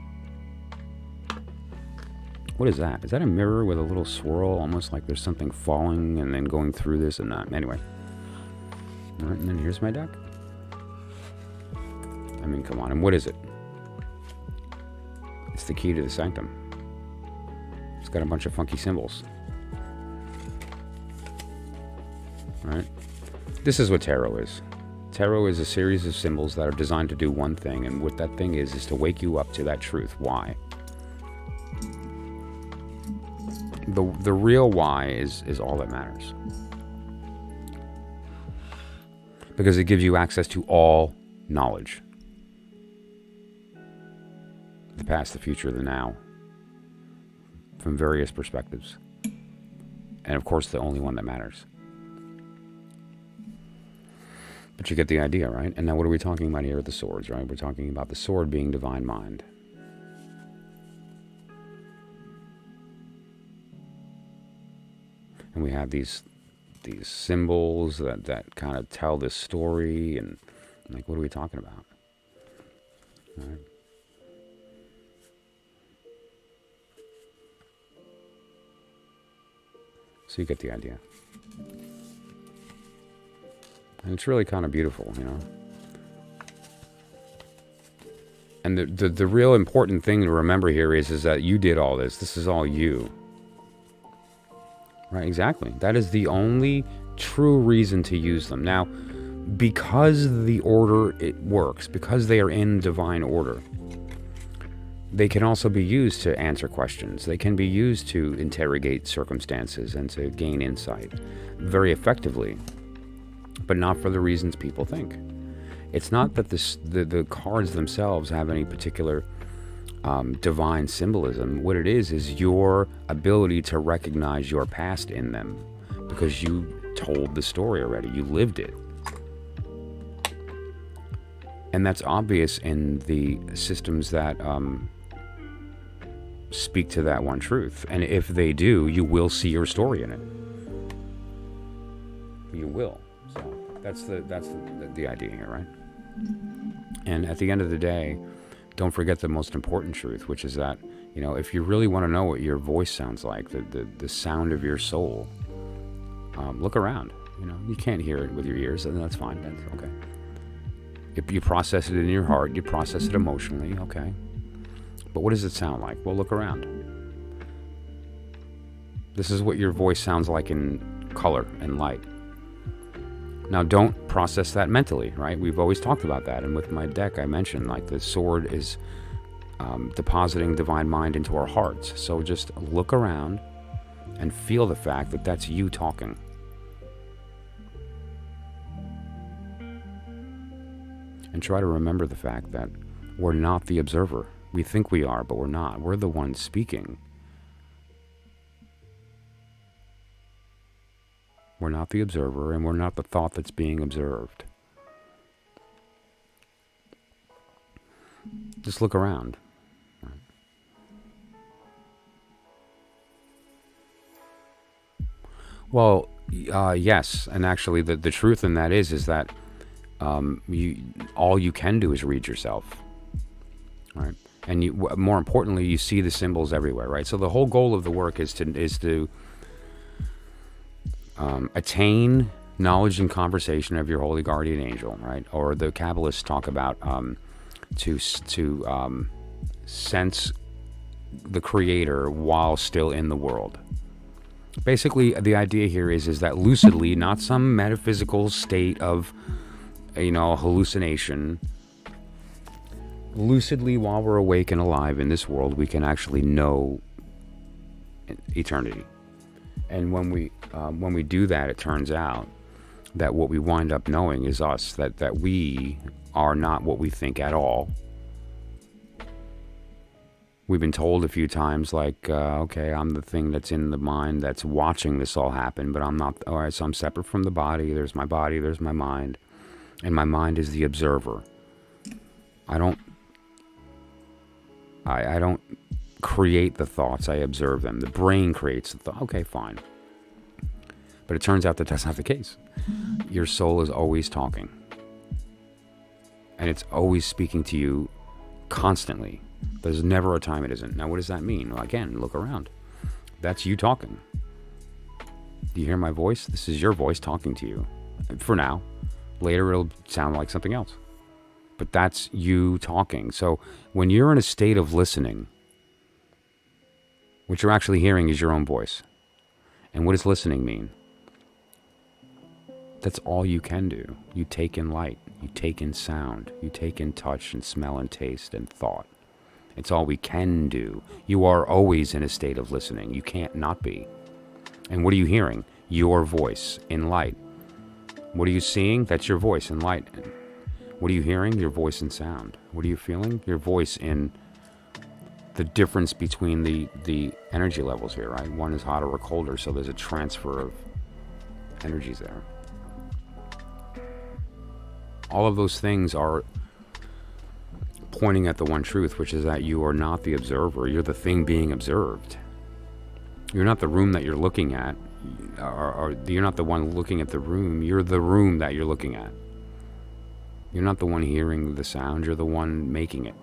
[SPEAKER 1] What is that? Is that a mirror with a little swirl? Almost like there's something falling and then going through this and that. Anyway. Alright, and then here's my deck. I mean, come on. And what is it? It's the key to the sanctum. It's got a bunch of funky symbols. Right? This is what tarot is. Tarot is a series of symbols that are designed to do one thing, and what that thing is to wake you up to that truth. Why? The real why is all that matters. Because it gives you access to all knowledge. The past, the future, the now. From various perspectives. And of course, the only one that matters. But you get the idea, right? And now what are we talking about here with the swords, right? We're talking about the sword being divine mind. And we have these symbols that kind of tell this story, and like, what are we talking about? All right. So you get the idea. And it's really kind of beautiful, you know. And the real important thing to remember here is that you did all this. This is all you. Right, exactly. That is the only true reason to use them. Now, because the order, it works, because they are in divine order, they can also be used to answer questions. They can be used to interrogate circumstances and to gain insight very effectively, but not for the reasons people think. It's not that the cards themselves have any particular divine symbolism. What it is your ability to recognize your past in them, because you told the story already. You lived it. And that's obvious in the systems that speak to that one truth. And if they do, you will see your story in it. You will. So that's the idea here, right? And at the end of the day, don't forget the most important truth, which is that, you know, if you really want to know what your voice sounds like, the sound of your soul, look around. You know, you can't hear it with your ears, and that's fine. That's okay. If you process it in your heart, you process it emotionally, okay. But what does it sound like? Well, look around. This is what your voice sounds like in color and light. Now, don't process that mentally, right? We've always talked about that. And with my deck, I mentioned, like, the sword is depositing divine mind into our hearts. So just look around and feel the fact that that's you talking. And try to remember the fact that we're not the observer. We think we are, but we're not. We're the ones speaking. We're not the observer, and we're not the thought that's being observed. Just look around. Well, yes, and actually the truth in that is that all you can do is read yourself, right? And more importantly, you see the symbols everywhere, right? So the whole goal of the work is to attain knowledge and conversation of your holy guardian angel, right? Or the Kabbalists talk about to sense the Creator while still in the world. Basically, the idea here is that lucidly, not some metaphysical state of, you know, hallucination. Lucidly, while we're awake and alive in this world, we can actually know eternity. And when we do that, it turns out that what we wind up knowing is us, that we are not what we think at all. We've been told a few times, like, okay, I'm the thing that's in the mind that's watching this all happen, but I'm not. All right, so I'm separate from the body. There's my body, there's my mind, and my mind is the observer. I don't create the thoughts, I observe them. The brain creates the thought. Okay, fine. But it turns out that that's not the case. Your soul is always talking. And it's always speaking to you constantly. There's never a time it isn't. Now, what does that mean? Well, again, look around. That's you talking. Do you hear my voice? This is your voice talking to you. For now. Later, it'll sound like something else. But that's you talking. So when you're in a state of listening, what you're actually hearing is your own voice. And what does listening mean? That's all you can do. You take in light. You take in sound. You take in touch and smell and taste and thought. It's all we can do. You are always in a state of listening. You can't not be. And what are you hearing? Your voice in light. What are you seeing? That's your voice in light. What are you hearing? Your voice in sound. What are you feeling? Your voice in the difference between the energy levels here, right? One is hotter or colder, so there's a transfer of energies there. All of those things are pointing at the one truth, which is that you are not the observer. You're the thing being observed. You're not the room that you're looking at, or you're not the one looking at the room. You're the room that you're looking at. You're not the one hearing the sound. You're the one making it.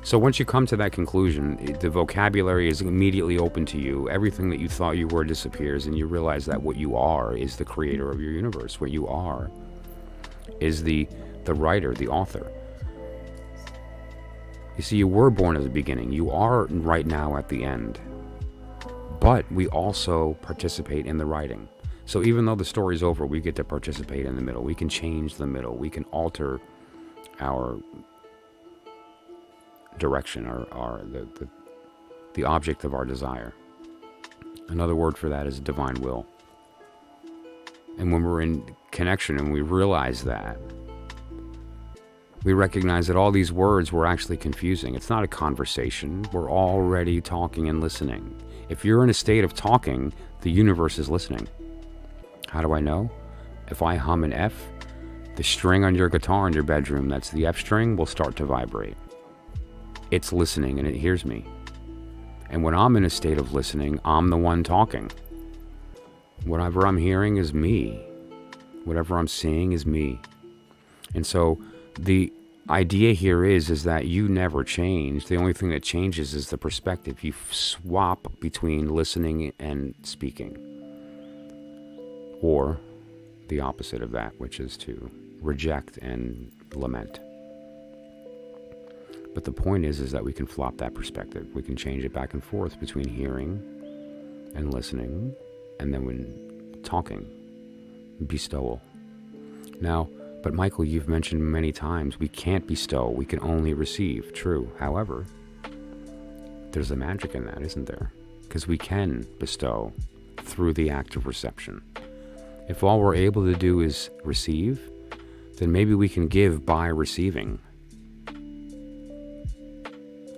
[SPEAKER 1] So once you come to that conclusion, the vocabulary is immediately open to you. Everything that you thought you were disappears, and you realize that what you are is the creator of your universe. What you are is the writer, the author. You see, you were born at the beginning. You are right now at the end. But we also participate in the writing. So even though the story's over, we get to participate in the middle. We can change the middle. We can alter our direction, or the object of our desire. Another word for that is divine will. And when we're in connection and we realize that, we recognize that all these words were actually confusing. It's not a conversation. We're already talking and listening. If you're in a state of talking, the universe is listening. How do I know? If I hum an F, the string on your guitar in your bedroom, that's the F string, will start to vibrate. It's listening and it hears me. And when I'm in a state of listening, I'm the one talking. Whatever I'm hearing is me. Whatever I'm seeing is me. And so the idea here is that you never change. The only thing that changes is the perspective. You swap between listening and speaking. Or the opposite of that, which is to reject and lament. But the point is that we can flop that perspective. We can change it back and forth between hearing and listening, and then when talking, bestowal. Now, but Michael, you've mentioned many times, we can't bestow, we can only receive. True. However, there's a magic in that, isn't there? Because we can bestow through the act of reception. If all we're able to do is receive, then maybe we can give by receiving.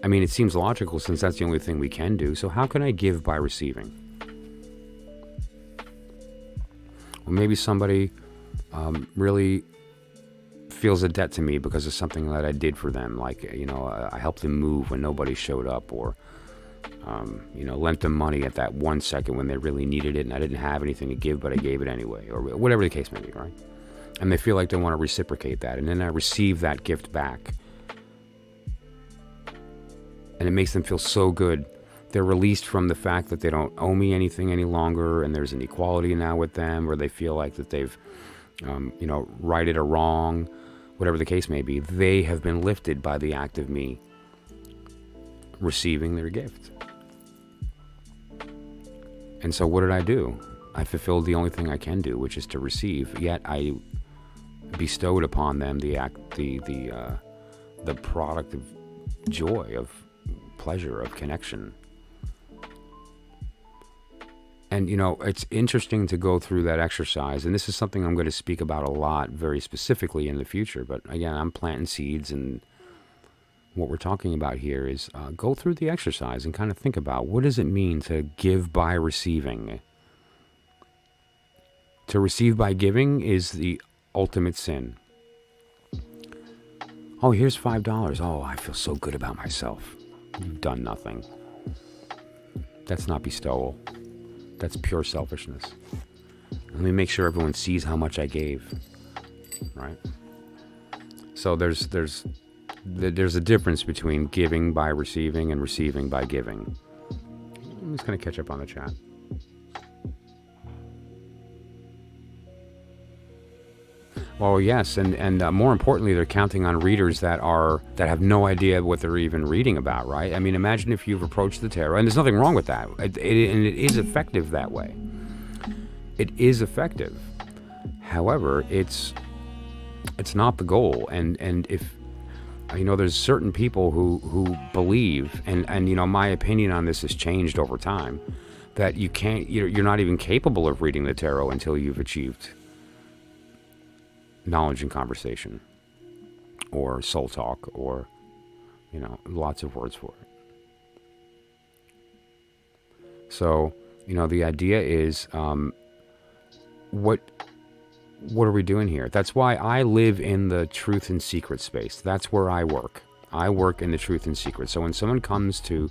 [SPEAKER 1] I mean, it seems logical since that's the only thing we can do. So how can I give by receiving? Well, maybe somebody really feels a debt to me because of something that I did for them. Like, I helped them move when nobody showed up, or, lent them money at that 1 second when they really needed it and I didn't have anything to give, but I gave it anyway, or whatever the case may be, right? And they feel like they want to reciprocate that. And then I receive that gift back. And it makes them feel so good. They're released from the fact that they don't owe me anything any longer, and there's an equality now with them, or they feel like that they've, righted a wrong, whatever the case may be. They have been lifted by the act of me receiving their gift. And so what did I do? I fulfilled the only thing I can do, which is to receive. Yet I bestowed upon them the product of joy, of pleasure, of connection. And it's interesting to go through that exercise, and this is something I'm going to speak about a lot very specifically in the future, but again, I'm planting seeds, and what we're talking about here is go through the exercise and kind of think about, what does it mean to give by receiving? To receive by giving is the ultimate sin. Oh, here's $5. Oh, I feel so good about myself. You've done nothing. That's not bestowal. That's pure selfishness. Let me make sure everyone sees how much I gave, right? So there's a difference between giving by receiving and receiving by giving. I'm just going to catch up on the chat. Well, yes, and more importantly, they're counting on readers that have no idea what they're even reading about, right? I mean, imagine if you've approached the tarot, and there's nothing wrong with that. And it is effective that way. It is effective. However, it's not the goal. And There's certain people who believe, and my opinion on this has changed over time, that you're not even capable of reading the tarot until you've achieved knowledge and conversation, or soul talk, or, lots of words for it. So, the idea is, what are we doing here? That's why I live in the truth and secret space. That's where I work. I work in the truth and secret. So when someone comes to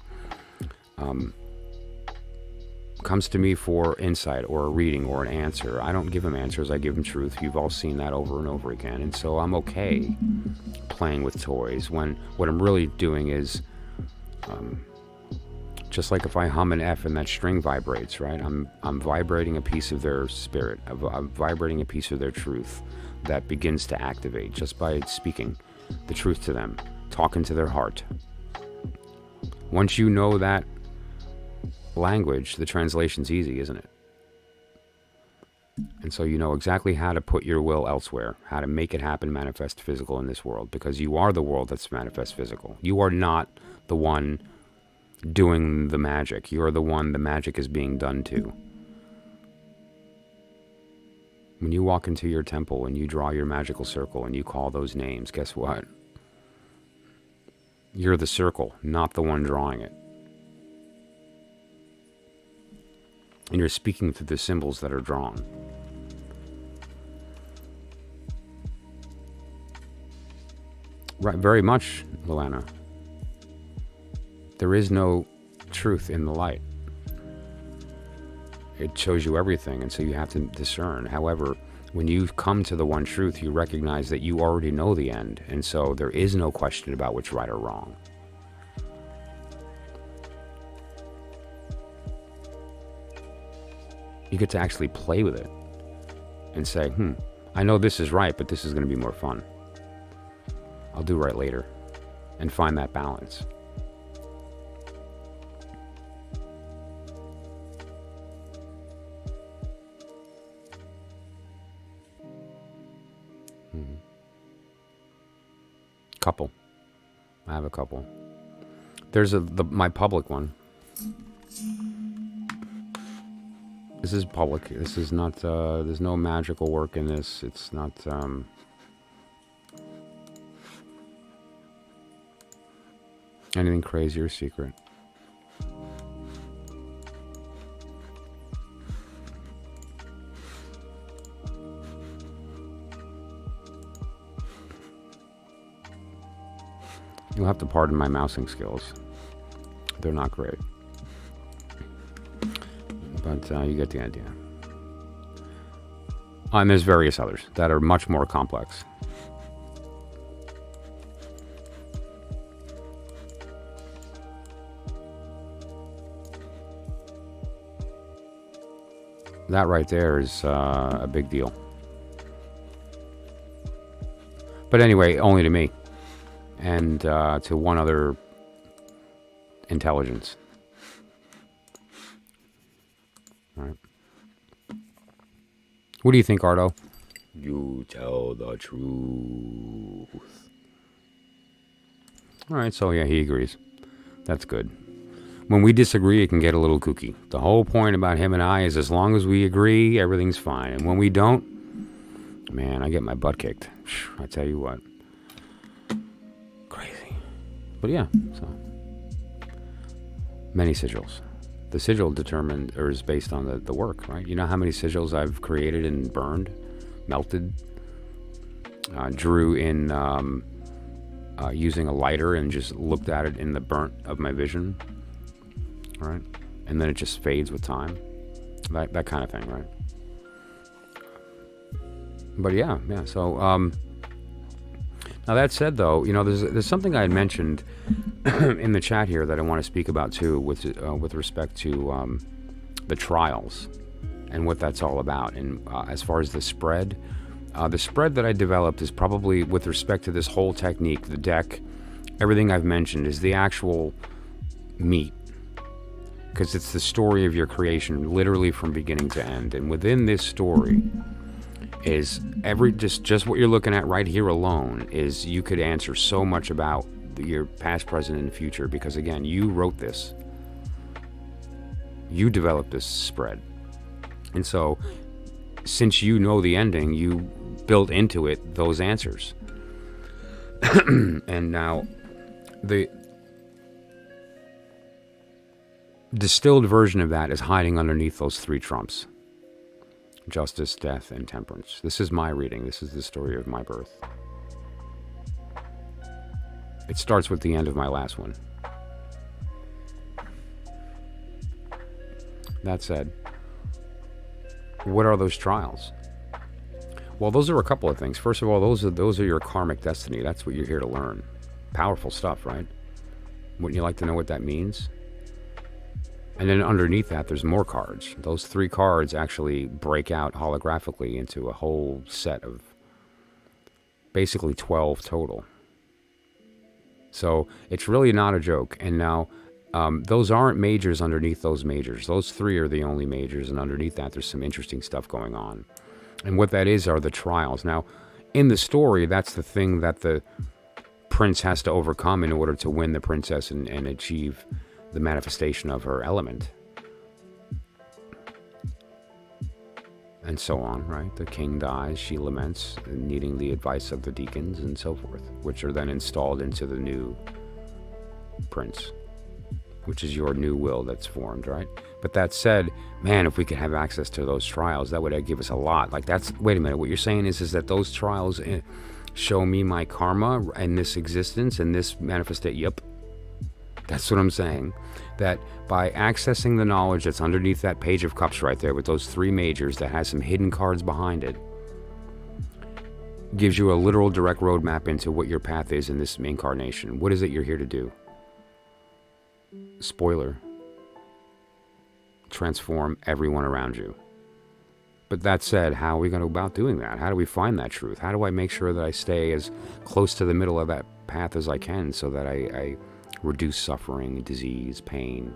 [SPEAKER 1] me for insight or a reading or an answer, I don't give them answers. I give them truth. You've all seen that over and over again. And so I'm okay playing with toys when what I'm really doing is, just like if I hum an F and that string vibrates, right? I'm vibrating a piece of their spirit. I'm vibrating a piece of their truth that begins to activate just by speaking the truth to them, talking to their heart. Once you know that language, the translation's easy, isn't it? And so you know exactly how to put your will elsewhere, how to make it happen, manifest physical in this world, because you are the world that's manifest physical. You are not the one doing the magic. You're the one the magic is being done to. When you walk into your temple and you draw your magical circle and you call those names, guess what? You're the circle, not the one drawing it. And you're speaking through the symbols that are drawn. Right, very much, Luana. There is no truth in the light. It shows you everything, and so you have to discern. However, when you come to the one truth, you recognize that you already know the end, and so there is no question about which right or wrong. You get to actually play with it and say, I know this is right, but this is going to be more fun. I'll do right later, and find that balance. Couple. I have a couple. There's my public one. This is public. This is not, there's no magical work in this. It's not, anything crazy or secret. You'll have to pardon my mousing skills. They're not great. But you get the idea. And there's various others that are much more complex. That right there is a big deal. But anyway, only to me. And to one other intelligence. All right. What do you think, Ardo? You tell the truth. All right, so yeah, he agrees. That's good. When we disagree, it can get a little kooky. The whole point about him and I is as long as we agree, everything's fine. And when we don't, man, I get my butt kicked. I tell you what. Crazy. But yeah, so. Many sigils. The sigil determined, or is based on the work, right? You know how many sigils I've created and burned, melted, drew in using a lighter and just looked at it in the burnt of my vision, right? And then it just fades with time, that kind of thing, right? But yeah. So now that said, though, you know, there's something I had mentioned in the chat here that I want to speak about too, with respect to the trials and what that's all about. And as far as the spread that I developed is probably with respect to this whole technique, the deck, everything I've mentioned is the actual meat, because it's the story of your creation, literally from beginning to end. And within this story, is just what you're looking at right here alone is you could answer so much about your past, present, and future, because again, you wrote this. You developed this spread. And so, since you know the ending, you built into it those answers. And now, the distilled version of that is hiding underneath those three trumps: justice, death, and temperance. This is my reading. This is the story of my birth. It starts with the end of my last one. That said, what are those trials? Well, those are a couple of things. First of all, those are your karmic destiny. That's what you're here to learn. Powerful stuff, right? Wouldn't you like to know what that means? And then underneath that, there's more cards. Those 3 cards actually break out holographically into a whole set of basically 12 total. So it's really not a joke. And now, those aren't majors underneath those majors. Those 3 are the only majors, and underneath that, there's some interesting stuff going on. And what that is are the trials. Now, in the story, that's the thing that the prince has to overcome in order to win the princess and achieve the manifestation of her element. And so on, right? The king dies, she laments, needing the advice of the deacons and so forth, which are then installed into the new prince, which is your new will that's formed, right? But that said, man, if we could have access to those trials, that would give us a lot. Like wait a minute, what you're saying is that those trials show me my karma and this existence and this manifestation. Yep. That's what I'm saying. That by accessing the knowledge that's underneath that page of cups right there with those 3 majors that has some hidden cards behind it, gives you a literal direct roadmap into what your path is in this incarnation. What is it you're here to do? Spoiler: transform everyone around you. But that said, how are we going to go about doing that? How do we find that truth? How do I make sure that I stay as close to the middle of that path as I can so that I reduce suffering, disease, pain,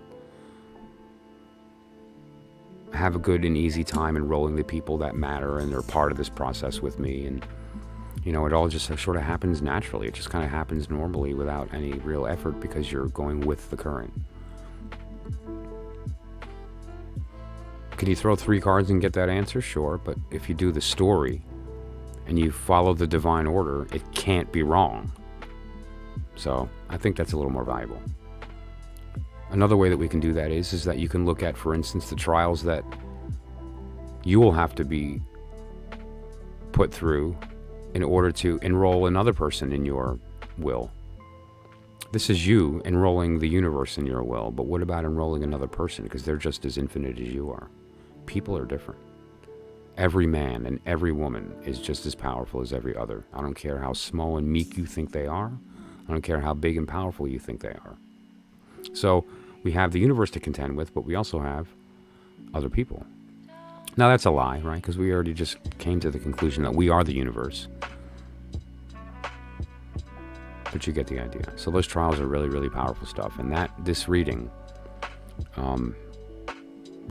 [SPEAKER 1] have a good and easy time enrolling the people that matter and they're part of this process with me? And it all just sort of happens naturally. It just kind of happens normally without any real effort because you're going with the current. Can you throw 3 cards and get that answer? Sure, but if you do the story and you follow the divine order, it can't be wrong. So I think that's a little more valuable. Another way that we can do that is that you can look at, for instance, the trials that you will have to be put through in order to enroll another person in your will. This is you enrolling the universe in your will, but what about enrolling another person? Because they're just as infinite as you are. People are different. Every man and every woman is just as powerful as every other. I don't care how small and meek you think they are. I don't care how big and powerful you think they are. So we have the universe to contend with, but we also have other people. Now that's a lie, right? Because we already just came to the conclusion that we are the universe. But you get the idea. So those trials are really, really powerful stuff. And this reading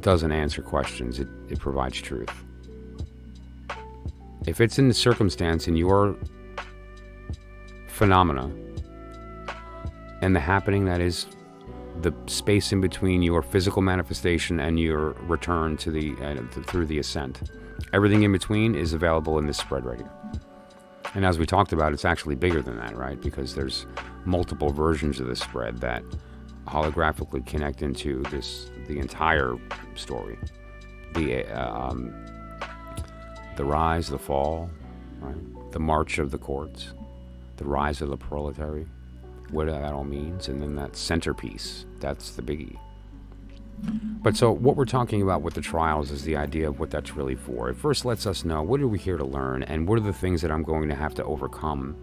[SPEAKER 1] doesn't answer questions. It provides truth. If it's in the circumstance in your phenomena and the happening that is the space in between your physical manifestation and your return to through the ascent, everything in between is available in this spread right here. And as we talked about, it's actually bigger than that, right? Because there's multiple versions of this spread that holographically connect into the entire story. The rise, the fall, right? The march of the courts, the rise of the proletary, what that all means, and then that centerpiece, that's the biggie. But so what we're talking about with the trials is the idea of what that's really for. It first lets us know, what are we here to learn, and what are the things that I'm going to have to overcome.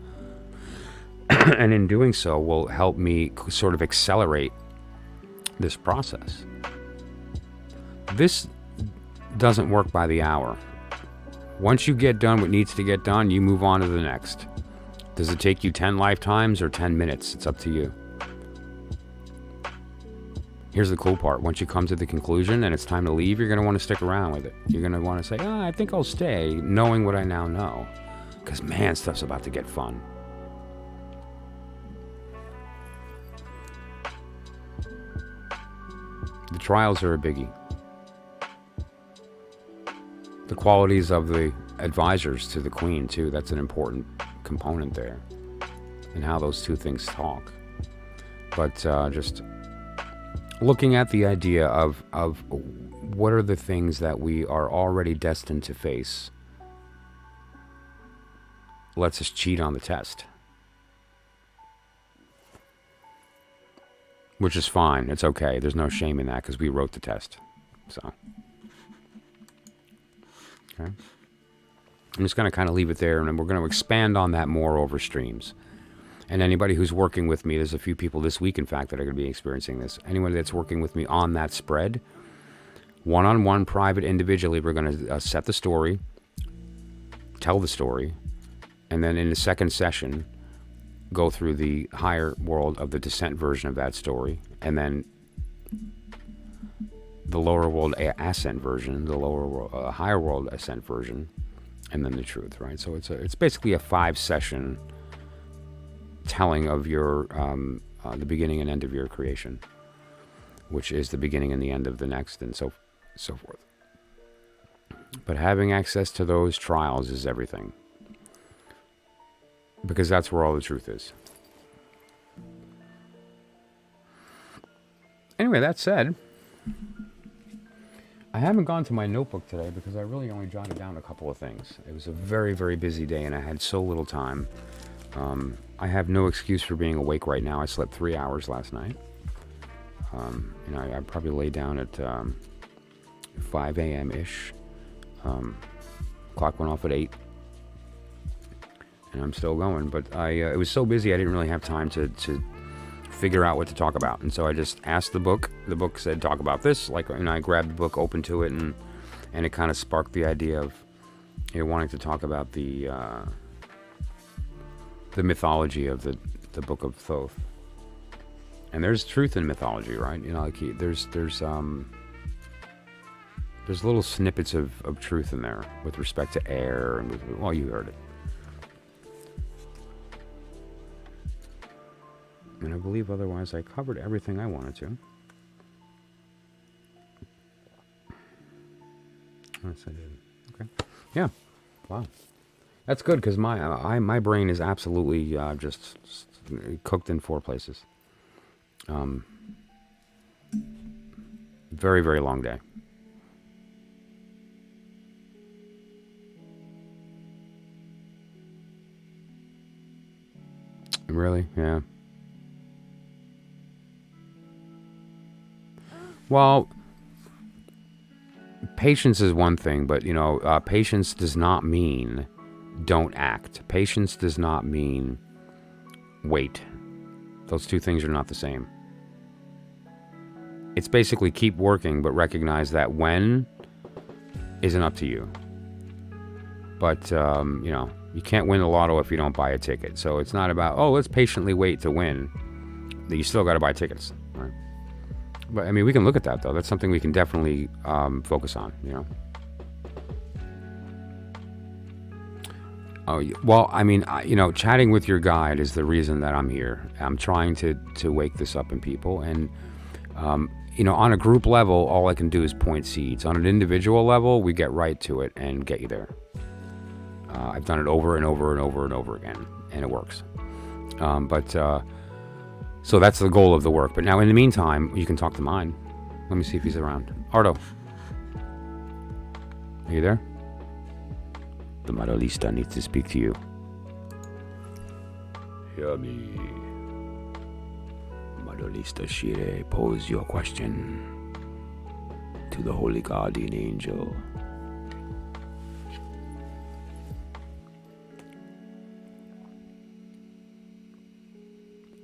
[SPEAKER 1] And in doing so will help me sort of accelerate this process. This doesn't work by the hour. Once you get done what needs to get done, you move on to the next. Does it take you 10 lifetimes or 10 minutes? It's up to you. Here's the cool part. Once you come to the conclusion and it's time to leave, you're going to want to stick around with it. You're going to want to say, I think I'll stay, knowing what I now know. Because, man, stuff's about to get fun. The trials are a biggie. The qualities of the advisors to the queen, too, that's an important component there. And how those two things talk. But just looking at the idea of what are the things that we are already destined to face lets us cheat on the test. Which is fine. It's okay. There's no shame in that because we wrote the test. So, okay. I'm just going to kind of leave it there, and then we're going to expand on that more over streams. And anybody who's working with me, there's a few people this week, in fact, that are going to be experiencing this. Anyone that's working with me on that spread, one-on-one, private, individually, we're going to set the story, tell the story, and then in the second session, go through the higher world of the descent version of that story, and then the lower world ascent version, the lower world, higher world ascent version, and then the truth, right? So it's basically a 5-session telling of your the beginning and end of your creation, which is the beginning and the end of the next, and so forth. But having access to those trials is everything, because that's where all the truth is. Anyway, that said, I haven't gone to my notebook today because I really only jotted down a couple of things. It was a very, very busy day and I had so little time. I have no excuse for being awake right now. I slept 3 hours last night. I probably lay down at 5 a.m.-ish. Clock went off at 8. And I'm still going. But it was so busy I didn't really have time to figure out what to talk about. And so I just asked the book. The book said, talk about this. I grabbed the book, opened to it, and it kind of sparked the idea of wanting to talk about the mythology of the Book of Thoth. And there's truth in mythology, right? There's little snippets of truth in there with respect to air and you heard it. And I believe otherwise I covered everything I wanted to. Yes, I did. Okay. Yeah. Wow. That's good because my brain is absolutely just cooked in 4 places. Very, very long day. Really? Yeah. Well, patience is one thing, but, patience does not mean don't act. Patience does not mean wait. Those two things are not the same. It's basically keep working, but recognize that when isn't up to you. But, you can't win the lotto if you don't buy a ticket. So it's not about, let's patiently wait to win. You still got to buy tickets, right? But, we can look at that, though. That's something we can definitely focus on, Oh, well, chatting with your guide is the reason that I'm here. I'm trying to wake this up in people. And, on a group level, all I can do is point seeds. On an individual level, we get right to it and get you there. I've done it over and over and over and over again, and it works. So that's the goal of the work. But now, in the meantime, you can talk to mine. Let me see if he's around. Ardo. Are you there? The Moralista needs to speak to you. Hear me. Moralista Shire, pose your question to the Holy Guardian Angel.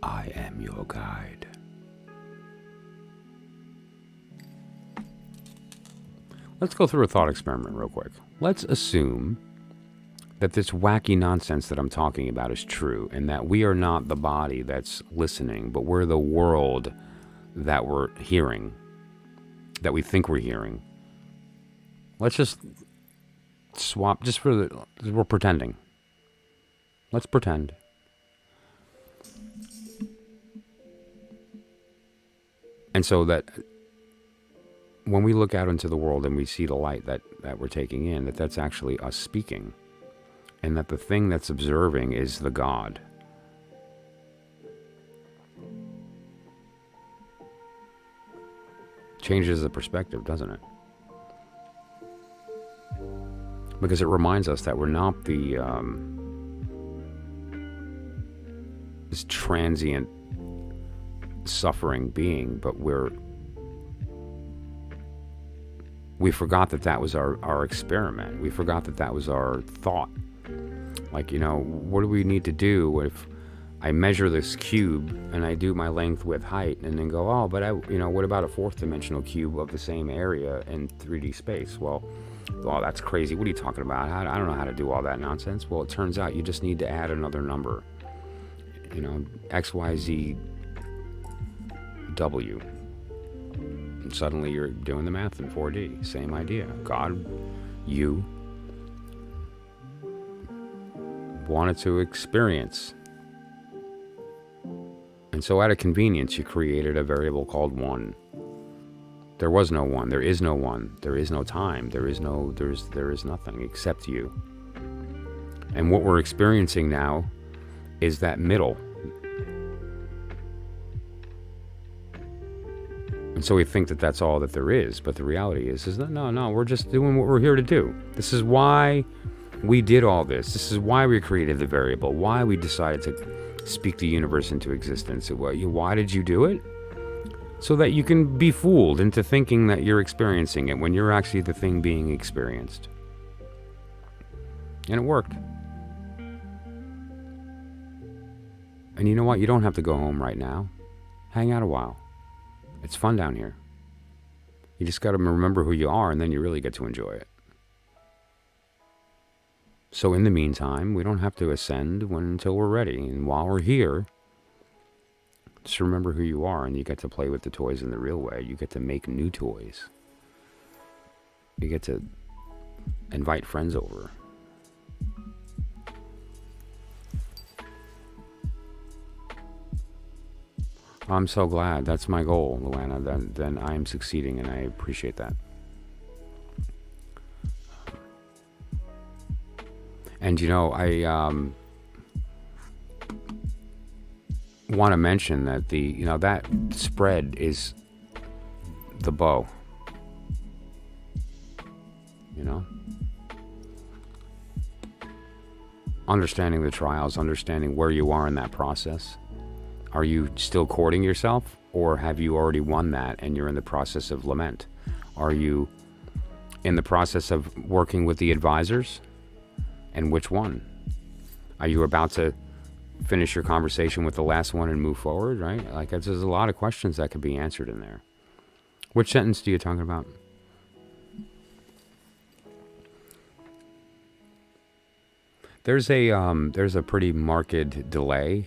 [SPEAKER 1] I am your guide. Let's go through a thought experiment real quick. Let's assume that this wacky nonsense that I'm talking about is true, and that we are not the body that's listening, but we're the world that we're hearing, that we think we're hearing. Let's just swap, just for the, we're pretending. Let's pretend. And so that when we look out into the world and we see the light that we're taking in, that's actually us speaking. And that the thing that's observing is the God. Changes the perspective, doesn't it? Because it reminds us that we're not the this transient suffering being, but we forgot that was our experiment. We forgot that was our thought. Like, what do we need to do if I measure this cube and I do my length, width, height, and then go, oh, but what about a fourth dimensional cube of the same area in 3D space? Well, that's crazy. What are you talking about? I don't know how to do all that nonsense. Well, it turns out you just need to add another number. X, Y, Z, W. And suddenly you're doing the math in 4D. Same idea. God, you wanted to experience. And so out of convenience, you created a variable called 1. There was no 1. There is no 1. There is no time. There is nothing except you. And what we're experiencing now is that middle. And so we think that that's all that there is. But the reality is that no, we're just doing what we're here to do. This is why we did all this. This is why we created the variable. Why we decided to speak the universe into existence. Why did you do it? So that you can be fooled into thinking that you're experiencing it when you're actually the thing being experienced. And it worked. And you know what? You don't have to go home right now. Hang out a while. It's fun down here. You just got to remember who you are, and then you really get to enjoy it. So in the meantime, we don't have to ascend until we're ready. And while we're here, just remember who you are, and you get to play with the toys in the real way. You get to make new toys. You get to invite friends over. I'm so glad. That's my goal, Luana. Then I am succeeding, and I appreciate that. And I want to mention that that spread is the bow. Understanding the trials, understanding where you are in that process. Are you still courting yourself, or have you already won that and you're in the process of lament? Are you in the process of working with the advisors? And which one? Are you about to finish your conversation with the last one and move forward, right? Like, there's a lot of questions that could be answered in there. Which sentence do you talking about? There's a pretty marked delay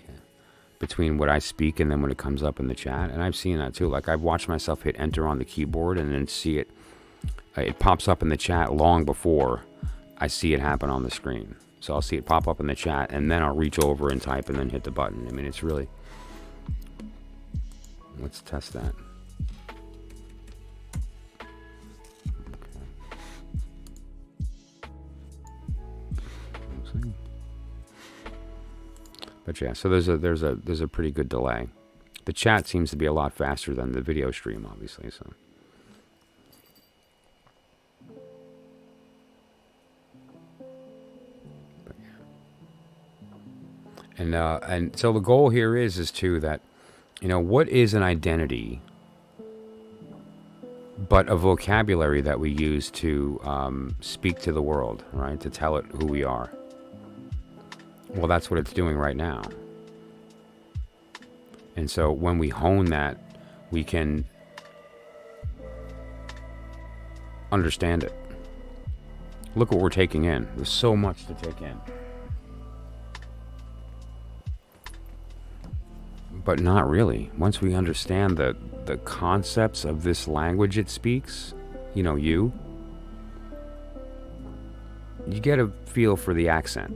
[SPEAKER 1] between what I speak and then when it comes up in the chat, and I've seen that too. Like, I've watched myself hit enter on the keyboard and then see it pops up in the chat long before I see it happen on the screen. So I'll see it pop up in the chat, and then I'll reach over and type and then hit the button. I mean, it's really... Let's test that. Okay. But yeah, so there's a pretty good delay. The chat seems to be a lot faster than the video stream, obviously. So. But yeah. And so the goal here is too that, what is an identity, but a vocabulary that we use to speak to the world, right? To tell it who we are. Well, that's what it's doing right now. And so when we hone that, we can understand it. Look what we're taking in. There's so much to take in. But not really. Once we understand the concepts of this language it speaks, you get a feel for the accent.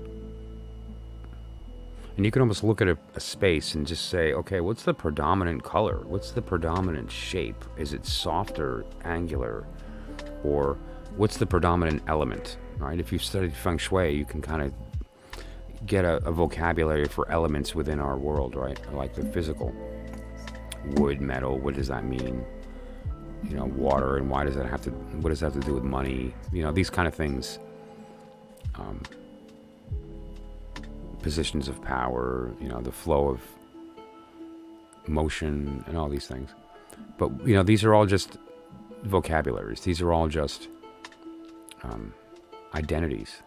[SPEAKER 1] And you can almost look at a space and just say, okay, what's the predominant color? What's the predominant shape? Is it soft or angular? Or what's the predominant element, right? If you've studied feng shui, you can kind of get a vocabulary for elements within our world, right? Like the physical. Wood, metal, what does that mean? Water, and what does that have to do with money? These kind of things. Positions of power, the flow of motion and all these things. But, these are all just vocabularies. These are all just identities,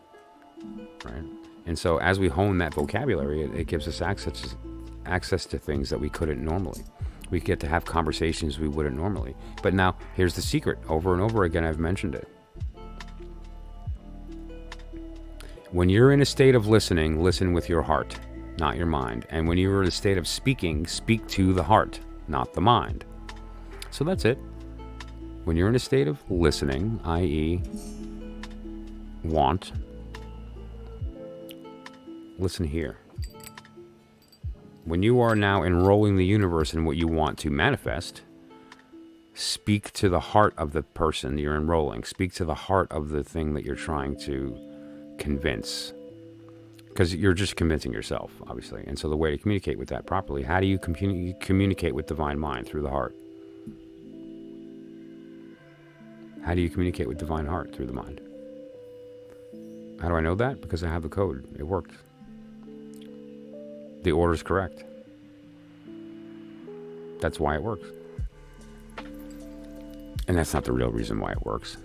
[SPEAKER 1] right? And so as we hone that vocabulary, it gives us access to things that we couldn't normally. We get to have conversations we wouldn't normally. But now, here's the secret. Over and over again, I've mentioned it. When you're in a state of listening, listen with your heart, not your mind. And when you're in a state of speaking, speak to the heart, not the mind. So that's it. When you're in a state of listening, i.e. want, listen here. When you are now enrolling the universe in what you want to manifest, speak to the heart of the person you're enrolling. Speak to the heart of the thing that you're trying to convince, because you're just convincing yourself, obviously. And so the way to communicate with that properly, how do you communicate with divine mind? Through the heart. How do you communicate with divine heart? Through the mind. How do I know that? Because I have the code. It worked. The order's correct. That's why it works. And that's not the real reason why it works.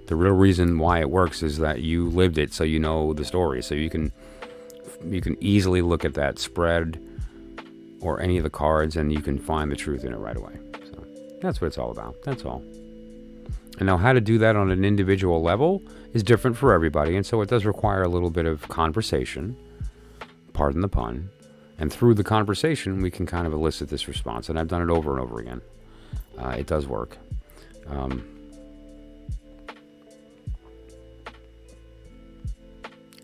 [SPEAKER 1] The real reason why it works is that you lived it, so you know the story. So you can easily look at that spread or any of the cards, and you can find the truth in it right away. So that's what it's all about. That's all. And now how to do that on an individual level is different for everybody, and so it does require a little bit of conversation, pardon the pun, and through the conversation we can kind of elicit this response, and I've done it over and over again. It does work.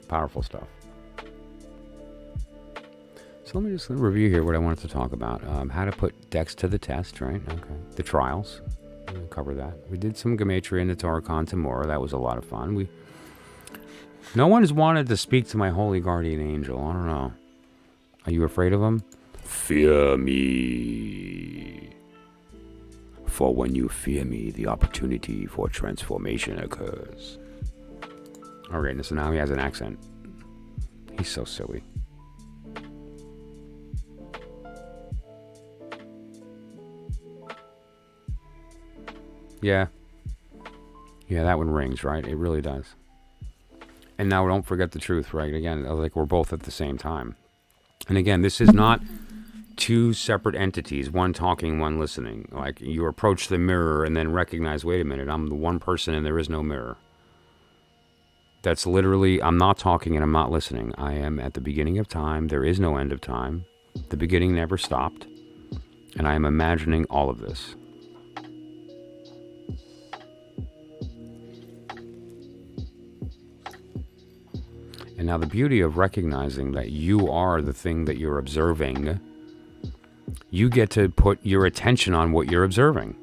[SPEAKER 1] Powerful stuff. So let me just review here what I wanted to talk about. How to put decks to the test, right? Okay. The trials. We'll cover that. We did some Gematria and Notarikon Temurah. That was a lot of fun. No one has wanted to speak to my holy guardian angel. I don't know. Are you afraid of him? Fear me. For when you fear me, the opportunity for transformation occurs. Alright, so now he has an accent. He's so silly. Yeah. Yeah, that one rings, right? It really does. And now don't forget the truth, right? Again, like we're both at the same time. And again, this is not two separate entities, one talking, one listening. Like you approach the mirror and then recognize, wait a minute, I'm the one person and there is no mirror. That's literally, I'm not talking and I'm not listening. I am at the beginning of time. There is no end of time. The beginning never stopped. And I am imagining all of this. And now the beauty of recognizing that you are the thing that you're observing, you get to put your attention on what you're observing.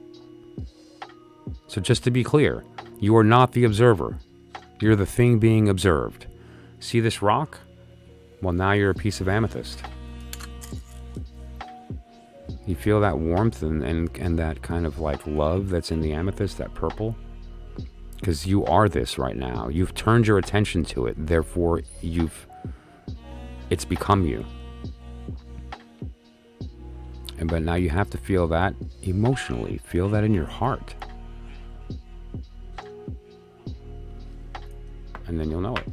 [SPEAKER 1] So just to be clear, you are not the observer. You're the thing being observed. See this rock? Well, now you're a piece of amethyst. You feel that warmth and that kind of like love that's in the amethyst, that purple? Because you are this right now. You've turned your attention to it. Therefore, it's become you. But now you have to feel that emotionally. Feel that in your heart. And then you'll know it.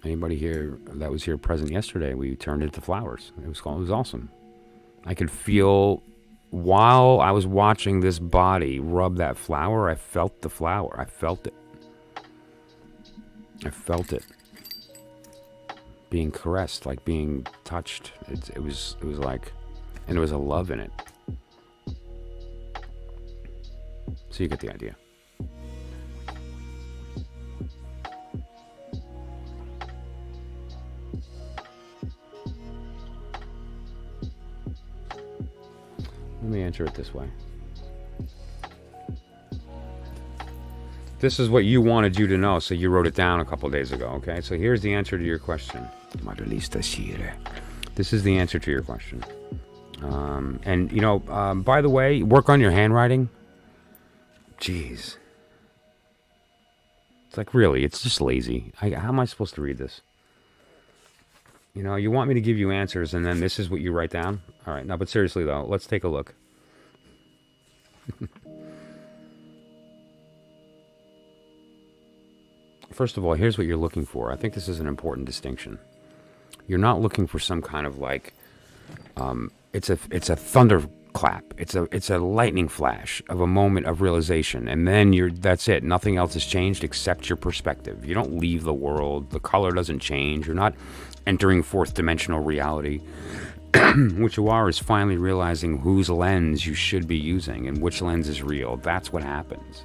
[SPEAKER 1] Anybody here that was here present yesterday, we turned into flowers. It was awesome. I could feel, while I was watching this body rub that flower, I felt the flower. I felt it. I felt it. being caressed, like being touched. It was like, and there was a love in it. So you get the idea. Let me answer it this way. This is what you wanted you to know, so you wrote it down a couple days ago, okay? So here's the answer to your question. This is the answer to your question. And, you know, by the way, work on your handwriting. Jeez. It's like, really, it's just lazy. How am I supposed to read this? You know, you want me to give you answers, and then this is what you write down? All right, no, but seriously, though, let's take a look. First of all, here's what you're looking for. I think this is an important distinction. You're not looking for some kind of like, it's a thunderclap. It's a lightning flash of a moment of realization, and then that's it. Nothing else has changed except your perspective. You don't leave the world. The color doesn't change. You're not entering fourth dimensional reality. What you are is finally realizing whose lens you should be using and which lens is real. That's what happens.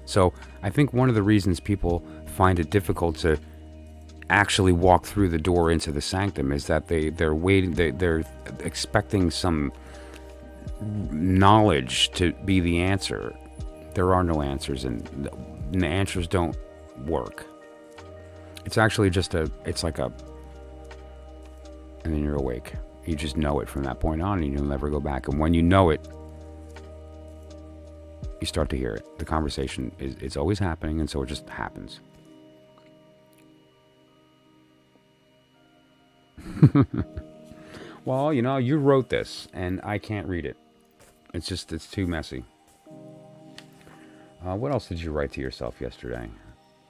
[SPEAKER 1] So I think one of the reasons people find it difficult to actually walk through the door into the sanctum is that they're waiting, they're expecting some knowledge to be the answer. There are no answers, and the answers don't work. It's actually just it's like and then you're awake. You just know it from that point on, and you'll never go back. And when you know it, you start to hear it. The conversation it's always happening, and so it just happens. Well, you know, you wrote this, and I can't read it. It's too messy. What else did you write to yourself yesterday?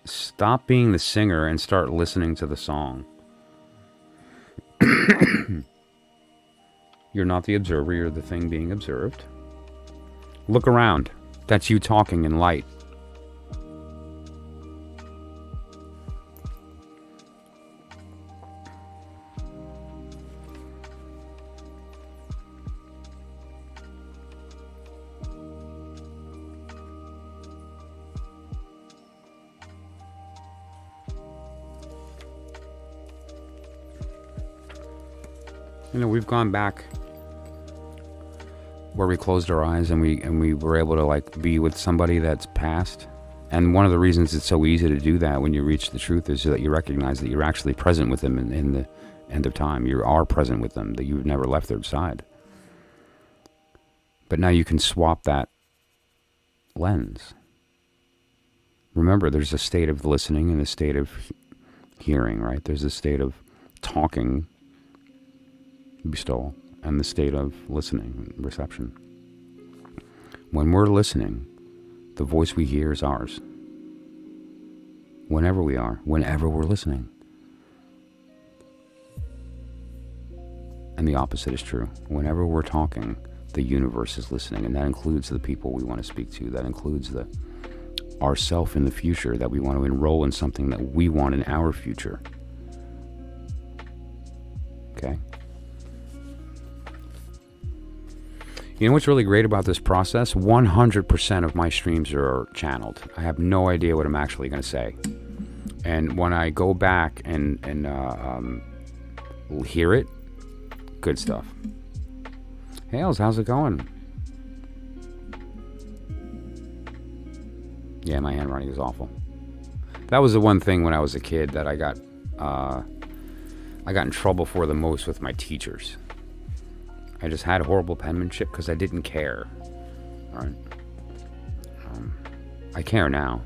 [SPEAKER 1] Stop being the singer and start listening to the song. You're not the observer, you're the thing being observed. Look around. That's you talking in light. You know, we've gone back where we closed our eyes and we were able to like be with somebody that's passed. And one of the reasons it's so easy to do that when you reach the truth is that you recognize that you're actually present with them in the end of time. You are present with them, that you've never left their side. But now you can swap that lens. Remember, there's a state of listening and a state of hearing, right? There's a state of talking, bestowal, and the state of listening, reception. When we're listening, the voice we hear is ours. Whenever we're listening. And the opposite is true. Whenever we're talking, the universe is listening, and that includes the people we want to speak to. That includes ourself in the future, that we want to enroll in something that we want in our future. Okay? You know what's really great about this process? 100% of my streams are channeled. I have no idea what I'm actually going to say. And when I go back and hear it, good stuff. Hales, how's it going? Yeah, my handwriting is awful. That was the one thing when I was a kid that I got in trouble for the most with my teachers. I just had horrible penmanship because I didn't care. All right. I care now.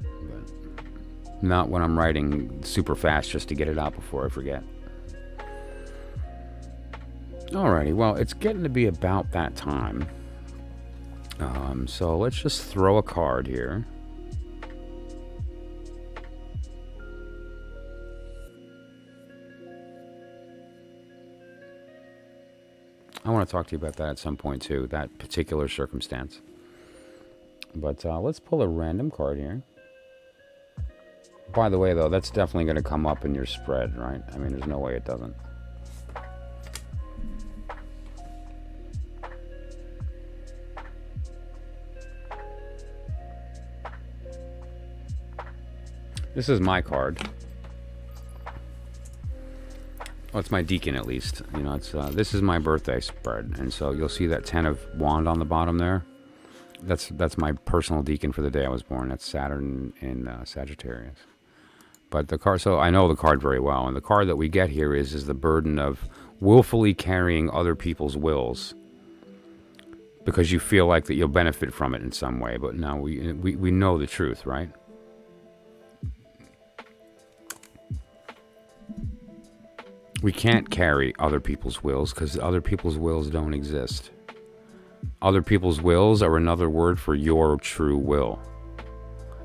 [SPEAKER 1] But not when I'm writing super fast just to get it out before I forget. Alrighty, well, it's getting to be about that time. So let's just throw a card here. I want to talk to you about that at some point too, that particular circumstance. But let's pull a random card here. By the way, though, that's definitely going to come up in your spread, right? I mean, there's no way it doesn't. This is my card. Well, it's my deacon, at least. You know, it's this is my birthday spread, and so you'll see that 10 of wand on the bottom there. That's my personal deacon for the day I was born. That's Saturn in Sagittarius. But the card, so I know the card very well, and the card that we get here is the burden of willfully carrying other people's wills because you feel like that you'll benefit from it in some way. But now we know the truth, right? We can't carry other people's wills because other people's wills don't exist. Other people's wills are another word for your true will.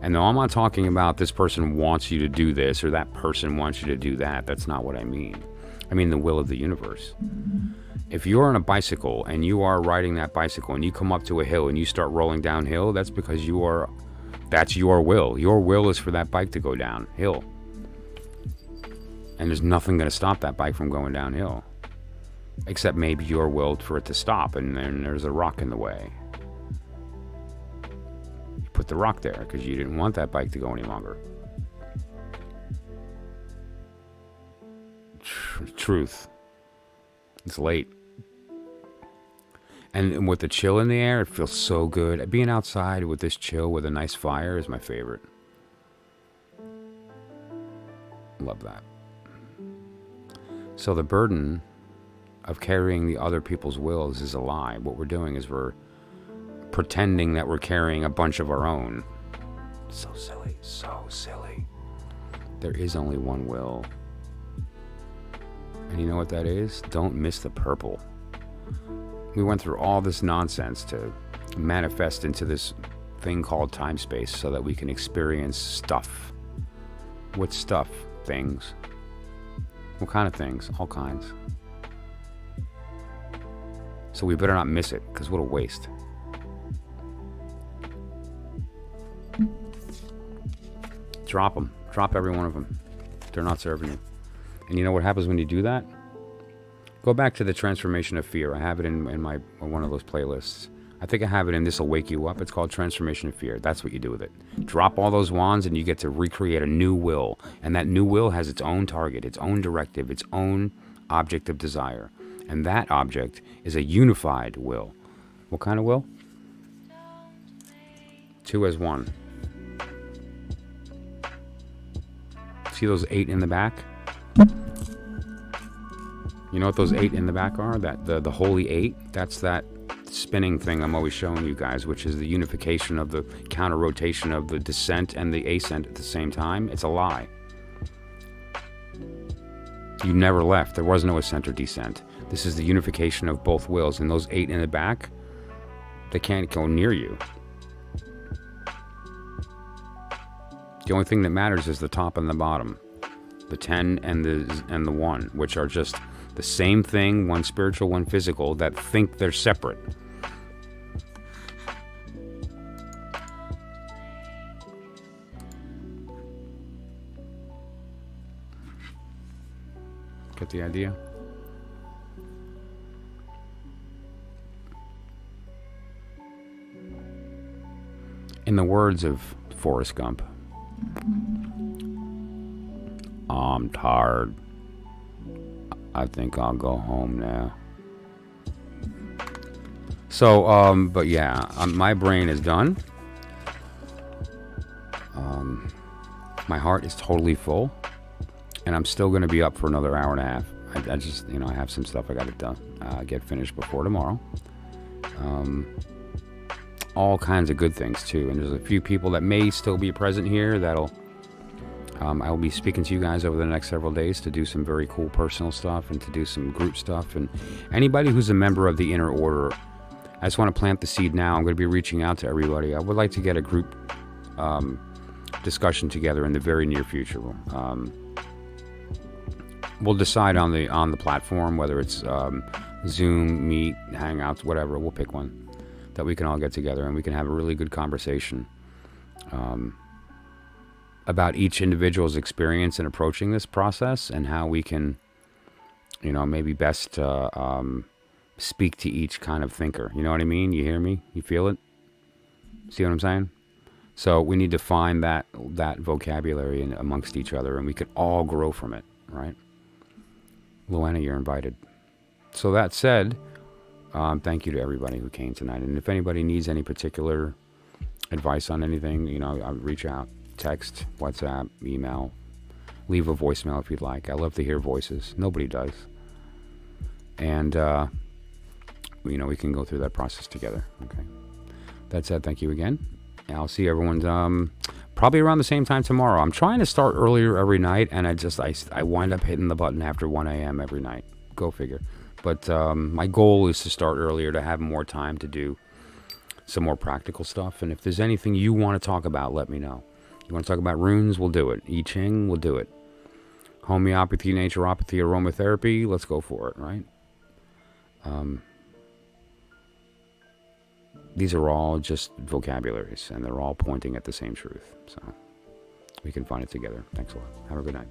[SPEAKER 1] And no, I'm not talking about this person wants you to do this or that person wants you to do that. That's not what I mean. I mean the will of the universe. If you're on a bicycle and you are riding that bicycle and you come up to a hill and you start rolling downhill, that's because that's your will. Your will is for that bike to go downhill. And there's nothing going to stop that bike from going downhill. Except maybe your will for it to stop, and then there's a rock in the way. You put the rock there because you didn't want that bike to go any longer. Truth. It's late. And with the chill in the air, it feels so good. Being outside with this chill with a nice fire is my favorite. Love that. So the burden of carrying the other people's wills is a lie. What we're doing is we're pretending that we're carrying a bunch of our own. So silly, so silly. There is only one will. And you know what that is? Don't miss the purple. We went through all this nonsense to manifest into this thing called time-space so that we can experience stuff. What stuff? Things. What kind of things? All kinds. So we better not miss it, because what a waste. Drop them. Drop every one of them. They're not serving you. And you know what happens when you do that? Go back to the Transformation of Fear. I have it in my one of those playlists. I think I have it in This'll Wake You Up. It's called Transformation of Fear. That's what you do with it. Drop all those wands and you get to recreate a new will. And that new will has its own target, its own directive, its own object of desire. And that object is a unified will. What kind of will? 2 as 1. See those 8 in the back? You know what those 8 in the back are? That the holy 8? That's that spinning thing I'm always showing you guys, which is the unification of the counter rotation of the descent and the ascent at the same time. It's a lie. You never left. There was no ascent or descent. This is the unification of both wills, and those 8 in the back, they can't go near you. The only thing that matters is the top and the bottom, the 10 and the 1, which are just the same thing, one spiritual, one physical, that think they're separate. Get the idea? In the words of Forrest Gump, I'm tired. I think I'll go home now. So, but yeah, my brain is done. My heart is totally full. And I'm still going to be up for another hour and a half. I just, I have some stuff I got to get finished before tomorrow. All kinds of good things, too. And there's a few people that may still be present here that'll... I will be speaking to you guys over the next several days to do some very cool personal stuff and to do some group stuff. And anybody who's a member of the Inner Order, I just want to plant the seed now. I'm going to be reaching out to everybody. I would like to get a group discussion together in the very near future. We'll decide on the platform, whether it's Zoom, Meet, Hangouts, whatever. We'll pick one that we can all get together and we can have a really good conversation. about each individual's experience in approaching this process and how we can, maybe best speak to each kind of thinker. You know what I mean? You hear me? You feel it? See what I'm saying? So we need to find that vocabulary amongst each other, and we could all grow from it, right? Luana, you're invited. So that said, thank you to everybody who came tonight. And if anybody needs any particular advice on anything, I'll reach out, text, WhatsApp, email, leave a voicemail if you'd like. I love to hear voices. Nobody does. And, we can go through that process together. Okay. That said, thank you again. I'll see everyone probably around the same time tomorrow. I'm trying to start earlier every night, and I wind up hitting the button after 1 a.m. every night. Go figure. But my goal is to start earlier to have more time to do some more practical stuff. And if there's anything you want to talk about, let me know. You want to talk about runes, we'll do it. I Ching, we'll do it. Homeopathy, naturopathy, aromatherapy, let's go for it, right? These are all just vocabularies, and they're all pointing at the same truth. So we can find it together. Thanks a lot. Have a good night.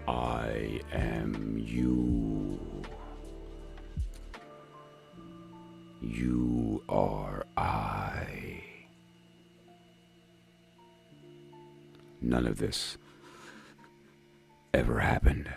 [SPEAKER 1] I am you. You are I. None of this ever happened.